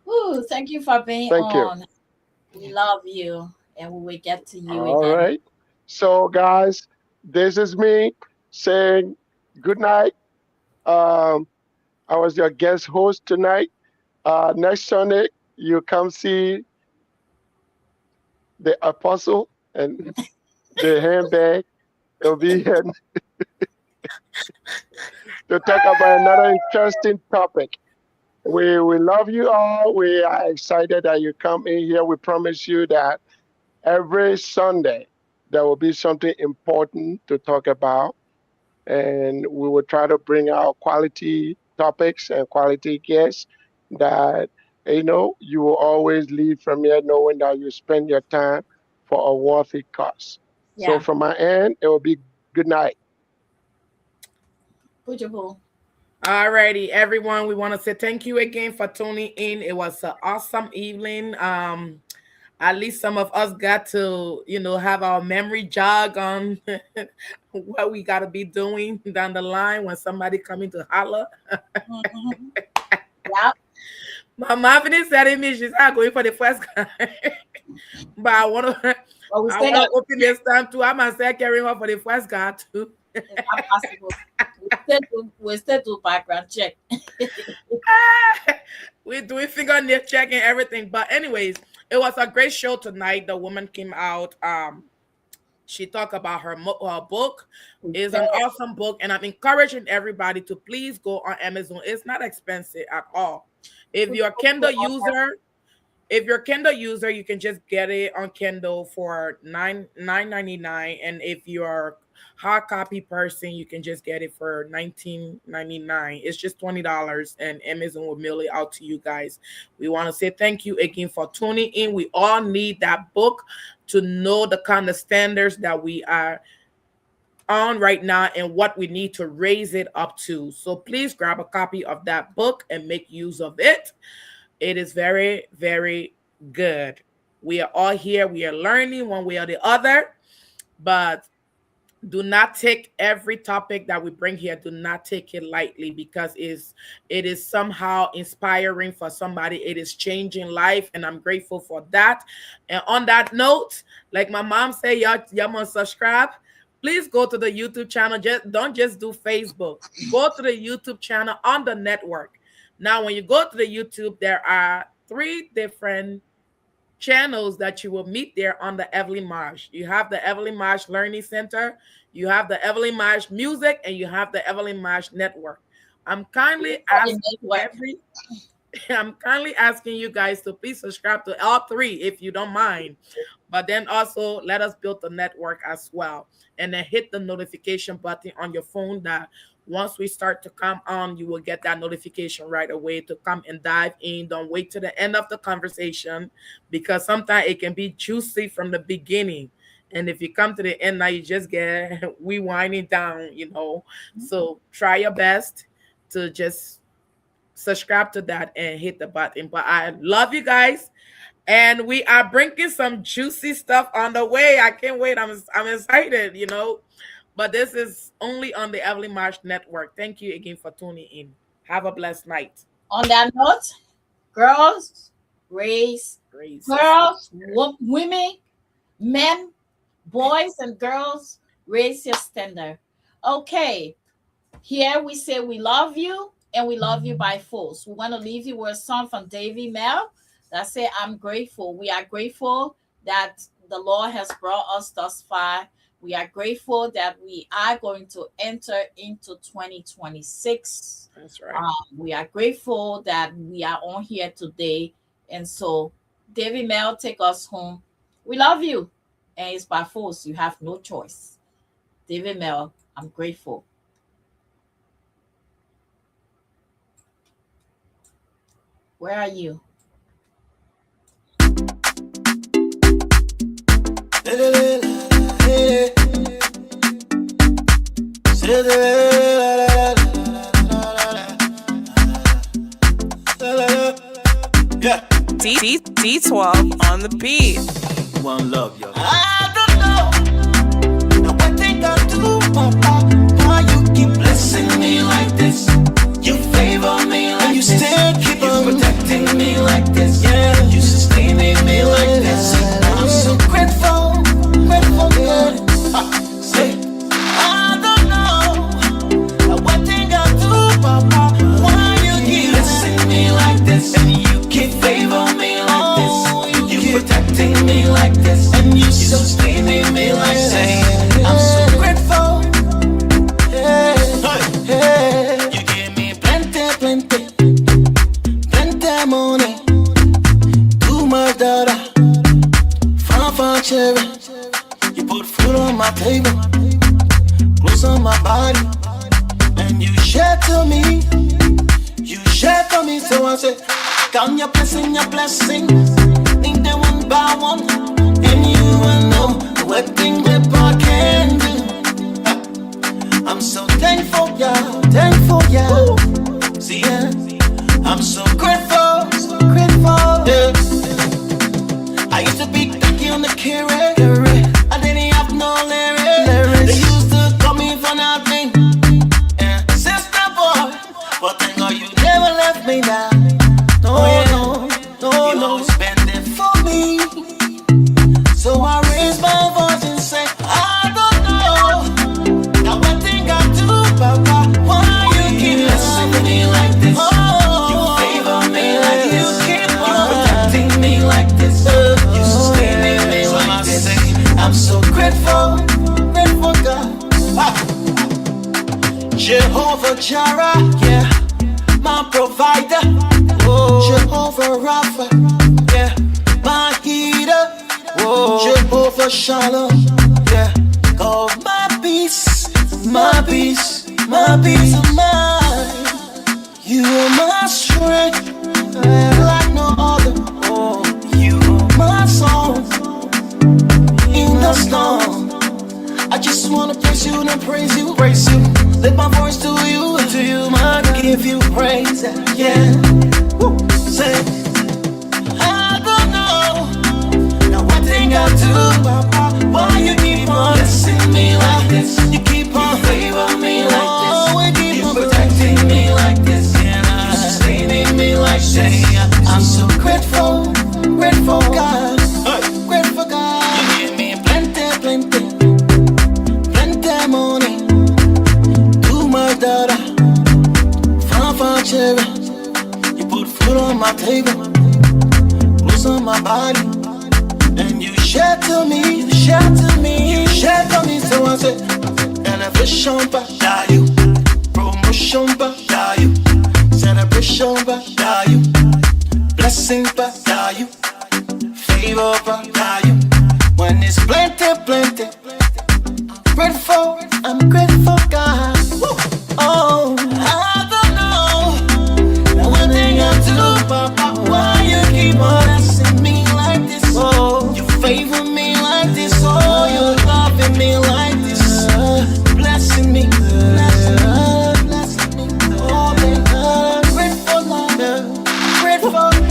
Ooh, thank you for being Thank you. on. We love you, and we will get to you All again. right. So, guys, this is me saying good night. Um, I was your guest host tonight. Next Sunday, you come see the apostle and the handbag. It'll be here to talk about another interesting topic. We love you all. We are excited that you come in here. We promise you that every Sunday there will be something important to talk about, and we will try to bring out quality topics and quality guests that you will always leave from here knowing that you spend your time for a worthy cause. So Yeah, from my end, it will be good night. beautiful. Alrighty, everyone. We want to say thank you again for tuning in. It was an awesome evening. At least some of us got to, have our memory jog on what we got to be doing down the line when somebody coming to holler. Mhm. Yeah, My Marvin is telling me she's not going for the first guy, but I want to, but we I still want got to open this time too. I must say carrying her for the first guy too. it's not possible. We still do background check. We're doing fingernail checking everything. But anyways, it was a great show tonight. The woman came out. She talked about her book. It's an awesome book, and I'm encouraging everybody to please go on Amazon. It's not expensive at all. If you're a Kindle user, If you're Kindle user, you can just get it on Kindle for nine ninety nine, and if you're hard copy person, you can just get it for 19.99. It's just $20, and Amazon will mail it out to you guys. We want to say thank you again for tuning in. We all need that book to know the kind of standards that we are on right now and what we need to raise it up to. So please grab a copy of that book and make use of it. It is very, very good. We are all here. We are learning one way or the other, but do not take every topic that we bring here, do not take it lightly, because it is somehow inspiring for somebody. It is changing life, and I'm grateful for that. And on that note, like my mom said, y'all must subscribe. Please go to the YouTube channel. Just do Facebook. Go to the YouTube channel on the network. Now when you go to the YouTube, there are 3 different channels that you will meet there on the Evelyn Marsh. You have the Evelyn Marsh Learning Center, you have the Evelyn Marsh Music, and you have the Evelyn Marsh Network. I'm kindly asking I'm kindly asking you guys to please subscribe to all 3 if you don't mind. But then also let us build the network as well. And then hit the notification button on your phone, that once we start to come on, you will get that notification right away to come and dive in. Don't wait to the end of the conversation, because sometimes it can be juicy from the beginning. And if you come to the end now, you just get we winding down. So try your best to just subscribe to that and hit the button. But I love you guys. And we are bringing some juicy stuff on the way. I can't wait. I'm excited. But this is only on the Evelyn Marsh Network. Thank you again for tuning in. Have a blessed night. On that note, girls, raise girls, women, men, boys, and girls, raise your standard. Okay, here we say we love you, and we love you by force. We want to leave you with a song from Davy Mel that say, I'm grateful. We are grateful that the Lord has brought us thus far. We are grateful that we are going to enter into 2026. That's right. We are grateful that we are on here today. And so, David Mel, take us home. We love you. And it's by force. You have no choice. David Mel, I'm grateful. Where are you? D12 on the beat. One love, yo. I don't know. Now what think I do, Papa? Why you keep blessing me like this? You favor me like this. You still keep on protecting me like this. Yeah. You sustaining me like this. I'm so grateful, grateful, God. Say, I don't know. Now what think I do, Papa? Why you keep blessing me like this? And you keep favor me like this. You protecting me like this. And you sustaining me like this. I'm so grateful. Hey, hey. You give me plenty money. Too much data. Fun cherry. You put food on my table, clothes on my body, and you share to me. You share for me, so I say, count your blessing. Think them one by one, and you will know what thing that I can do. I'm so thankful, yeah, See, yeah, I'm so grateful, yeah. I used to be ducky on the carry. I didn't have no lyrics. They used to call me for nothing. Yeah, sister boy, but thank God you never left me now. No. You always been there for me. So I raise my voice and say, I don't know. Now one thing I do, Papa, why you keep blessing me like this? You favor me like this. You keep on protecting me like this. You sustaining me like this. I'm so grateful, God. Jehovah Jireh, yeah, my provider. Jehovah Rapha, yeah, Jehovah Shalom, yeah. Oh, my peace, my peace, my peace of mind. You are my strength, like no other. Oh, you are my song in the storm. I just wanna praise you and praise you, praise you. Lift my voice to you, I give you praise, yeah. Woo. Say, I don't know, now one thing I do, why you keep on blessing me like this? You keep on favoring me like this. You keep protecting me like this. You sustaining me like this. I'm so grateful, grateful God, grateful God. You give me plenty, plenty, plenty money. Do my daughter, fun cherry. You put food on my table, clothes on my body, and you share to me, you share to me, you share to me. So I say, elevation back, you, promotion back, you, celebration back, you, blessing back, you, favor back, you. When it's played.